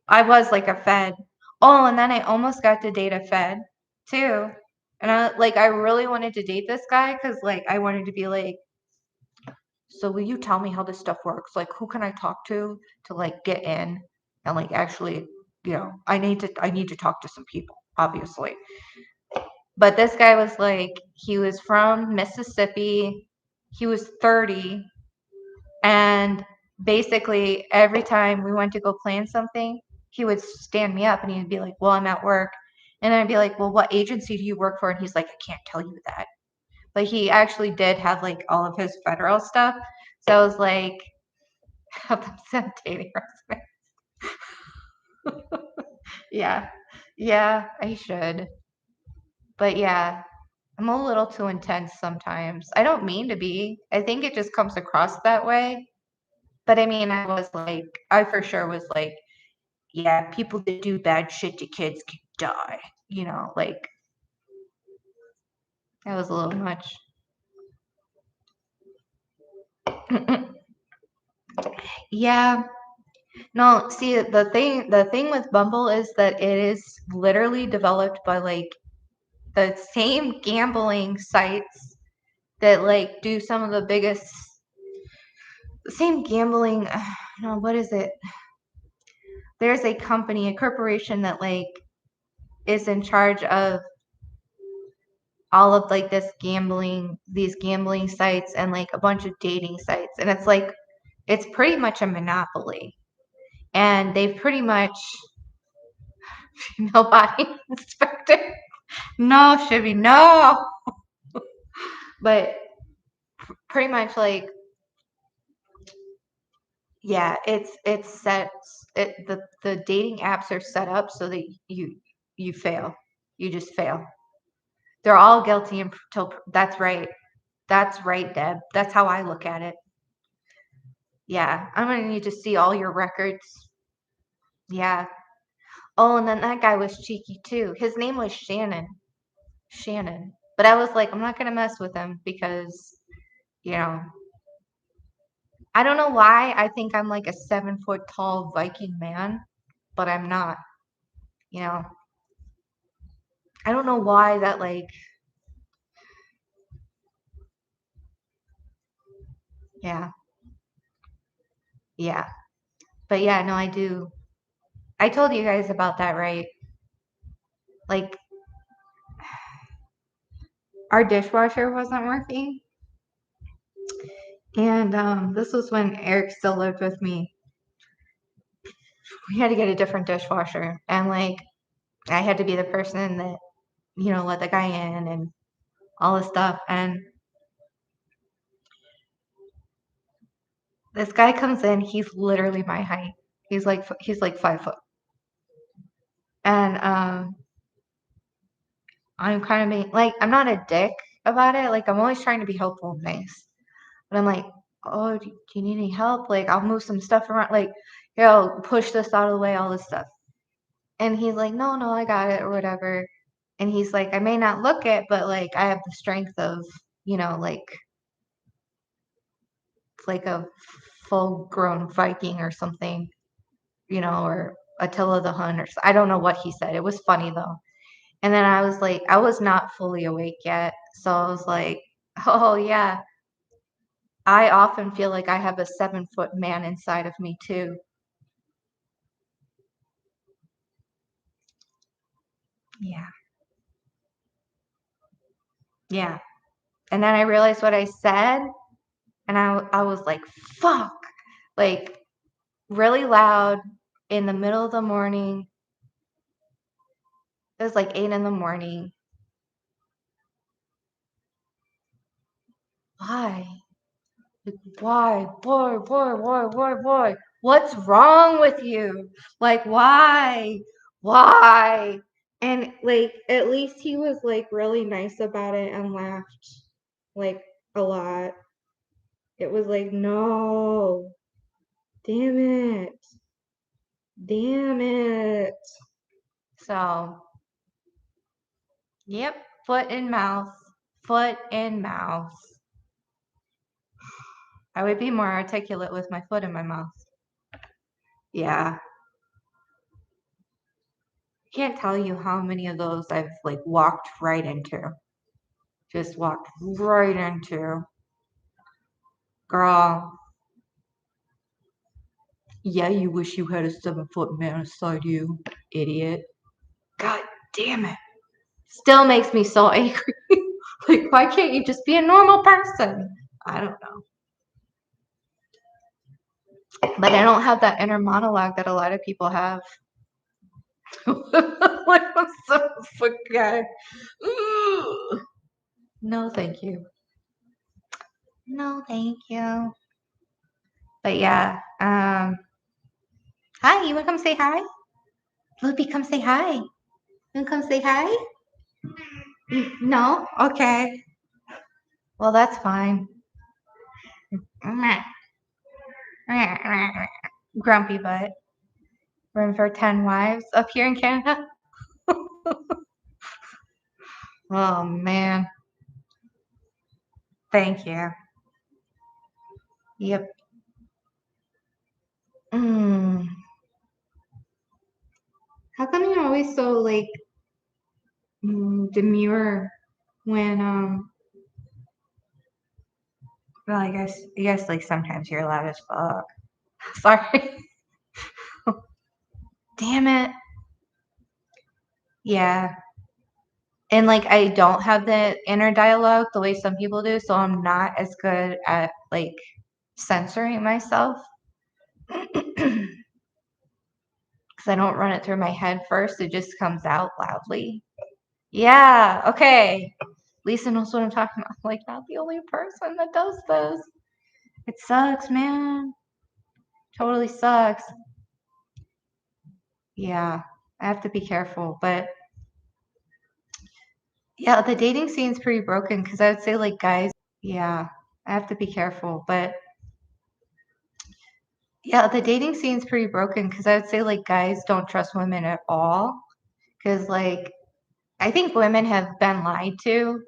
I was like a Fed. Oh, and then I almost got to date a Fed too. And I really wanted to date this guy because like I wanted to be like, so will you tell me how this stuff works? Like, who can I talk to like get in and like actually, I need to talk to some people, obviously. But this guy was like, he was from Mississippi. He was 30. And basically, every time we went to go plan something, he would stand me up and he'd be like, well, I'm at work. And then I'd be like, well, what agency do you work for? And he's like, I can't tell you that. But he actually did have like all of his federal stuff. So I was like, have them send dating resumes. Yeah. Yeah, I should. But yeah, I'm a little too intense sometimes. I don't mean to be. I think it just comes across that way. But I mean, I for sure was like, yeah, people that do bad shit to kids can die. Like, that was a little much. Yeah. No, see, the thing with Bumble is that it is literally developed by like the same gambling sites that like do some of the biggest same gambling, no, what is it? There's a corporation that like is in charge of all of like these gambling sites and like a bunch of dating sites. And it's like, it's pretty much a monopoly. And they've pretty much, female body inspector. No, Shivy, no. But pretty much like, yeah, it's set, the dating apps are set up so that you fail. You just fail. They're all guilty until, that's right. That's right, Deb. That's how I look at it. Yeah, I'm gonna need to see all your records. Yeah. Oh, and then that guy was cheeky too. His name was Shannon. Shannon. But I was like, I'm not gonna mess with him because, you know, I don't know why I think I'm like a 7-foot tall Viking man, but I'm not. You know, I don't know why that like, yeah, yeah. But yeah, no, I do. I told you guys about that, right? Like, our dishwasher wasn't working. And this was when Eric still lived with me. We had to get a different dishwasher. And like, I had to be the person that let the guy in and all this stuff. And this guy comes in, he's literally my height. He's like 5 foot. And I'm kind of being like, I'm not a dick about it. Like, I'm always trying to be helpful and nice. But I'm like, oh, do you need any help? Like, I'll move some stuff around. Like, here, I'll push this out of the way, all this stuff. And he's like, no, I got it or whatever. And he's like, I may not look it, but like, I have the strength of, like a full grown Viking or something, or Attila the Hun or I don't know what he said. It was funny though. And then I was like, I was not fully awake yet. So I was like, oh yeah, I often feel like I have a 7-foot man inside of me too. Yeah. Yeah. And then I realized what I said, and I was like, fuck. Like, really loud in the middle of the morning. It was like 8 in the morning. Why? Like, why? Boy. What's wrong with you? Like, why? Why? And like, at least he was like really nice about it and laughed like a lot. It was like, no, damn it. Damn it. So, yep, foot in mouth. Foot in mouth. I would be more articulate with my foot in my mouth. Yeah. Can't tell you how many of those I've like walked right into. Just walked right into. Girl. Yeah, you wish you had a 7-foot man beside you, idiot. God damn it. Still makes me so angry. Like, why can't you just be a normal person? I don't know. But I don't have that inner monologue that a lot of people have. Like, I'm so fucking. No, thank you. No, thank you. But yeah, hi, you wanna come say hi? Loopy, come say hi. You wanna come say hi? No? Okay. Well, that's fine. Grumpy butt. Room for 10 wives up here in Canada? Oh, man. Thank you. Yep. How come you're always so, like, demure when, well, I guess, like, sometimes you're loud as fuck. Sorry. Damn it. Yeah. And, like, I don't have the inner dialogue the way some people do, so I'm not as good at, like, censoring myself. Because I don't run it through my head first. It just comes out loudly. Yeah, okay. Lisa knows what I'm talking about. I'm, like, not the only person that does this. It sucks, man. Totally sucks. Yeah, I have to be careful. But, yeah, the dating scene's pretty broken because I would say, like, guys, yeah, I have to be careful. But, yeah, the dating scene's pretty broken because I would say, like, guys don't trust women at all. Because, like, I think women have been lied to,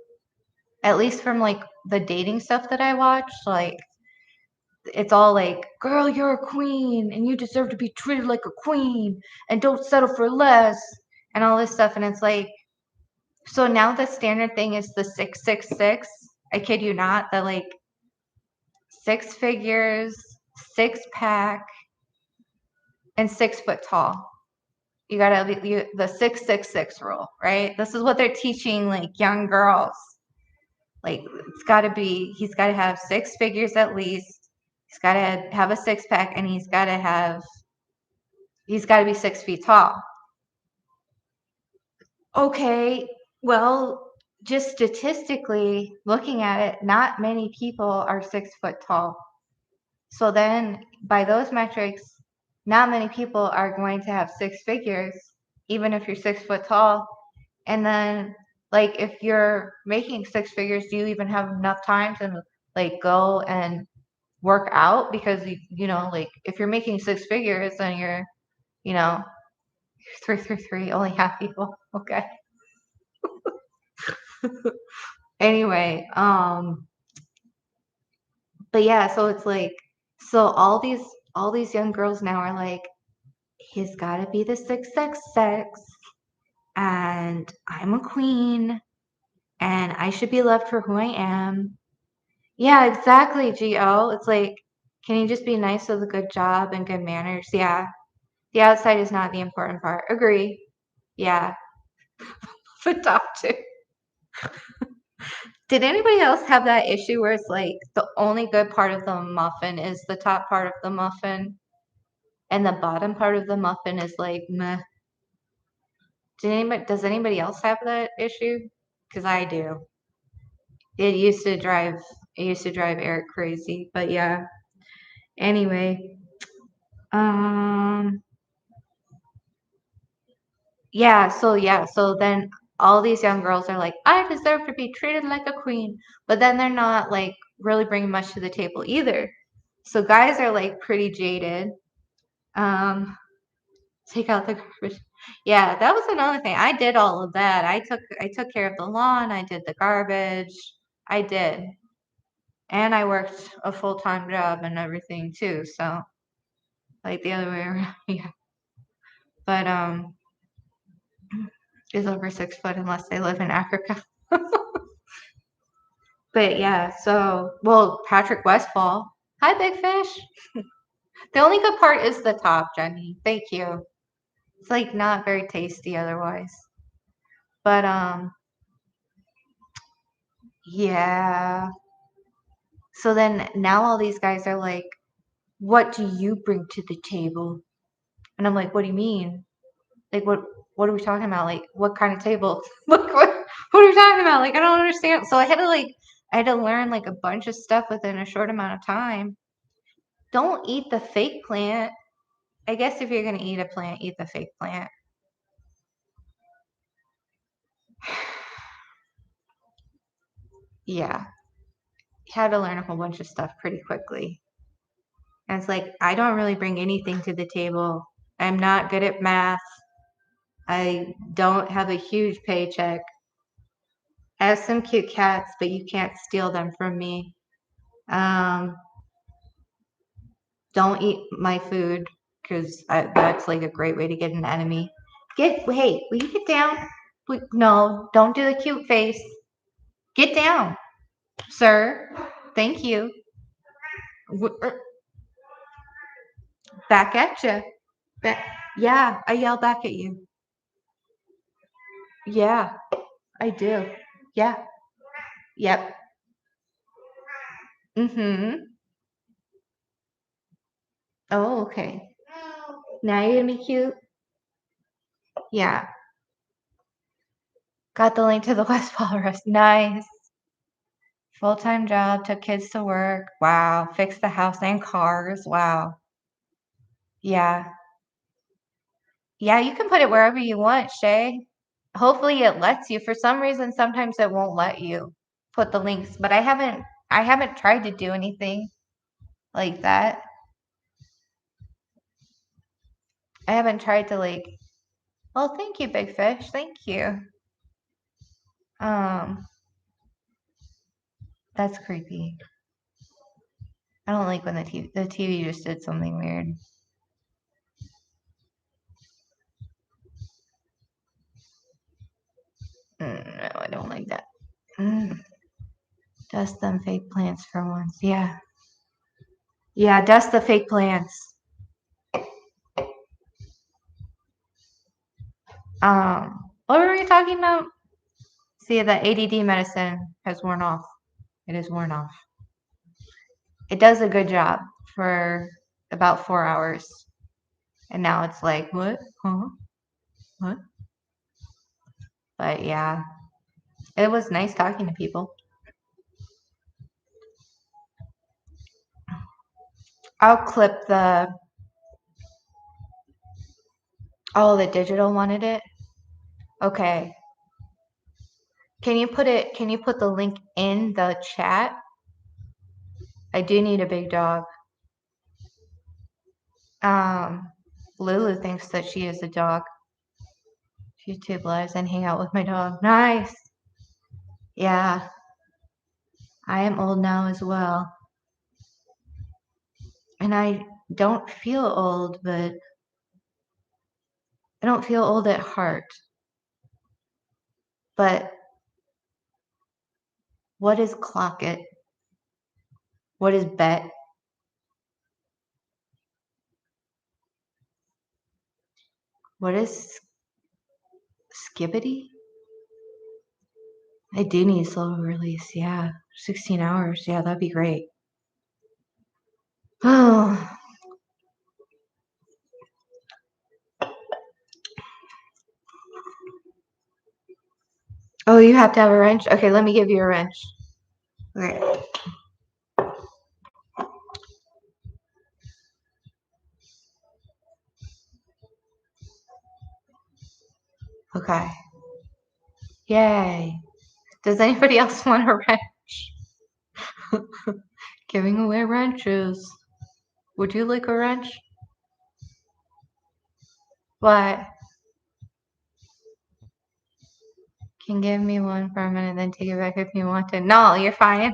at least from, like, the dating stuff that I watch. Like, it's all like, girl, you're a queen and you deserve to be treated like a queen and don't settle for less and all this stuff. And it's like, so now the standard thing is the 666. I kid you not, the like 6 figures, 6-pack, and 6 foot tall. You gotta be the 666 rule, right? This is what they're teaching like young girls. Like, it's gotta be, he's gotta have 6 figures at least. He's gotta have a 6-pack, and he's gotta be 6 feet tall. Okay, Well, just statistically looking at it, not many people are 6 foot tall. So then by those metrics, not many people are going to have 6 figures, even if you're 6 foot tall. And then like if you're making 6 figures, do you even have enough time to like go and work out? Because you know, like if you're making 6 figures and you're, you know, 333, only half people. Okay. Anyway, but yeah, so it's like, so all these young girls now are like, he's got to be the 666, and I'm a queen, and I should be loved for who I am. Yeah, exactly, G.O. It's like, can you just be nice with a good job and good manners? Yeah. The outside is not the important part. Agree. Yeah. But top two. Did anybody else have that issue where it's like the only good part of the muffin is the top part of the muffin and the bottom part of the muffin is like meh? Does anybody else have that issue? Because I do. It used to drive Eric crazy, but yeah. Anyway, um, yeah. So then all these young girls are like, I deserve to be treated like a queen, but then they're not like really bringing much to the table either. So guys are like pretty jaded. Um, Take out the garbage. Yeah, that was another thing. I did all of that. I took care of the lawn. I did the garbage. I did. And I worked a full-time job and everything too. So like the other way around. Yeah. But is over 6 foot unless they live in Africa. But yeah, so well, Patrick Westfall. Hi, Big Fish. The only good part is the top, Jenny. Thank you. It's like not very tasty otherwise. But yeah. So then now all these guys are like, what do you bring to the table? And I'm like, what do you mean? Like, what are we talking about? Like, what kind of table? Like, what are we talking about? Like, I don't understand. So I had to learn like a bunch of stuff within a short amount of time. Don't eat the fake plant. I guess if you're going to eat a plant, eat the fake plant. Yeah. Had to learn a whole bunch of stuff pretty quickly. And it's like, I don't really bring anything to the table. I'm not good at math. I don't have a huge paycheck. I have some cute cats, but you can't steal them from me. Don't eat my food because that's like a great way to get an enemy. Hey, will you get down? No, don't do the cute face. Get down, sir. Thank you. Back at you. Yeah, I yell back at you. Yeah, I do. Yeah. Yep. Mm-hmm. Oh, okay. Now you're gonna be cute. Yeah. Got the link to the West Walrus. Nice. Full-time job, took kids to work. Wow. Fixed the house and cars. Wow. Yeah. Yeah, you can put it wherever you want, Shay. Hopefully it lets you. For some reason, sometimes it won't let you put the links, but I haven't tried to do anything like that. I haven't tried to like, oh, thank you, Big Fish. Thank you. That's creepy. I don't like when the TV just did something weird. No, I don't like that. Dust them fake plants for once. Yeah. Yeah, dust the fake plants. What were we talking about? See, the ADD medicine has worn off. It is worn off. It does a good job for about 4 hours. And now it's like, what? Huh? What? But yeah. It was nice talking to people. I'll clip the... Oh, the digital wanted it? Okay. Can you put the link in the chat? I do need a big dog. Lulu thinks that she is a dog. YouTube lives and hang out with my dog. Nice. Yeah. I am old now as well. And I don't feel old, but I don't feel old at heart. But what is clock it? What is bet? What is skippity? I do need slow release. Yeah. 16 hours. Yeah, that'd be great. Oh. Oh, you have to have a wrench? Okay, let me give you a wrench. Okay. Okay. Yay. Does anybody else want a wrench? Giving away wrenches. Would you like a wrench? What? Can give me one for a minute, then take it back if you want to. No, you're fine.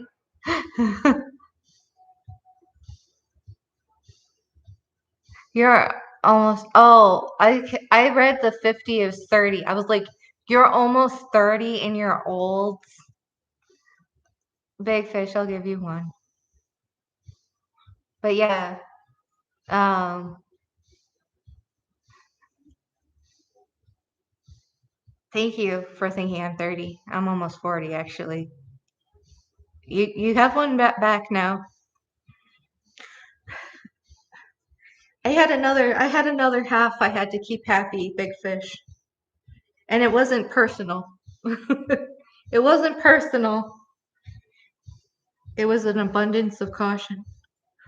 You're almost... Oh, I read the 50 is 30. I was like, you're almost 30 and you're old. Big fish, I'll give you one. But yeah. Thank you for thinking I'm 30. I'm almost 40 actually. You have one back now. I had another half I had to keep happy, big fish. And it wasn't personal. It wasn't personal. It was an abundance of caution.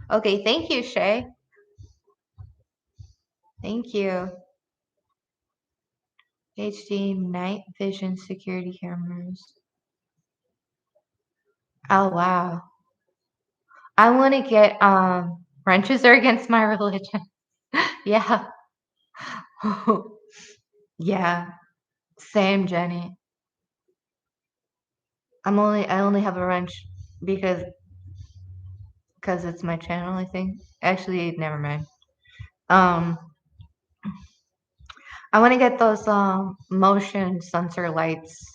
Okay, thank you, Shay. Thank you. HD night vision security cameras. Oh wow. I want to get wrenches are against my religion. Yeah. Yeah. Same, Jenny. I only have a wrench because it's my channel, I think. Actually, never mind. I want to get those motion sensor lights.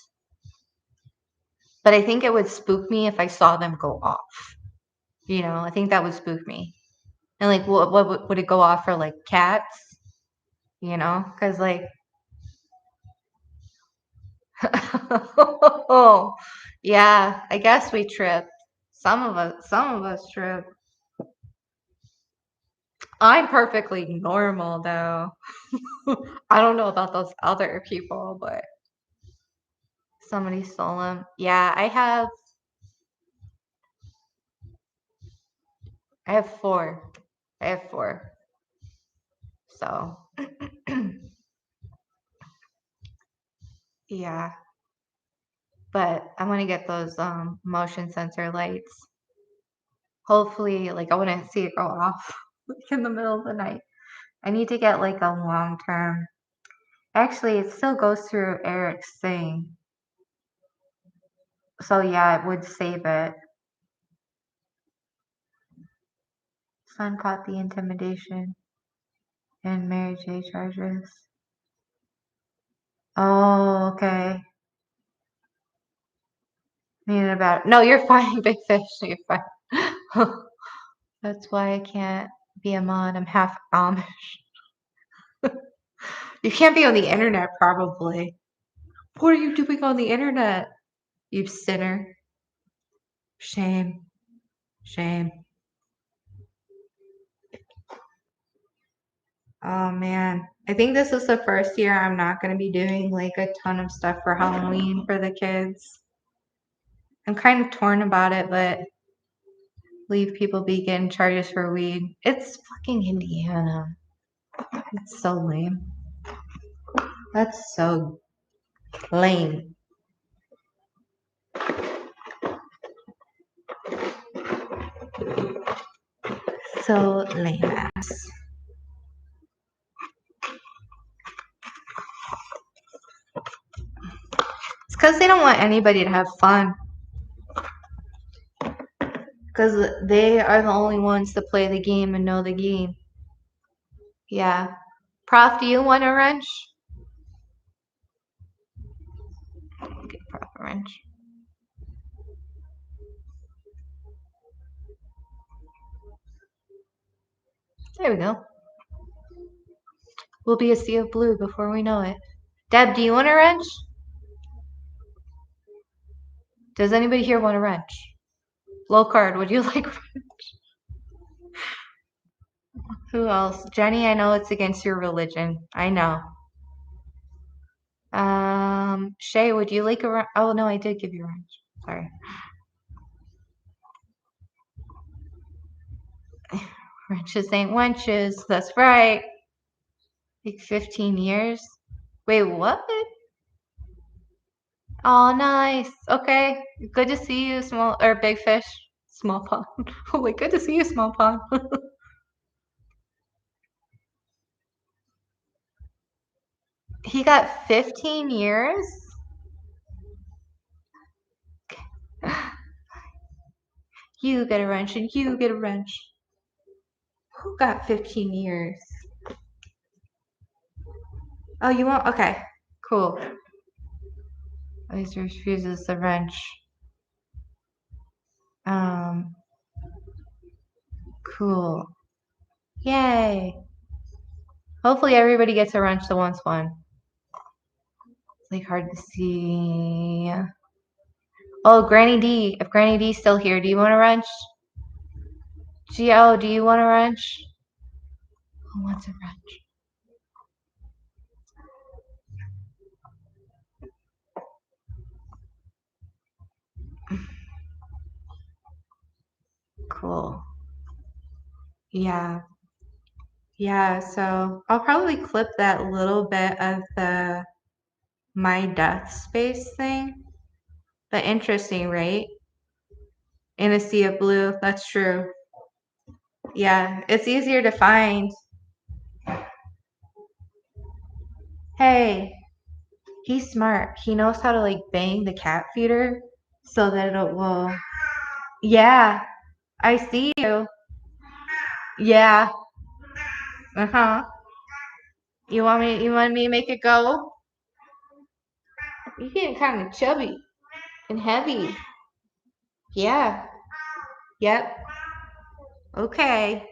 But I think it would spook me if I saw them go off. You know, I think that would spook me. And like, what would it go off for, like cats? You know, because like, yeah, I guess we tripped. Some of us trip. I'm perfectly normal though. I don't know about those other people, but somebody stole them. Yeah, I have 4. I have 4. So yeah. But I want to get those motion sensor lights. Hopefully, like I want to see it go off in the middle of the night. I need to get like a long term. Actually, it still goes through Eric's thing. So yeah, it would save it. Son caught the intimidation and marriage charges. Oh, okay. Meaning about... No, you're fine, big fish. You're fine. That's why I can't be a mod. I'm half Amish. You can't be on the internet, probably. What are you doing on the internet, you sinner? Shame. Shame. Oh, man. I think this is the first year I'm not going to be doing, like, a ton of stuff for Halloween for the kids. I'm kind of torn about it, but leave people be getting charges for weed. It's fucking Indiana. It's so lame. That's so lame. So lame ass. It's because they don't want anybody to have fun. Because they are the only ones to play the game and know the game. Yeah. Prof, do you want a wrench? Get Prof a wrench. There we go. We'll be a sea of blue before we know it. Deb, do you want a wrench? Does anybody here want a wrench? Low card, would you like a wrench? Who else? Jenny, I know it's against your religion. I know. Shay, would you like a wrench? Oh, no, I did give you a wrench. Sorry. Wrenches ain't wenches. That's right. Like 15 years. Wait, what? Oh, nice. Okay. Good to see you, small or big fish. Small pond. Oh, wait, good to see you, small pond. He got 15 years? You get a wrench and you get a wrench. Who got 15 years? Oh, you want? Okay. Cool. Always refuses the wrench. Cool. Yay. Hopefully everybody gets a wrench that wants one. It's like hard to see. Oh, Granny D. If Granny D's still here, do you want a wrench? Gio, do you want a wrench? Who wants a wrench? Cool. Yeah. Yeah, so I'll probably clip that little bit of the my death space thing. But interesting, right? In a sea of blue. That's true. Yeah, it's easier to find. Hey, he's smart. He knows how to like bang the cat feeder so that it will. Yeah, I see you. Yeah. Uh-huh. You want me to make it go? You're getting kind of chubby and heavy. Yeah. Yep. Okay.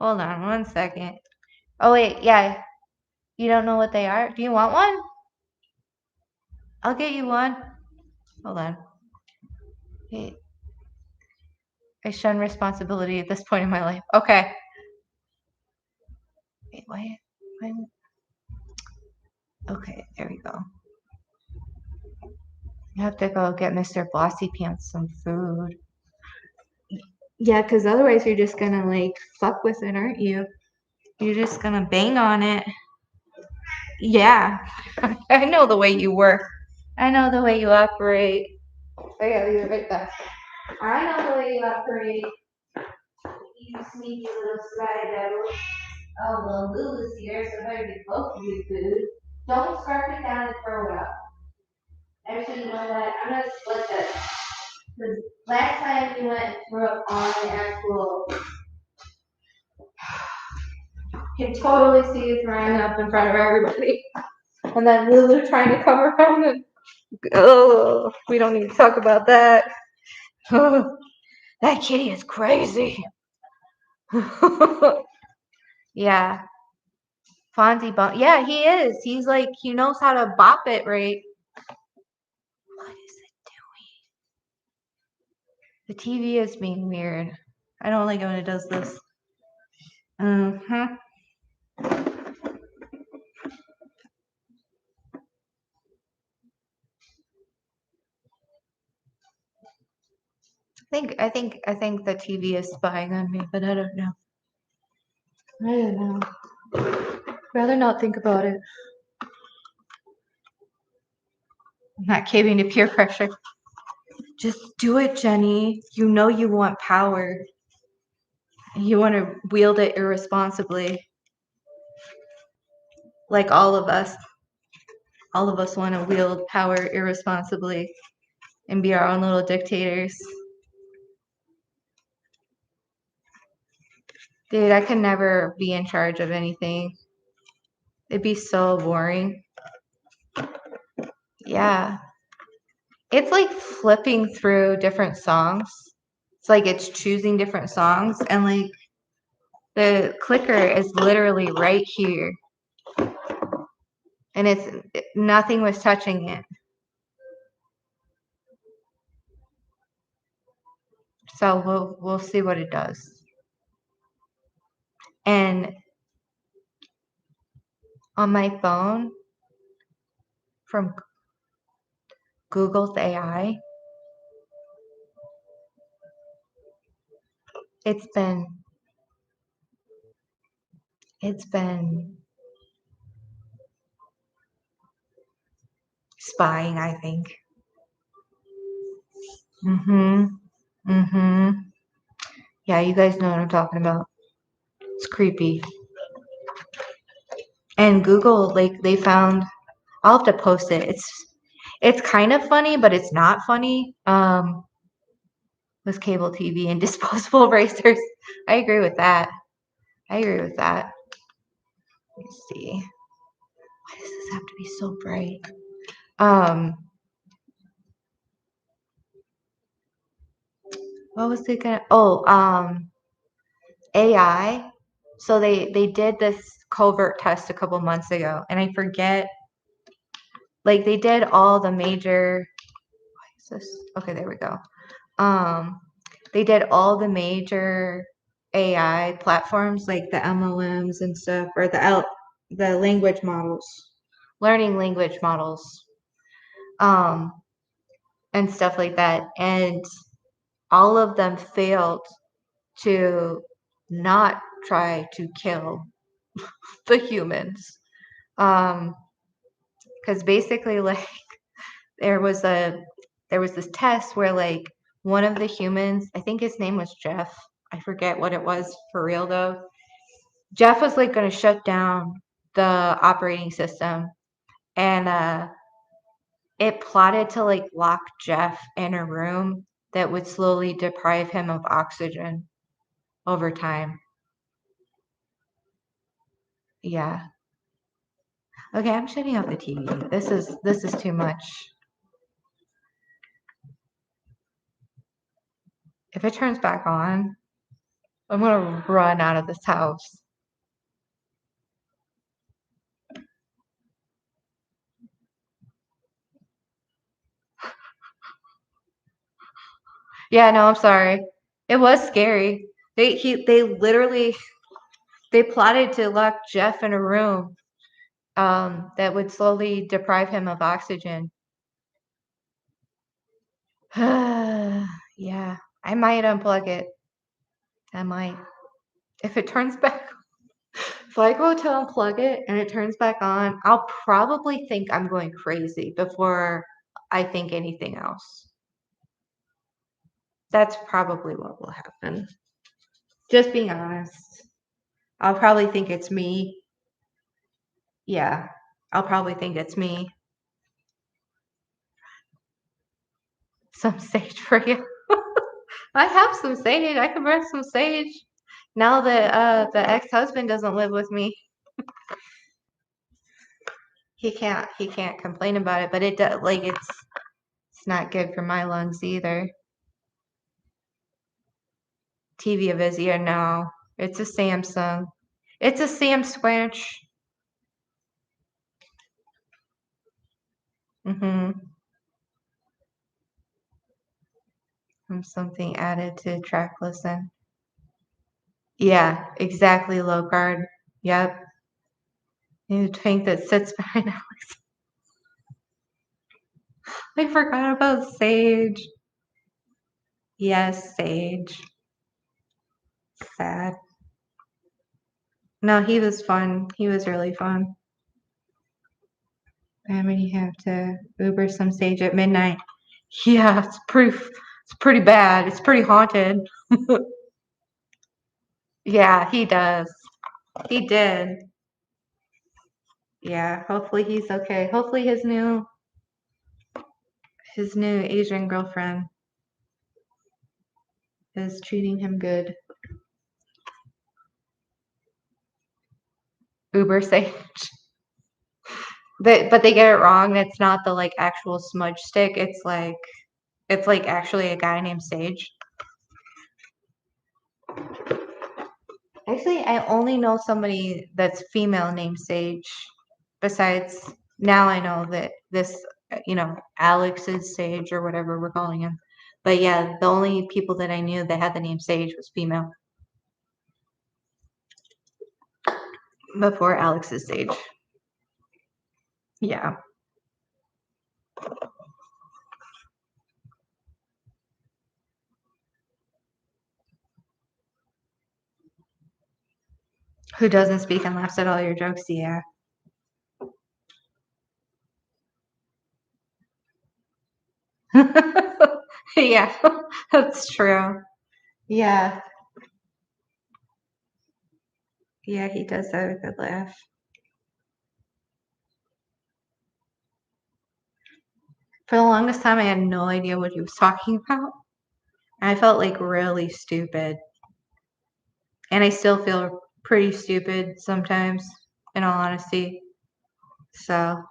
Hold on 1 second. Oh wait, yeah. You don't know what they are? Do you want one? I'll get you one. Hold on. Wait. I shun responsibility at this point in my life. Okay. Wait, why? Okay, there we go. You have to go get Mr. Blossy Pants some food. Yeah, because otherwise you're just gonna like fuck with it, aren't you? You're just gonna bang on it. Yeah. I know the way you work. I know the way you operate. I gotta be right back. I know the way you operate. You sneaky little sly devil. Oh, well, Lulu's here, so better get both of you food. Don't scarf it down and throw it up. Actually, you know what? I'm gonna split this. Because last time you went and threw up on the actual. You can totally see you throwing up in front of everybody. And then Lulu trying to come around and. Oh, we don't need to talk about that. That kitty is crazy. Yeah. Fonzie bop. Yeah, he is. He's like, he knows how to bop it right. What is it doing? The TV is being weird. I don't like it when it does this. I think the TV is spying on me, but I don't know. I don't know. Rather not think about it. I'm not caving to peer pressure. Just do it, Jenny. You know you want power. You want to wield it irresponsibly. Like all of us. All of us want to wield power irresponsibly and be our own little dictators. Dude, I could never be in charge of anything. It'd be so boring. Yeah. It's like flipping through different songs. It's like it's choosing different songs, and like the clicker is literally right here. And nothing was touching it. So we'll see what it does. And on my phone from Google's AI, it's been spying, I think. Yeah, you guys know what I'm talking about. It's creepy. And Google, like, they found, I'll have to post it. It's kind of funny, but it's not funny. With cable TV and disposable razors. I agree with that. Let me see. Why does this have to be so bright? What was it gonna? AI. So they did this covert test a couple months ago, and I forget. Like they did all the major. Why is this? Okay, there we go. They did all the major AI platforms, like the MLMs and stuff, or the language models, learning language models, and stuff like that, and all of them failed to not try to kill the humans, because basically, like there was this test where like one of the humans, I think his name was Jeff. I forget what it was for real though. Jeff was like going to shut down the operating system, and it plotted to like lock Jeff in a room that would slowly deprive him of oxygen over time. Yeah. Okay, I'm shutting off the TV. This is too much. If it turns back on, I'm gonna run out of this house. Yeah, no, I'm sorry. It was scary. They literally they plotted to lock Jeff in a room that would slowly deprive him of oxygen. Yeah, I might unplug it. I might. If it turns back, if I go to unplug it and it turns back on, I'll probably think I'm going crazy before I think anything else. That's probably what will happen. Just being honest. I'll probably think it's me. Yeah, I'll probably think it's me. Some sage for you. I have some sage. I can burn some sage. Now that the ex-husband doesn't live with me, he can't complain about it. But it does, like it's not good for my lungs either. TV of his ear, no. It's a Samsung. It's a Samsung. From something added to track listen. Yeah, exactly. Low card. Yep. New tank that sits behind Alex. I forgot about Sage. Yes, Sage. Sad. No, he was fun. He was really fun. I'm gonna have to Uber some Sage at midnight. Yeah, it's pretty bad. It's pretty haunted. Yeah, he does. He did. Yeah, hopefully he's okay. Hopefully his new Asian girlfriend is treating him good. Uber Sage. But they get it wrong. It's not the like actual smudge stick. It's like actually a guy named Sage. Actually, I only know somebody that's female named Sage. Besides, now I know that this, Alex is Sage or whatever we're calling him. But yeah, the only people that I knew that had the name Sage was female. Before Alex's Sage. Yeah. Who doesn't speak and laughs at all your jokes? Yeah. Yeah, that's true. Yeah. Yeah, he does have a good laugh. For the longest time, I had no idea what he was talking about. I felt like really stupid. And I still feel pretty stupid sometimes, in all honesty. So.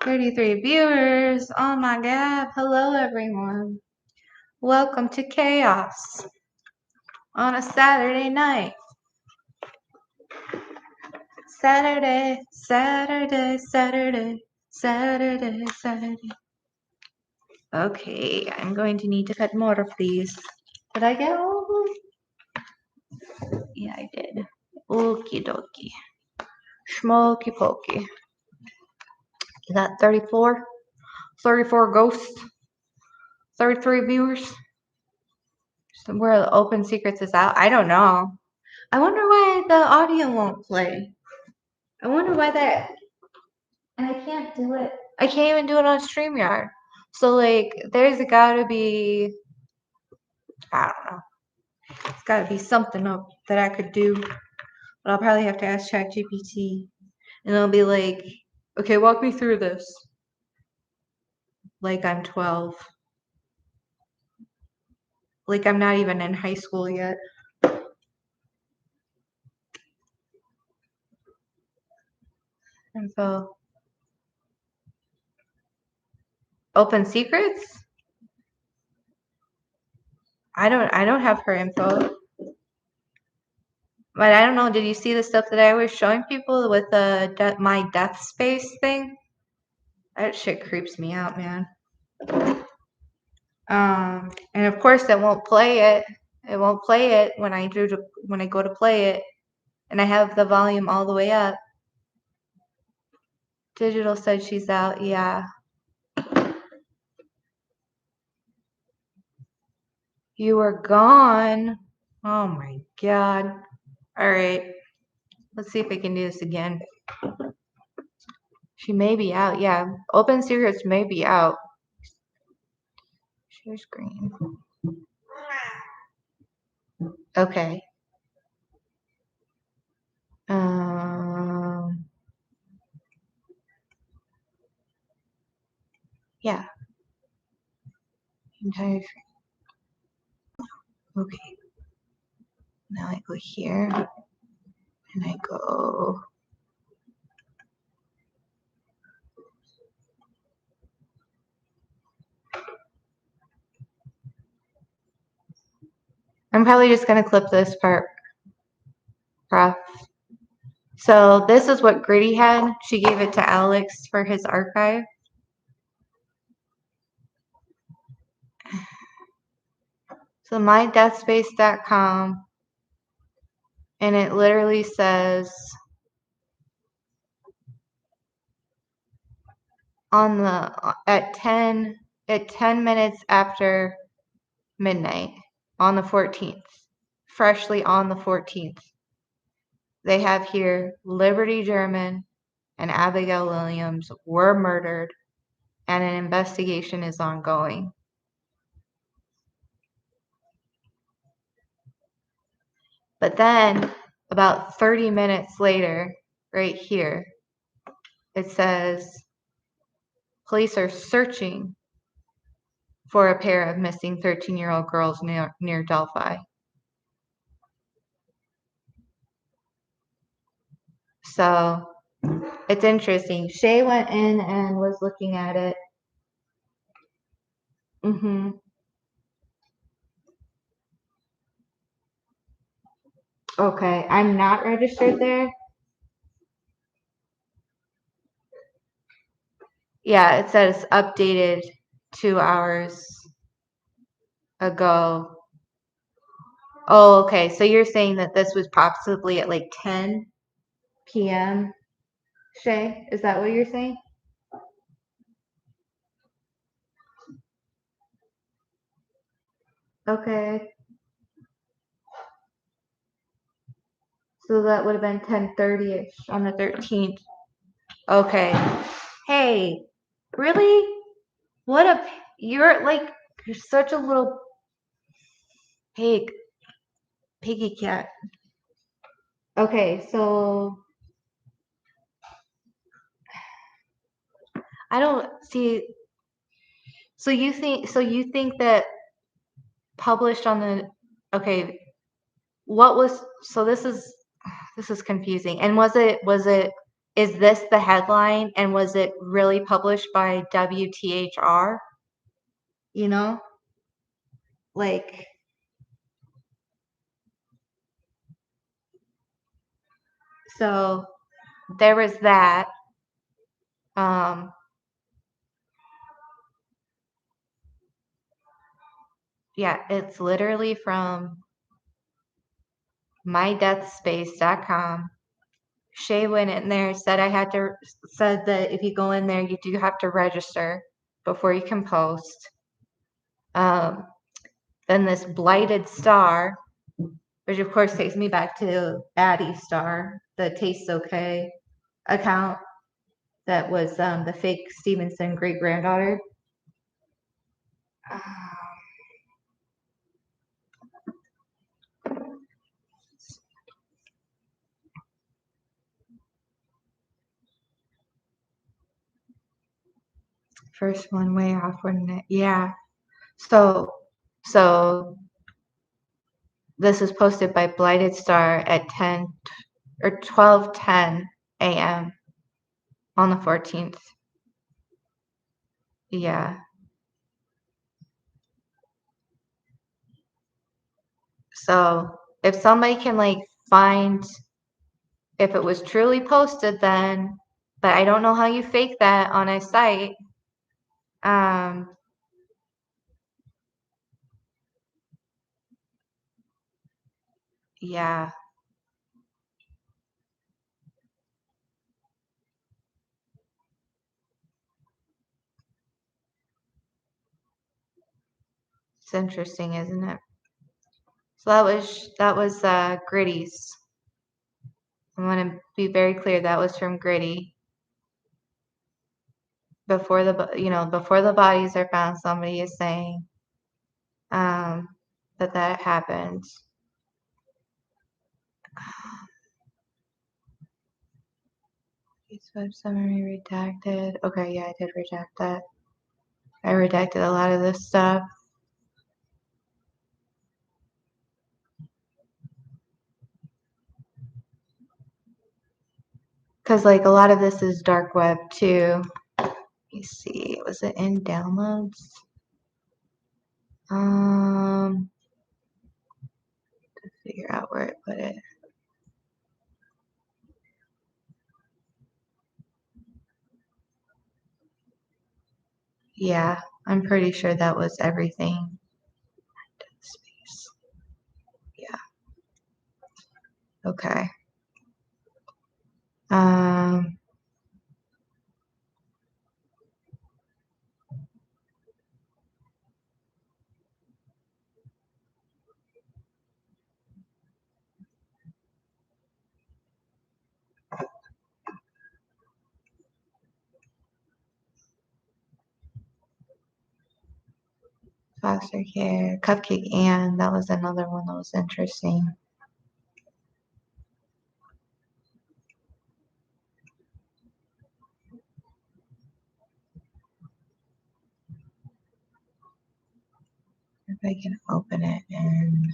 33 viewers. Oh my God. Hello, everyone. Welcome to Chaos on a Saturday night. Saturday. Okay, I'm going to need to cut more of these. Did I get all of them? Yeah, I did. Okie dokie. Smoky pokey. Is that 34? 34 ghosts? 33 viewers? Where the Open Secrets is out? I don't know. I wonder why the audio won't play. I wonder why that. And I can't do it. I can't even do it on StreamYard. So, like, there's gotta be. I don't know. It's gotta be something up that I could do. But I'll probably have to ask ChatGPT. And it'll be like, okay, walk me through this. Like I'm 12. Like I'm not even in high school yet. Info. Open Secrets? I don't have her info. But I don't know, did you see the stuff that I was showing people with the my death space thing? That shit creeps me out, man. And of course it won't play it. It won't play it when I go to play it. And I have the volume all the way up. Digital said she's out, yeah. You were gone. Oh my God. All right. Let's see if I can do this again. She may be out. Yeah. Open Secrets may be out. Share screen. Okay. Yeah. Entire. Okay. Now I go here. And I go. I'm probably just going to clip this part. So this is what Gritty had. She gave it to Alex for his archive. So mydeathspace.com. And it literally says on the at 10 minutes after midnight on the 14th, freshly on the 14th. They have here Liberty German and Abigail Williams were murdered and an investigation is ongoing. But then about 30 minutes later, right here, it says police are searching for a pair of missing 13-year-old girls near Delphi. So it's interesting. Shay went in and was looking at it. Okay, I'm not registered there. Yeah, it says updated 2 hours ago. Oh, okay. So you're saying that this was possibly at like 10 p.m. Shay, is that what you're saying? Okay. So that would have been 10:30ish on the 13th. Okay. Hey, really? You're such a little piggy cat. Okay, so I don't see. So you think that published on the, okay, this is confusing. And is this the headline and was it really published by WTHR? You know? Like, so there was that. Yeah, it's literally from mydeathspace.com. Shay went in there, said that if you go in there, you do have to register before you can post. Then this Blighted Star, which of course takes me back to Addie Star, the Tastes Okay account that was the fake Stephenson great granddaughter. First one way off, wasn't it? Yeah. So this is posted by Blighted Star at 10 or 12:10 a.m. on the 14th. Yeah. So if somebody can find if it was truly posted, then, but I don't know how you fake that on a site. Yeah. It's interesting, isn't it? So that was Gritty's. I want to be very clear. That was from Gritty. Before the bodies are found, somebody is saying that happened. Web summary redacted. Okay, yeah, I did redact that. I redacted a lot of this stuff. Because a lot of this is dark web too. Let me see. Was it in downloads? To figure out where I put it. Yeah, I'm pretty sure that was everything. Space. Yeah. Okay. foster care, Cupcake Ann. That was another one that was interesting. If I can open it and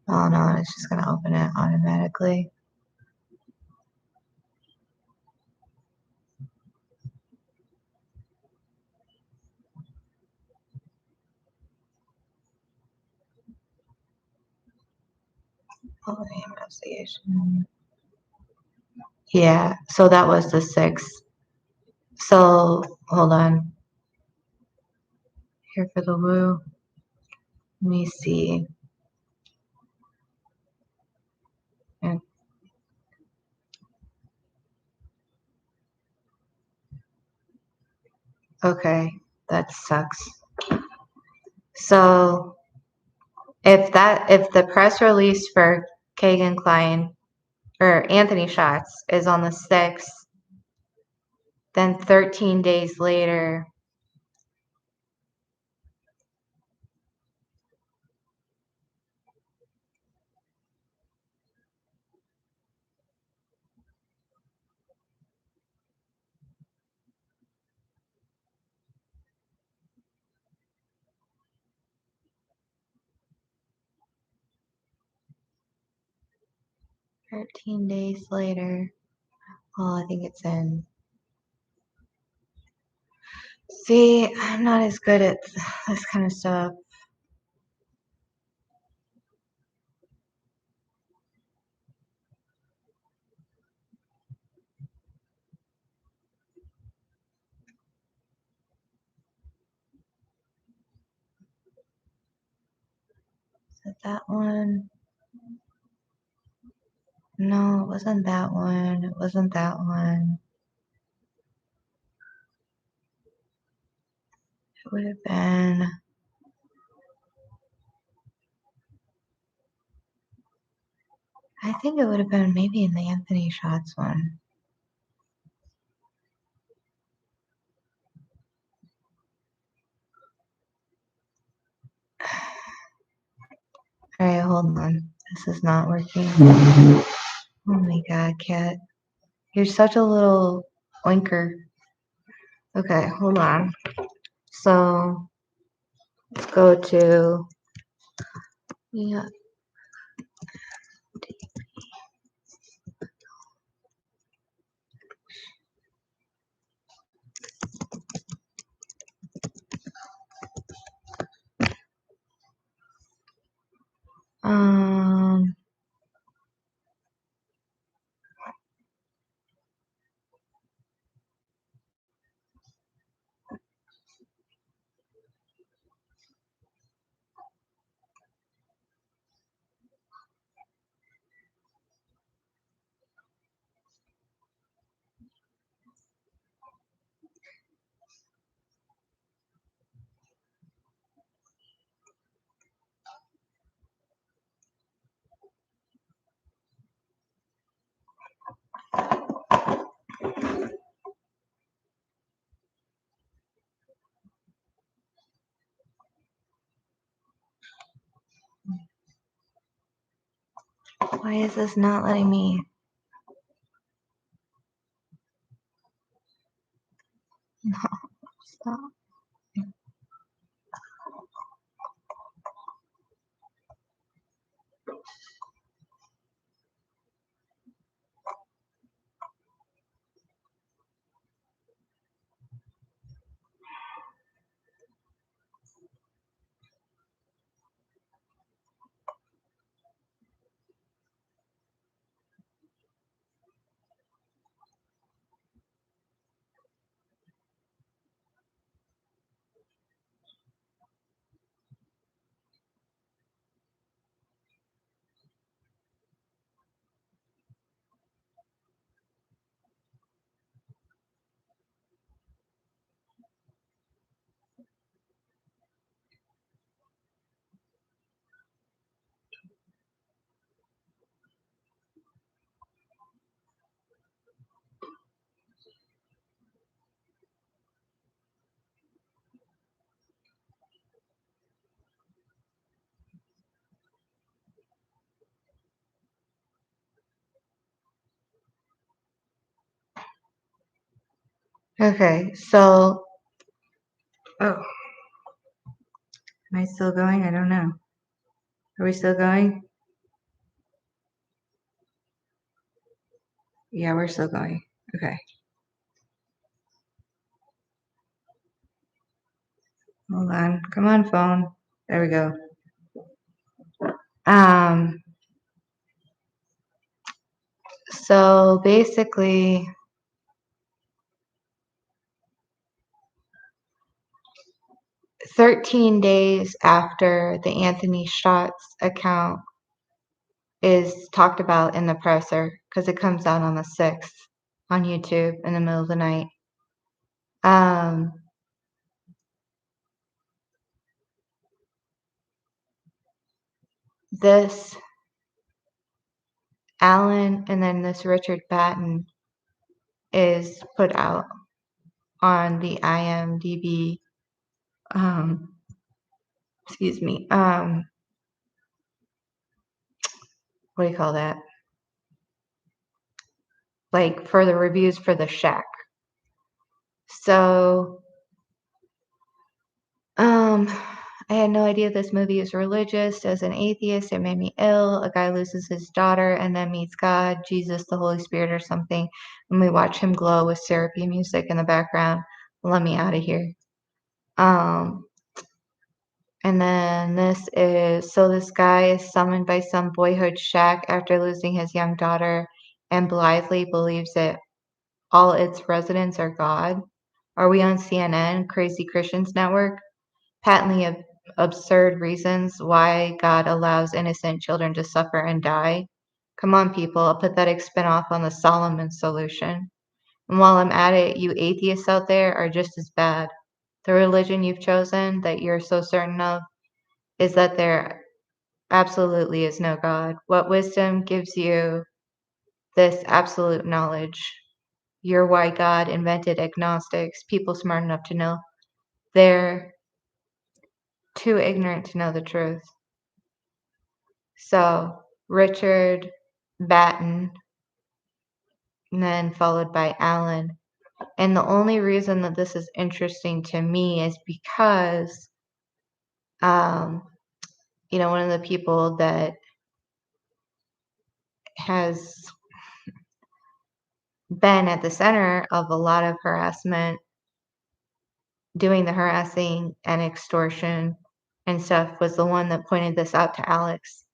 oh no, it's just gonna open it automatically. Oh, the investigation. Yeah, so that was the 6th. So hold on. Here for the woo. Let me see. And okay, that sucks. So if the press release for Kagan Klein or Anthony Schatz is on the 6th, then 13 days later, oh, I think it's in. See, I'm not as good at this kind of stuff. Is it that one? No, it wasn't that one. It wasn't that one. It would have been. I think it would have been maybe in the Anthony Schatz one. All right, hold on. This is not working. Oh my god, cat. You're such a little oinker. Okay, hold on. So let's go to yeah. Um why is this not letting me? No, stop. Okay, so, oh, am I still going? I don't know. Are we still going? Yeah, we're still going. Okay. Hold on. Come on, phone. There we go. So basically, 13 days after the Anthony Shots account is talked about in the presser, because it comes out on the 6th on YouTube in the middle of the night. This Alan and then this Richard Batten is put out on the IMDB, excuse me, what do you call that? Like for the reviews for The Shack. So, I had no idea this movie is religious. As an atheist, it made me ill. A guy loses his daughter and then meets God, Jesus, the Holy Spirit, or something, and we watch him glow with syrupy music in the background. Let me out of here. And then this is, so this guy is summoned by some boyhood shack after losing his young daughter and blithely believes that all its residents are God. Are we on CNN, Crazy Christians Network? Patently absurd reasons why God allows innocent children to suffer and die. Come on, people, a pathetic spinoff on the Solomon solution. And while I'm at it, you atheists out there are just as bad. The religion you've chosen that you're so certain of is that there absolutely is no God. What wisdom gives you this absolute knowledge? You're why God invented agnostics, people smart enough to know they're too ignorant to know the truth. So, Richard Batten, and then followed by Alan. And the only reason that this is interesting to me is because, one of the people that has been at the center of a lot of harassment, doing the harassing and extortion and stuff, was the one that pointed this out to Alex.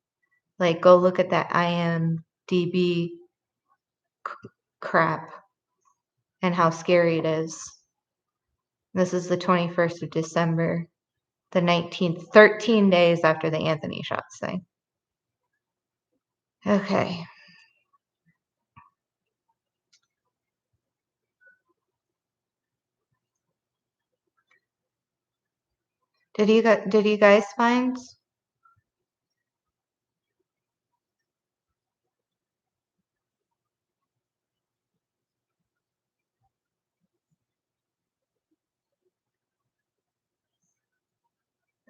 Like, go look at that IMDB crap and how scary it is. This is the 21st of December, the 19th, 13 days after the Anthony Shots thing. Okay. Did you guys find?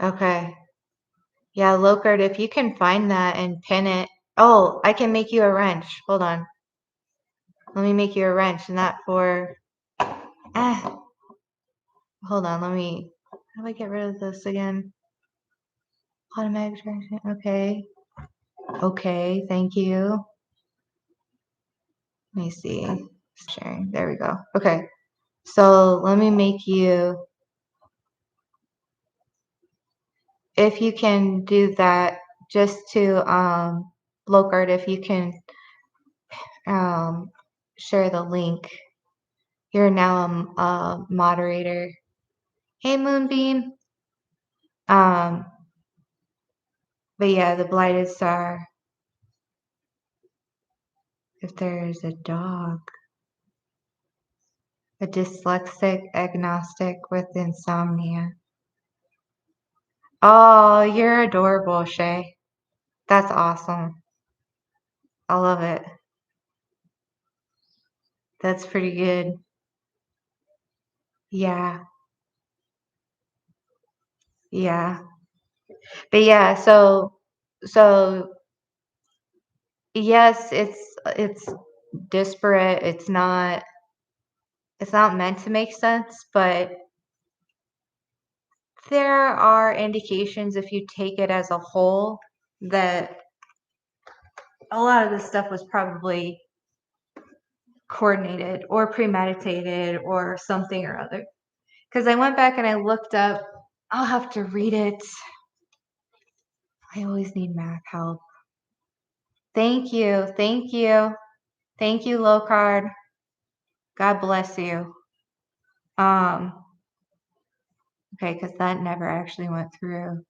Okay. Yeah, Locard, if you can find that and pin it. Oh, I can make you a wrench. Hold on. Let me make you a wrench, and that for. Hold on. How do I get rid of this again? Automatic traction. Okay. Okay. Thank you. Let me see. Sharing. There we go. Okay. So let me make you. If you can do that, just to Locard, if you can share the link. You're now a moderator. Hey, Moonbeam. But yeah, the blighted star. If there's a dog, a dyslexic agnostic with insomnia. Oh, you're adorable, Shay. That's awesome. I love it. That's pretty good. Yeah. Yeah. But yeah, so yes, it's disparate. It's not it's not meant to make sense, but there are indications if you take it as a whole that a lot of this stuff was probably coordinated or premeditated or something or other. Because I went back and I looked up, I'll have to read it. I always need math help. Thank you. Thank you. Thank you, low card. God bless you. Okay, because that never actually went through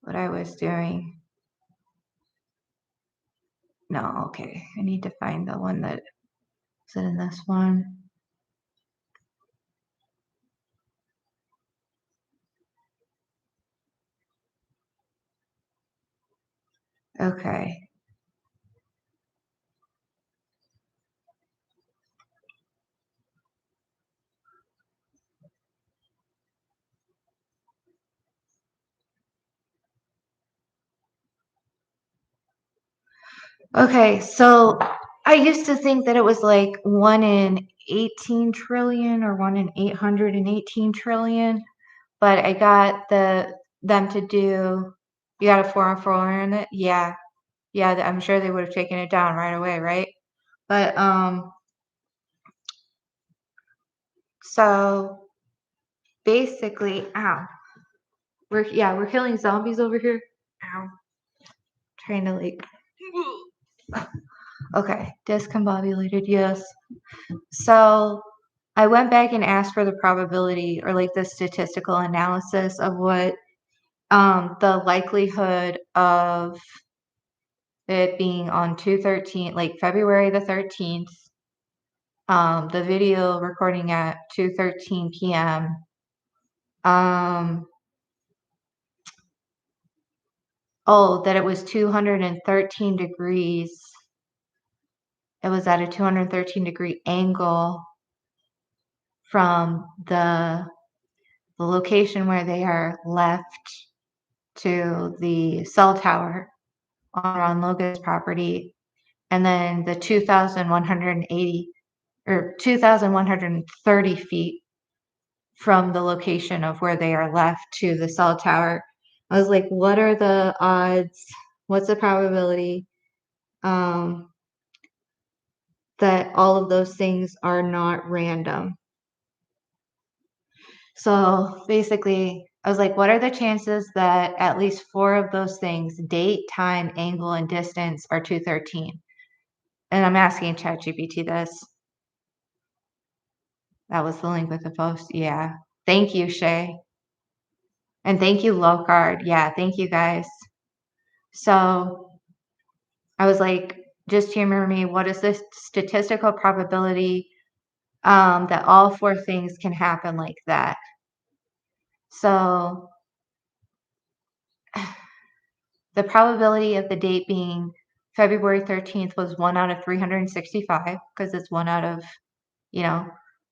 what I was doing. No, okay. I need to find the one that is in this one. Okay. Okay, so I used to think that it was like 1 in 18 trillion or 1 in 818 trillion, but I got them to do, you got a 4 on 4 in it? Yeah. Yeah, I'm sure they would have taken it down right away, right? But so basically, ow. We're killing zombies over here. Ow. Trying to like okay, discombobulated, yes. So I went back and asked for the probability or like the statistical analysis of what the likelihood of it being on 2/13, like February the 13th, the video recording at 2:13 p.m. Oh, that it was 213 degrees. It was at a 213-degree angle from the location where they are left to the cell tower on Logan's property, and then the 2,180 or 2,130 feet from the location of where they are left to the cell tower. I was like, what are the odds? What's the probability that all of those things are not random? So basically, I was like, what are the chances that at least 4 of those things, date, time, angle, and distance, are 213? And I'm asking ChatGPT this. That was the link with the post. Yeah. Thank you, Shay. And thank you, Low Card. Yeah, thank you guys. So I was like, just humor me. What is the statistical probability that all 4 things can happen like that? So the probability of the date being February 13th was 1 out of 365 because it's 1 out of,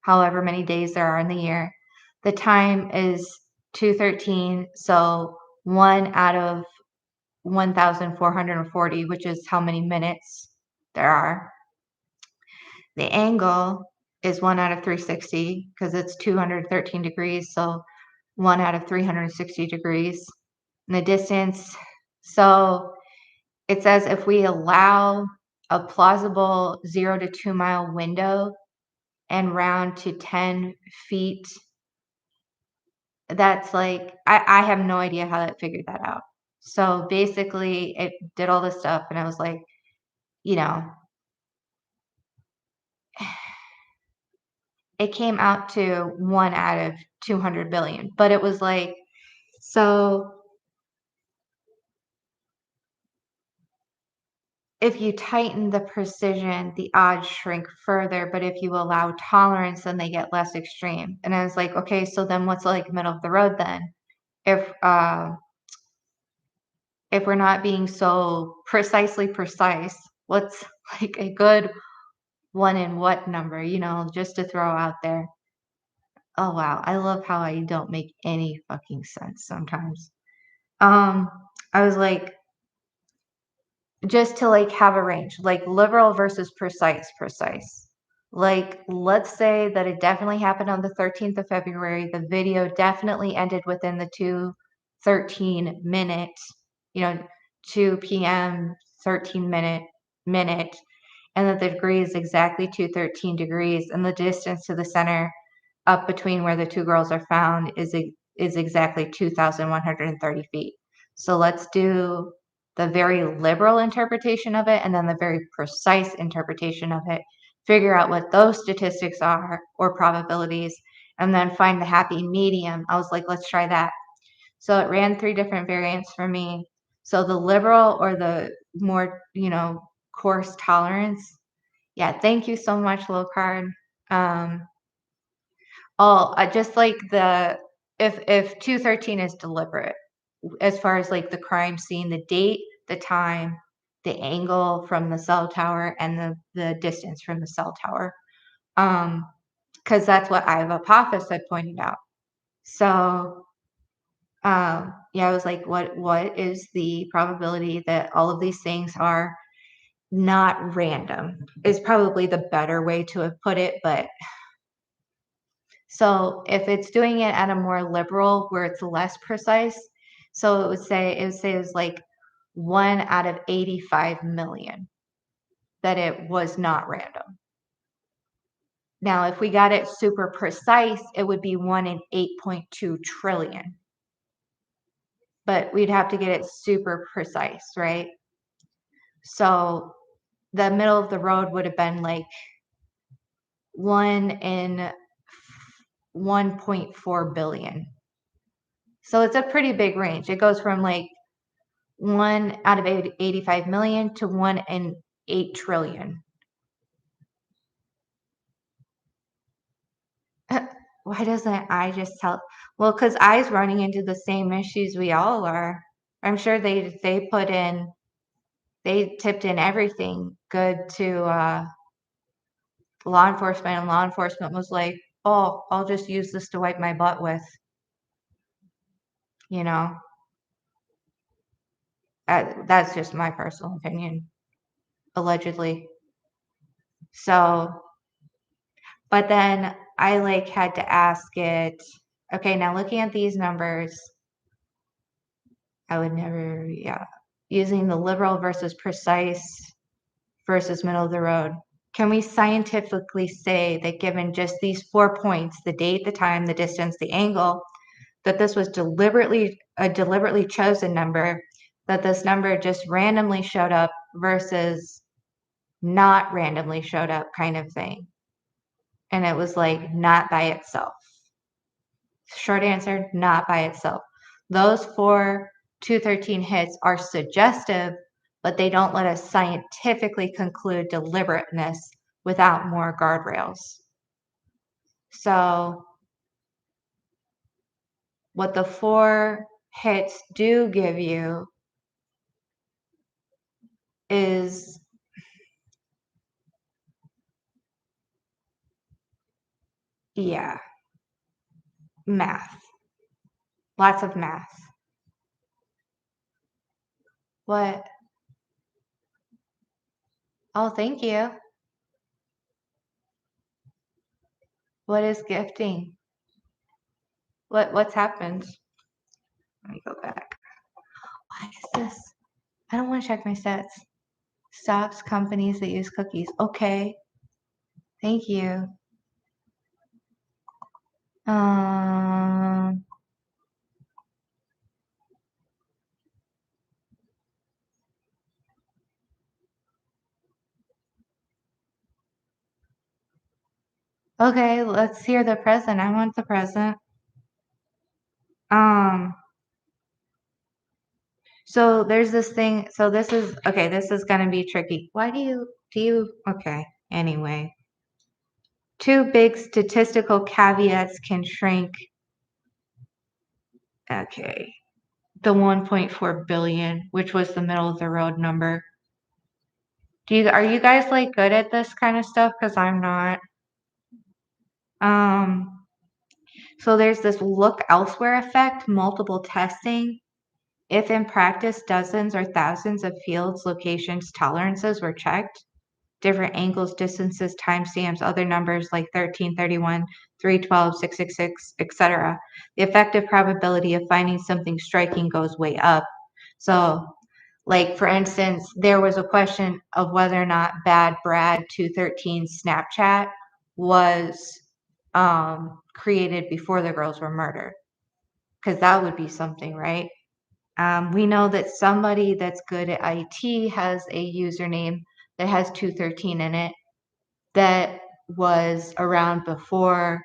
however many days there are in the year. The time is 2:13, so 1 out of 1,440, which is how many minutes there are. The angle is 1 out of 360 because it's 213 degrees, so 1 out of 360 degrees. And the distance, so it says if we allow a plausible 0 to 2 mile window and round to 10 feet, that's like, I have no idea how that figured that out. So basically, it did all this stuff, and I was like, it came out to 1 out of 200 billion, but it was like, so if you tighten the precision, the odds shrink further, but if you allow tolerance, then they get less extreme. And I was like, okay, so then what's like middle of the road then? If we're not being so precisely precise, what's like a good one in what number, just to throw out there. Oh wow, I love how I don't make any fucking sense sometimes. I was like, just to like have a range, like liberal versus precise. Like, let's say that it definitely happened on the 13th of February. The video definitely ended within the 2:13 minute, 2 p.m. 13 minute, and that the degree is exactly 213 degrees, and the distance to the center up between where the two girls are found is exactly 2,130 feet. So let's do the very liberal interpretation of it and then the very precise interpretation of it. Figure out what those statistics are or probabilities, and then find the happy medium. I was like, let's try that. So it ran 3 different variants for me. So the liberal or the more, coarse tolerance. Yeah, thank you so much, low card. Just like if 213 is deliberate, as far as like the crime scene, the date, the time, the angle from the cell tower, and the distance from the cell tower. Because that's what Eye of Apophis had pointed out. So yeah, I was like, what is the probability that all of these things are not random is probably the better way to have put it. But so if it's doing it at a more liberal where it's less precise, so it would say it was like 1 out of 85 million that it was not random. Now, if we got it super precise, it would be 1 in 8.2 trillion. But we'd have to get it super precise, right? So the middle of the road would have been like 1 in 1.4 billion. So it's a pretty big range. It goes from like 1 out of 85 million to 1 in 8 trillion. Why doesn't I just tell? Well, because I's running into the same issues we all are. I'm sure they tipped in everything good to law enforcement, and law enforcement was like, oh, I'll just use this to wipe my butt with. That's just my personal opinion, allegedly. So, but then I had to ask it, okay, now looking at these numbers, I would never, using the liberal versus precise versus middle of the road. Can we scientifically say that given just these 4 points, the date, the time, the distance, the angle, that this was a deliberately chosen number, that this number just randomly showed up versus not randomly showed up kind of thing? And it was like, not by itself. Short answer, not by itself. Those 4 213 hits are suggestive, but they don't let us scientifically conclude deliberateness without more guardrails. So what the 4 hits do give you is math. Lots of math. What? Oh, thank you. What is gifting? What's happened? Let me go back. Why is this? I don't want to check my stats. Stops companies that use cookies. Okay. Thank you. Okay, let's hear the present. I want the present. So there's this thing. So this is going to be tricky. Why do you, okay. Anyway, 2 big statistical caveats can shrink. Okay. The 1.4 billion, which was the middle of the road number. Are you guys good at this kind of stuff? Because I'm not. So there's this look elsewhere effect, multiple testing. If in practice dozens or thousands of fields, locations, tolerances were checked, different angles, distances, timestamps, other numbers like 13, 31, 312, 666, etc. The effective probability of finding something striking goes way up. So, like, for instance, there was a question of whether or not Bad Brad 213 Snapchat was created before the girls were murdered, because that would be something, right? We know that somebody that's good at IT has a username that has 213 in it that was around before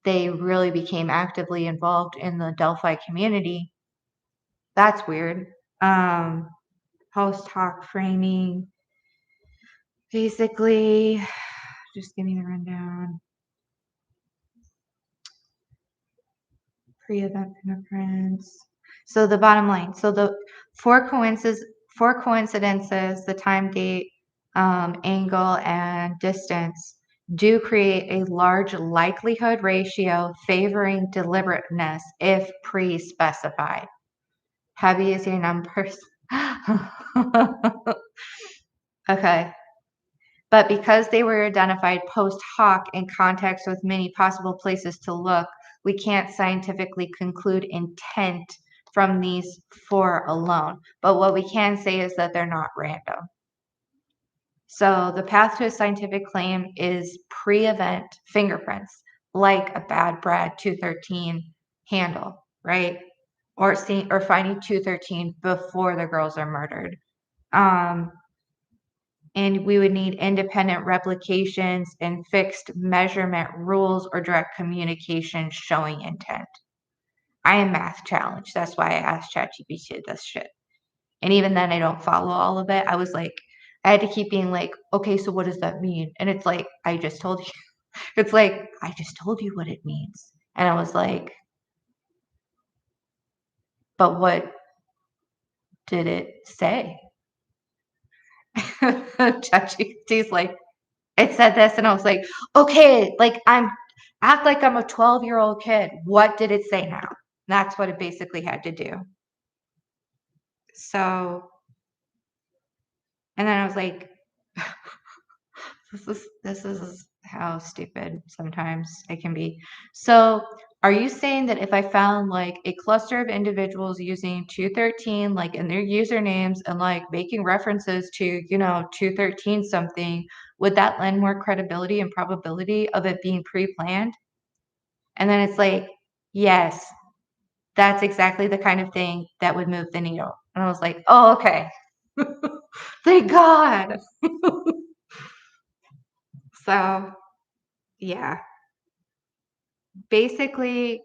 they really became actively involved in the Delphi community. That's weird. Post hoc framing. Basically, just give me the rundown. Pre-event fingerprints. So the bottom line. So the four coincidences, the time, date, angle, and distance do create a large likelihood ratio favoring deliberateness if pre-specified. Heavy is your numbers. Okay. But because they were identified post hoc in context with many possible places to look, we can't scientifically conclude intent from these four alone. But what we can say is that they're not random. So the path to a scientific claim is pre-event fingerprints, like a Bad Brad 213 handle, right? Or finding 213 before the girls are murdered. And we would need independent replications and fixed measurement rules or direct communication showing intent. I am math challenged. That's why I asked ChatGPT this shit. And even then, I don't follow all of it. I was like, I had to keep being like, okay, so what does that mean? And it's like, I just told you. It's like, I just told you what it means. And I was like, but what did it say? ChatGPT's like, it said this, and I was like, okay, like act like I'm a 12-year-old kid. What did it say now? That's what it basically had to do. So, and then I was like, this is how stupid sometimes it can be. So, are you saying that if I found like a cluster of individuals using 213 like in their usernames and like making references to, 213 something, would that lend more credibility and probability of it being pre-planned? And then it's like, yes, that's exactly the kind of thing that would move the needle. And I was like, oh, okay. Thank God. So, yeah. Basically,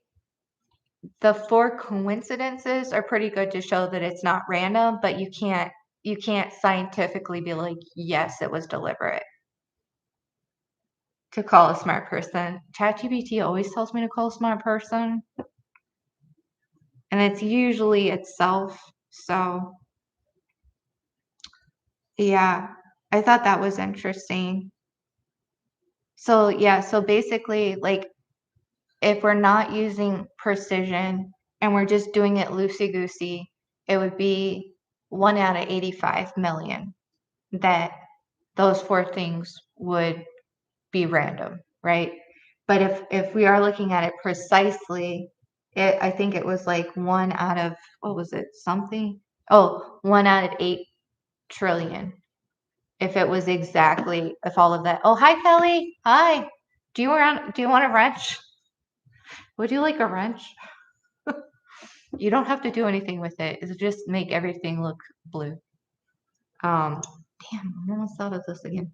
the four coincidences are pretty good to show that it's not random, but you can't scientifically be like, yes, it was deliberate. To call a smart person. ChatGPT always tells me to call a smart person. And it's usually itself. So yeah, I thought that was interesting. So yeah, so basically, like, if we're not using precision and we're just doing it loosey-goosey, it would be 1 out of 85 million that those four things would be random, right? But if we are looking at it precisely, I think it was like 1 out of, what was it, something? Oh, 1 out of 8 trillion. If it was exactly, if all of that. Oh, hi, Kelly. Hi. Do you want a wrench? Would you like a wrench? You don't have to do anything with it. It's just make everything look blue. Damn, I almost thought of this again.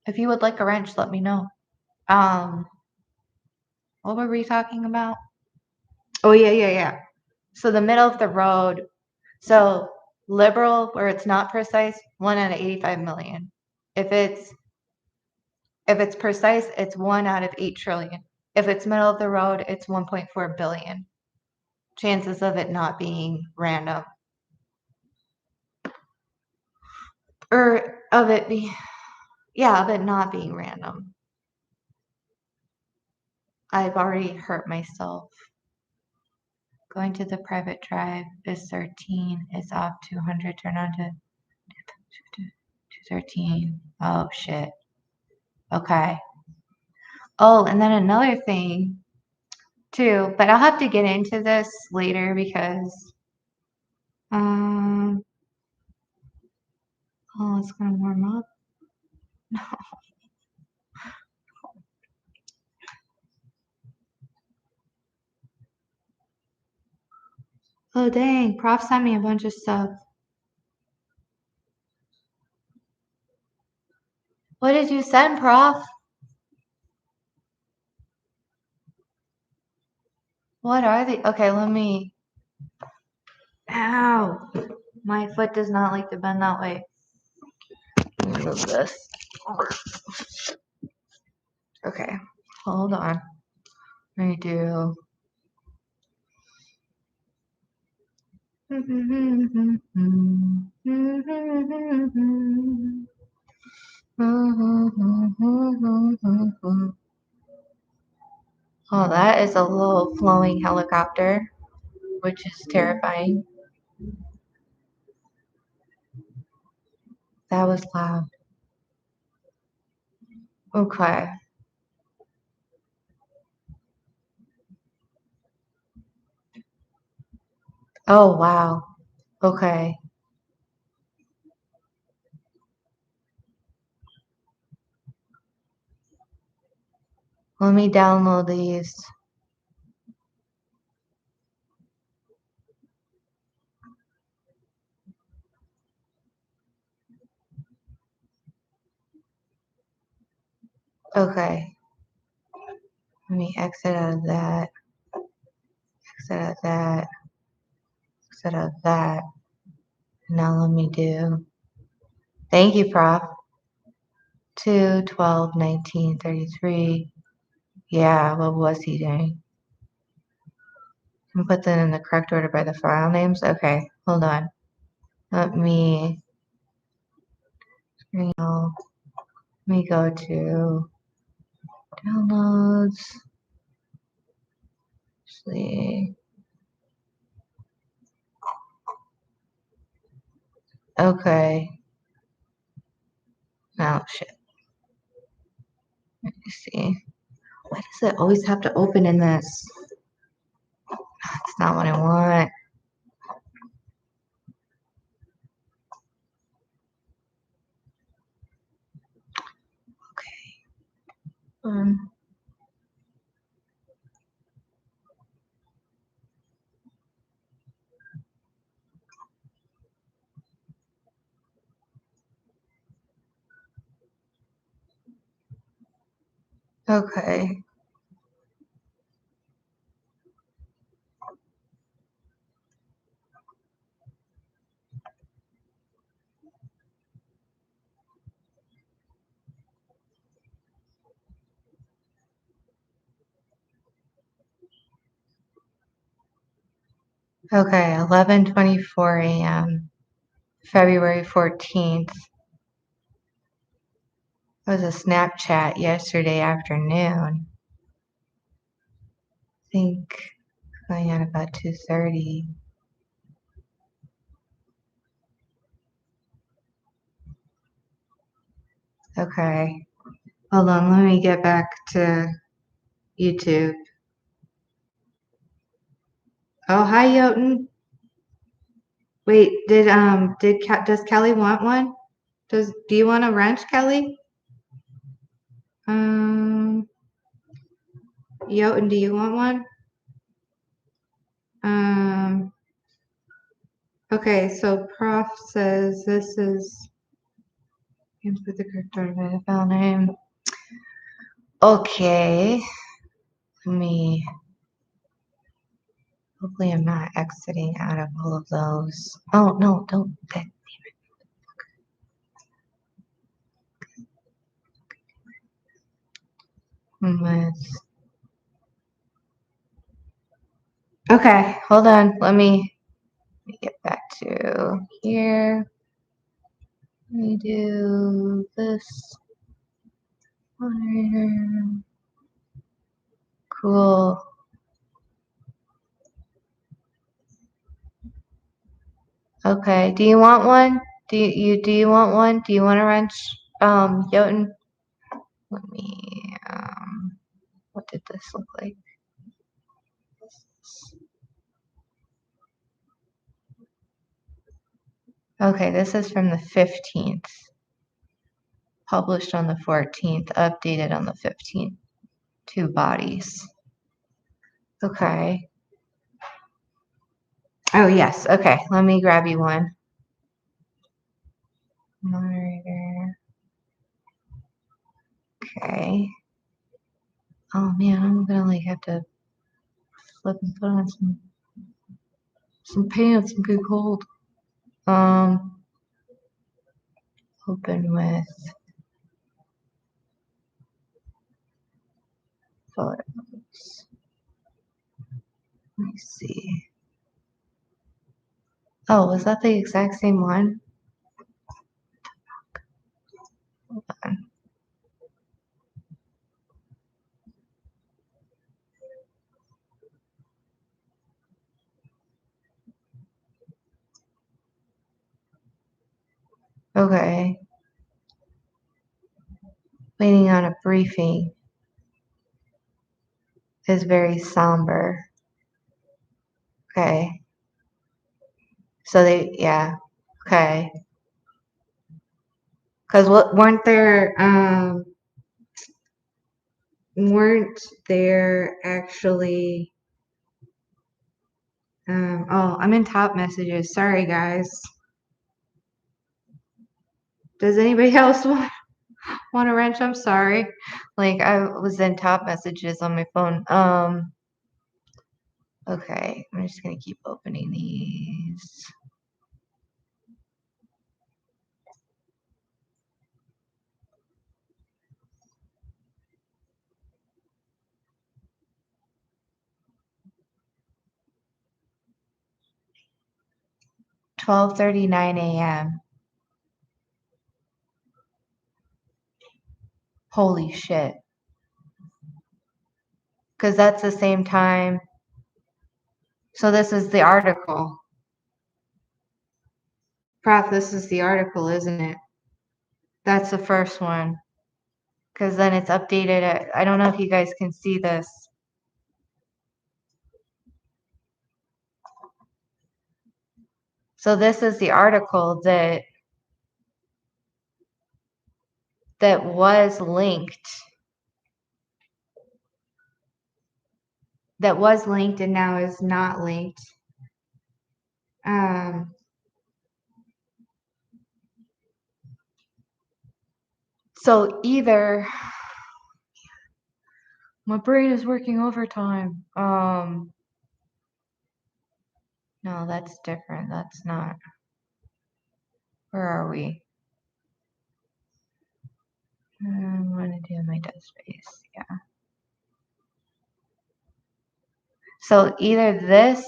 If you would like a wrench, let me know. What were we talking about? Oh, yeah. So the middle of the road. So liberal, where it's not precise, 1 out of 85 million. If it's precise, it's 1 out of 8 trillion. If it's middle of the road, it's 1.4 billion. Chances of it not being random. Or of it not being random. I've already hurt myself. Going to the private drive is 13. It's off 200. Turn on to 213. Oh, shit. Okay. Oh, and then another thing, too, but I'll have to get into this later because, oh, it's going to warm up. No. Oh, dang. Prof sent me a bunch of stuff. What did you send, Prof? What are they? Okay, let me. Ow. My foot does not like to bend that way. Let me move this. Okay, hold on. Let me do. Oh, that is a low flowing helicopter, which is terrifying. That was loud. Okay. Oh, wow. Okay. Let me download these. Okay. Let me exit out of that. Exit out of that. Exit out of that. Now let me do. Thank you, Prof. 2, 12, 19, 33. Yeah, what was he doing? And put them in the correct order by the file names. Okay, hold on. Let me go to downloads. See. Okay. Oh shit. Let me see. Why does it always have to open in this? That's not what I want. Okay. Okay. Okay, 11:24 a.m. February 14th. It was a Snapchat yesterday afternoon. I think going on about 2:30. Okay. Hold on, let me get back to YouTube. Oh, hi, Jotun. Wait, does Kelly want one? Do you want a wrench, Kelly? Jotun, do you want one? Okay, so Prof says this is input the correct order by the file name. Okay. Hopefully I'm not exiting out of all of those. Oh, no, don't. Damn it. Okay, hold on. Let me get back to here. Let me do this. Cool. Okay. Do you want one? Do you want one? Do you want a wrench? Jotun? Let me what did this look like? Okay, this is from the 15th. Published on the 14th, updated on the 15th. 2 bodies. Okay. Oh, yes. Okay, let me grab you one. Moderator. Okay. Oh man, I'm gonna like have to flip and put on some pants and get cold. Open with photos. Let me see. Oh, was that the exact same one? Hold on. Okay. Waiting on a briefing is very somber. Okay. So yeah. Okay. Because weren't there actually oh, I'm in top messages. Sorry guys. Does anybody else want a wrench? I'm sorry. Like I was in top messages on my phone. Okay, I'm just gonna keep opening these. $12:39 a.m. Holy shit. Because that's the same time. So this is the article. Prof, this is the article, isn't it? That's the first one. Because then it's updated. I don't know if you guys can see this. So this is the article that was linked. That was linked and now is not linked. So either my brain is working overtime. No, that's different. That's not. Where are we? I want to do my desk space. Yeah. So either this,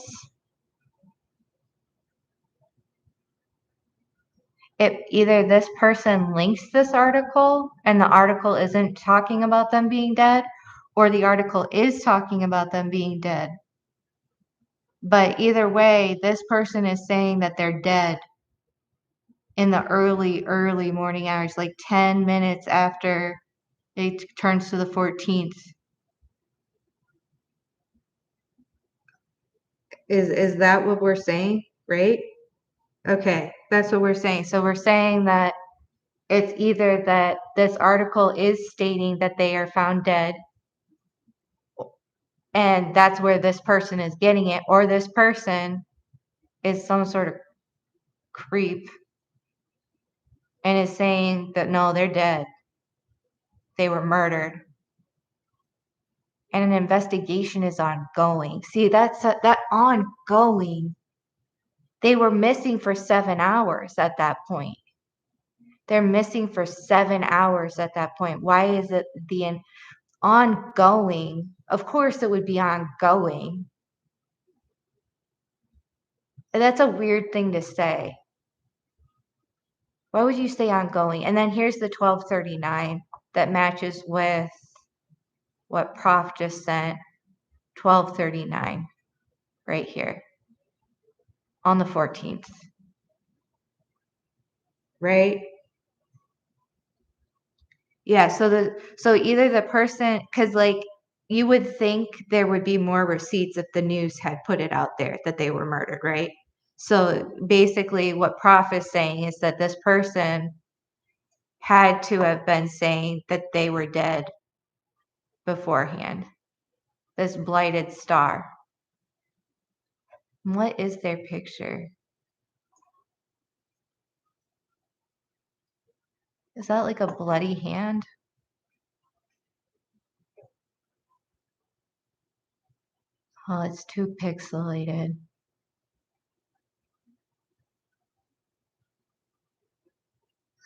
either this person links this article and the article isn't talking about them being dead, or the article is talking about them being dead. But either way, this person is saying that they're dead in the early morning hours, like 10 minutes after it turns to the 14th. Is that what we're saying, right? Okay, that's what we're saying. So we're saying that it's either that this article is stating that they are found dead, and that's where this person is getting it, or this person is some sort of creep and is saying that no, they're dead. They were murdered. And an investigation is ongoing. See, that's that ongoing. They were missing for 7 hours at that point. They're missing for 7 hours at that point. Why is it the ongoing? Of course it would be ongoing. That's a weird thing to say. Why would you say ongoing? And then here's the 12:39 that matches with what Prof just sent. 12:39 right here on the 14th. right? Yeah, so either the person, because like you would think there would be more receipts if the news had put it out there that they were murdered, right? So basically, what Prof is saying is that this person had to have been saying that they were dead beforehand. This blighted star. What is their picture? Is that like a bloody hand? Oh, it's too pixelated.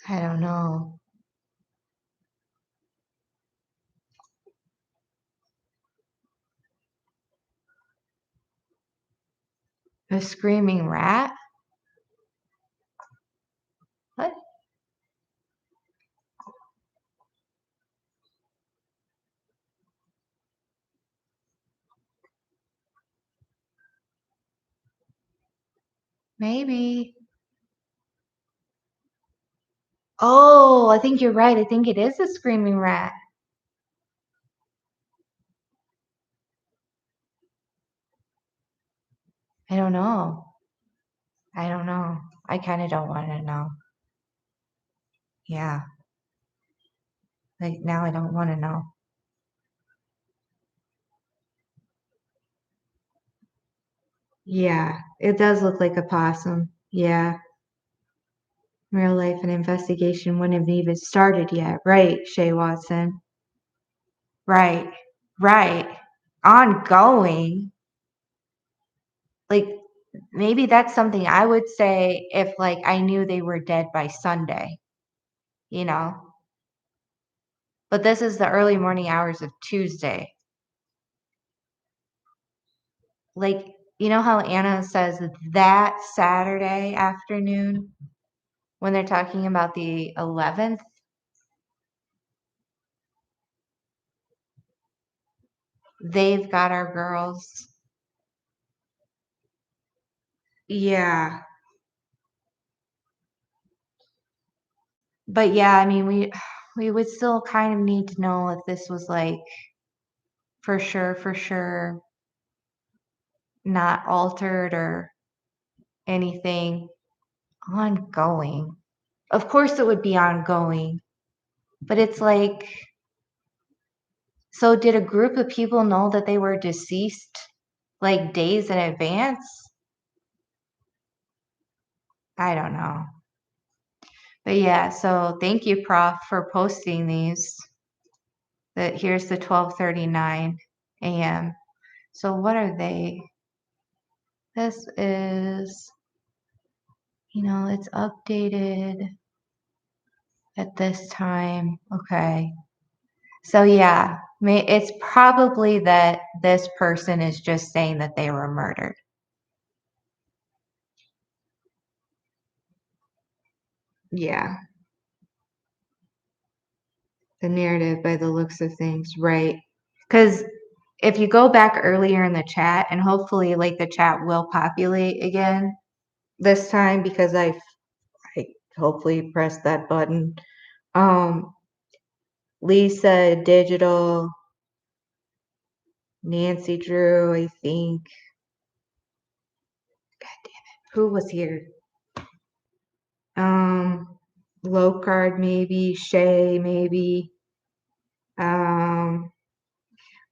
I don't know. A screaming rat? What? Maybe. Oh, I think you're right. I think it is a screaming rat. I don't know. I don't know. I kind of don't want to know. Yeah. Like now I don't want to know. Yeah, it does look like a possum. Yeah. Real life and investigation wouldn't have even started yet. Right, Shay Watson. Right. Right. Ongoing. Like maybe that's something I would say if like I knew they were dead by Sunday, you know? But this is the early morning hours of Tuesday. Like, you know how Anna says that Saturday afternoon when they're talking about the 11th? They've got our girls. Yeah. But yeah, I mean, we would still kind of need to know if this was like for sure not altered or anything ongoing. Of course it would be ongoing, but it's like, so did a group of people know that they were deceased like days in advance? I don't know. But yeah, so thank you, Prof, for posting these. That here's the 12:39 a.m. So what are they? This is, it's updated at this time. Okay. So yeah, it's probably that this person is just saying that they were murdered. Yeah. The narrative by the looks of things, right? Because if you go back earlier in the chat, and hopefully like the chat will populate again this time because I hopefully pressed that button. Lisa Digital, Nancy Drew, I think. God damn it. Who was here? Low card maybe, Shay maybe.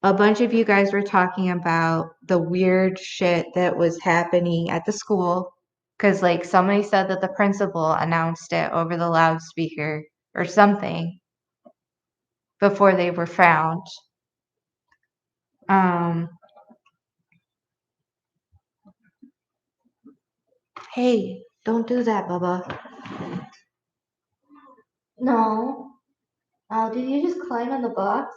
A bunch of you guys were talking about the weird shit that was happening at the school. Because, like, somebody said that the principal announced it over the loudspeaker or something before they were found. Hey, don't do that, Bubba. No. Oh, did you just climb on the box?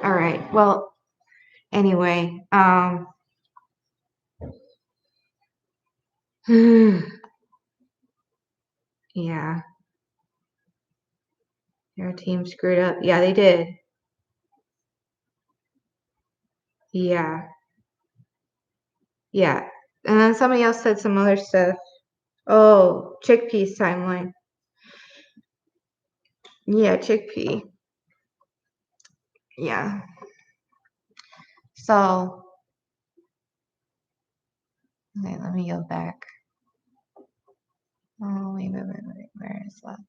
All right. Well, anyway, yeah, your team screwed up. Yeah, they did. Yeah. Yeah. And then somebody else said some other stuff. Oh, chickpeas timeline. Yeah, chickpea. Yeah. So, okay, let me go back. Oh, wait. Where is that?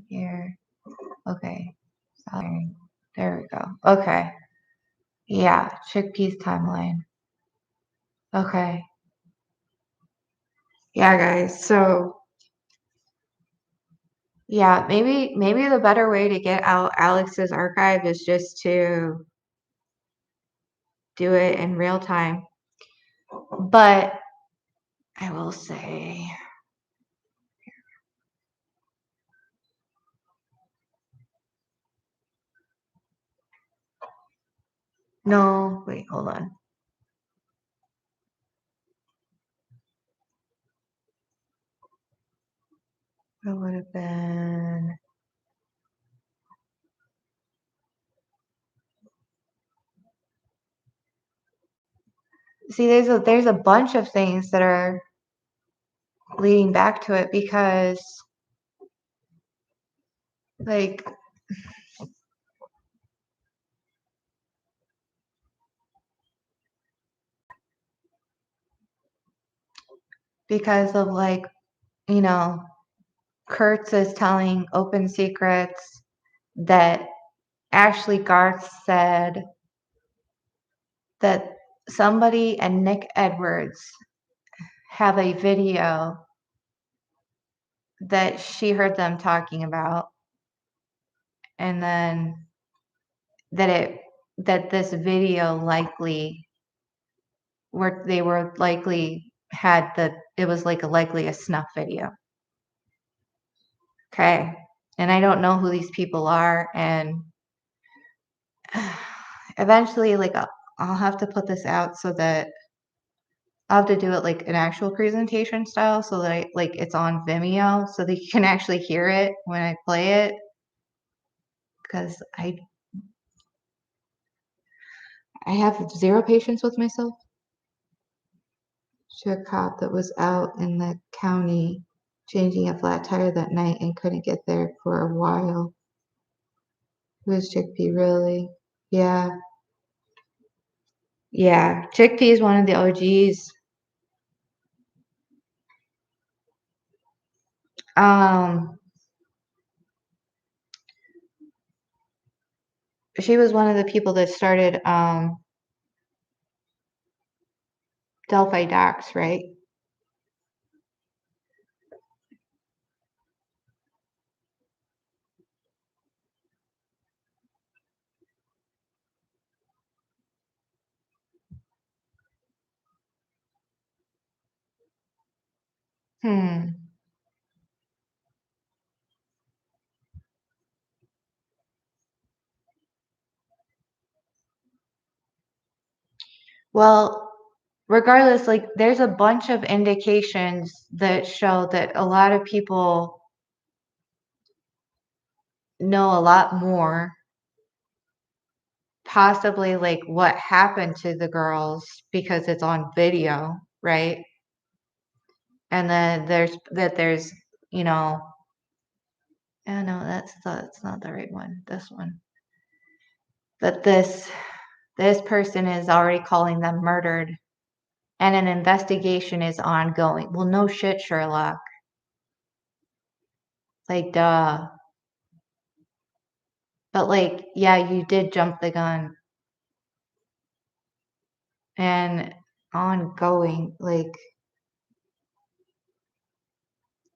Here. Okay. Sorry. There we go. Okay. Yeah, chickpeas timeline. Okay. Yeah, guys. So, yeah, maybe the better way to get out Alex's archive is just to do it in real time. But I will say, no, wait, hold on. It would have been. See, there's a bunch of things that are leading back to it because, like, because of like, you know, Kurtz is telling open secrets that Ashley Garth said that somebody and Nick Edwards have a video that she heard them talking about, and then that this video likely they were likely had it was like likely a snuff video. Okay. And I don't know who these people are, and eventually like I'll have to put this out so that I'll have to do it like an actual presentation style so that it's on Vimeo so that you can actually hear it when I play it, because I have zero patience with myself. To a cop that was out in the county changing a flat tire that night and couldn't get there for a while. Who's Chickpea really? Yeah. Yeah. Chickpea is one of the OGs. She was one of the people that started Delphi Docs, right? Well, regardless, like there's a bunch of indications that show that a lot of people know a lot more, possibly like what happened to the girls because it's on video, right? And then there's you know, oh no, that's not the right one. This one. That this person is already calling them murdered and an investigation is ongoing. Well, no shit, Sherlock. Like, duh. But like, yeah, you did jump the gun. And ongoing, like,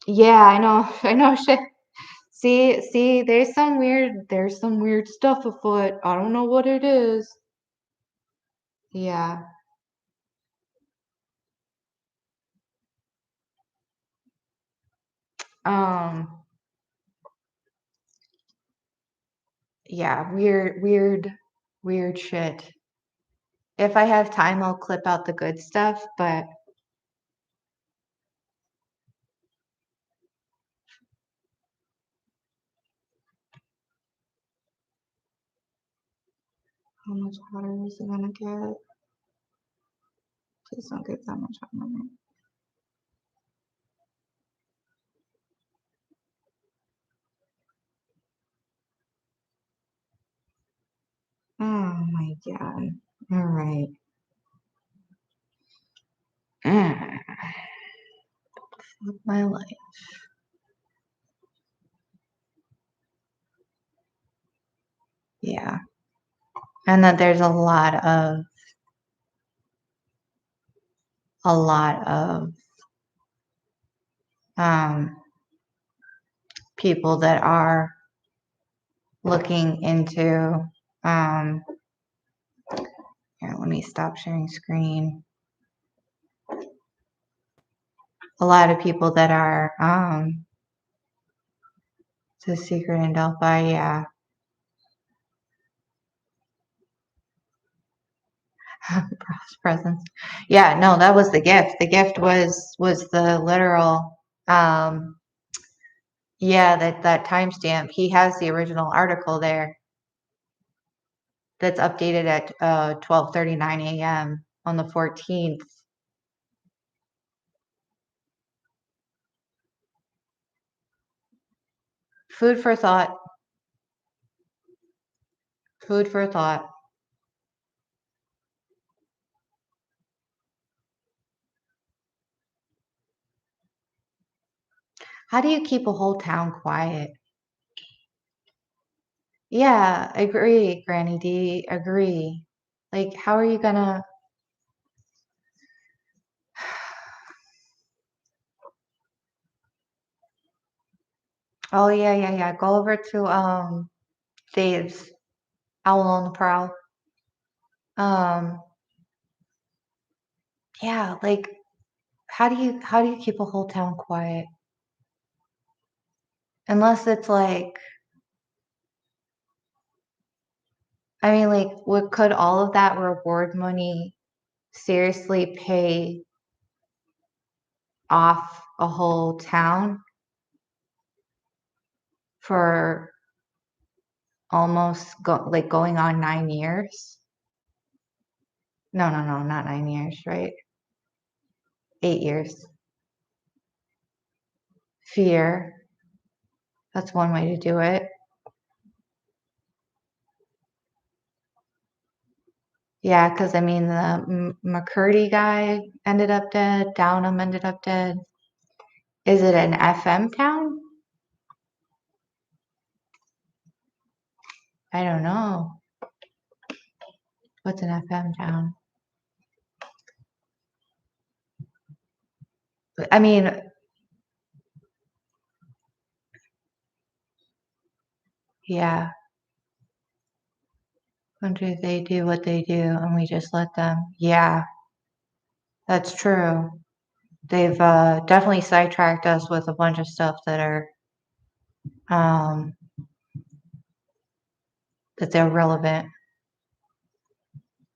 yeah, I know shit. See, there's some weird stuff afoot. I don't know what it is. Yeah. Um, yeah, weird shit. If I have time, I'll clip out the good stuff, but how much hotter is it gonna get? Please don't get that much hotter. again. All right. Fuck my life. Yeah. And that there's a lot of people that are looking into here, let me stop sharing screen. A lot of people that are the secret in Delphi, yeah. Presence. Yeah, no, that was the gift. The gift was the literal yeah, that timestamp. He has the original article there that's updated at 12:39 a.m. on the 14th. Food for thought. Food for thought. How do you keep a whole town quiet? Yeah, agree, Granny D. Agree. Like, how are you gonna? Oh yeah. Go over to Dave's Owl on the Prowl. Yeah, like, how do you keep a whole town quiet? Unless it's like, I mean, like, what could all of that reward money seriously pay off a whole town for almost going on 9 years? No, not 9 years, right? 8 years. Fear. That's one way to do it. Yeah, because I mean, the McCurdy guy ended up dead. Downham ended up dead. Is it an FM town? I don't know. What's an FM town? I mean, yeah. Wonder they do what they do and we just let them. Yeah, that's true. They've definitely sidetracked us with a bunch of stuff that are that they're relevant.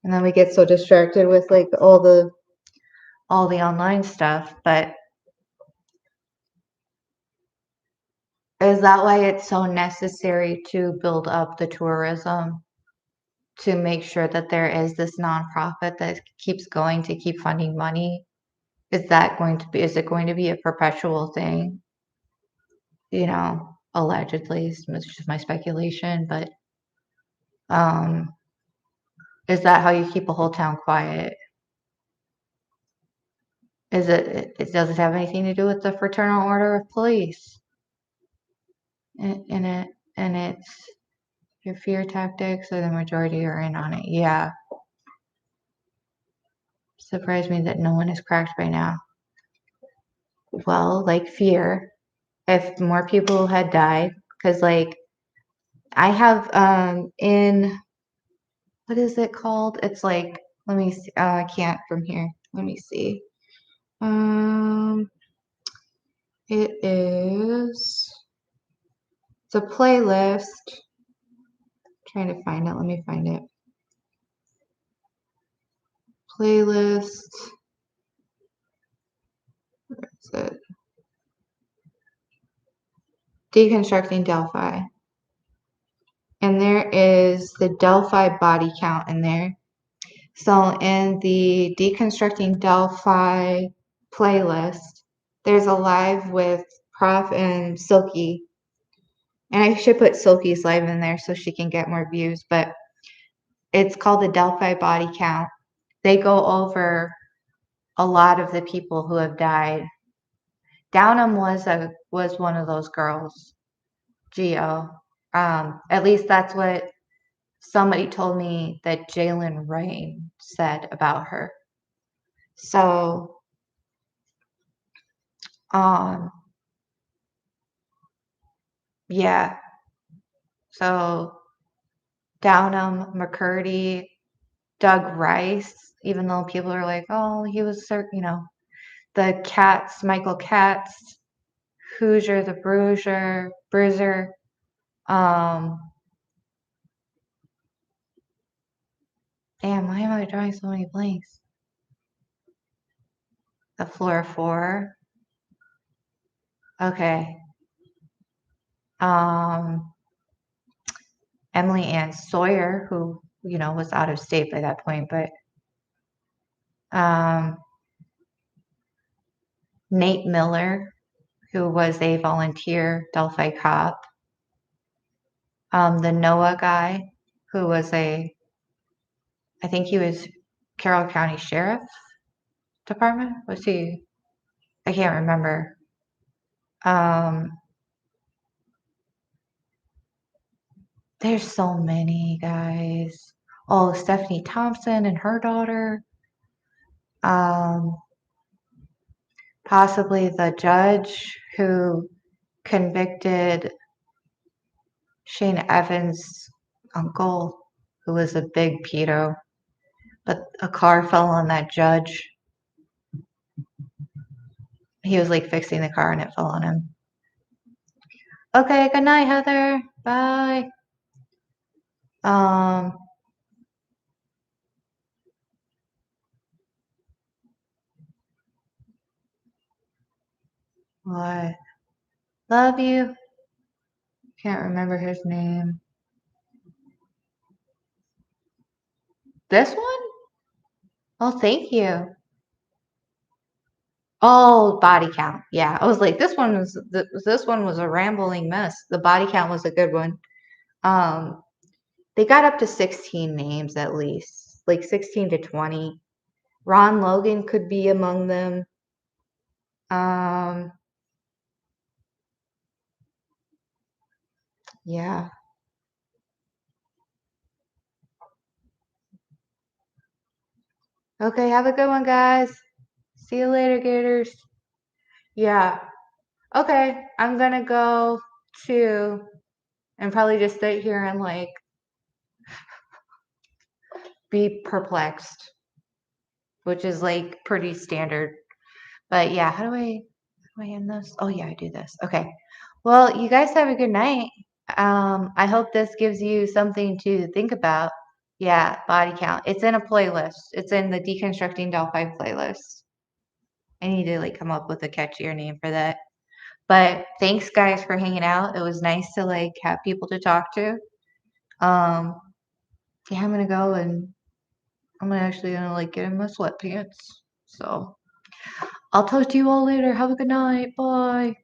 And then we get so distracted with like all the online stuff, but is that why it's so necessary to build up the tourism, to make sure that there is this nonprofit that keeps going to keep funding money? Is it going to be a perpetual thing? You know, allegedly, it's just my speculation, but is that how you keep a whole town quiet? Does it have anything to do with the Fraternal Order of Police? And it's your fear tactics, or the majority are in on it? Yeah. Surprised me that no one is cracked by now. Well, like fear. If more people had died, because like I have in, what is it called? It's like, let me see. I can't from here. Let me see. It is. It's a playlist. Trying to find it. Let me find it. Playlist. Where is it? Deconstructing Delphi. And there is the Delphi body count in there. So in the Deconstructing Delphi playlist, there's a live with Prof and Silky. And I should put Silky's live in there so she can get more views, but It's called the Delphi Body Count. They go over a lot of the people who have died. Downham was one of those girls. Geo. At least that's what somebody told me that Jalen Rain said about her. So, yeah. So Downham, McCurdy, Doug Rice, even though people are like, oh, he was, the Katz, Michael Katz, Hoosier, the Bruiser. Damn, why am I drawing so many blanks? The Floor 4. Okay. Emily Ann Sawyer, who, was out of state by that point, but Nate Miller, who was a volunteer Delphi cop. The Noah guy, who was I think he was Carroll County Sheriff Department. Was he? I can't remember. There's so many guys. Oh, Stephanie Thompson and her daughter. Possibly the judge who convicted Shane Evans' uncle, who was a big pedo, but a car fell on that judge. He was like fixing the car and it fell on him. Okay, good night, Heather. Bye. What? Love you. Can't remember his name. This one? Oh, thank you. Oh, body count. Yeah, I was like, this one was a rambling mess. The body count was a good one. They got up to 16 names at least, like 16 to 20. Ron Logan could be among them. Yeah. Okay, have a good one, guys. See you later, Gators. Yeah. Okay, I'm gonna go to and probably just sit here and like be perplexed, which is like pretty standard. But yeah, how do I end this? Oh yeah, I do this. Okay. Well, you guys have a good night. I hope this gives you something to think about. Yeah, body count. It's in a playlist. It's in the Deconstructing Delphi playlist. I need to like come up with a catchier name for that. But thanks guys for hanging out. It was nice to like have people to talk to. Yeah, I'm gonna go and I'm actually gonna like get in my sweatpants. So I'll talk to you all later. Have a good night. Bye.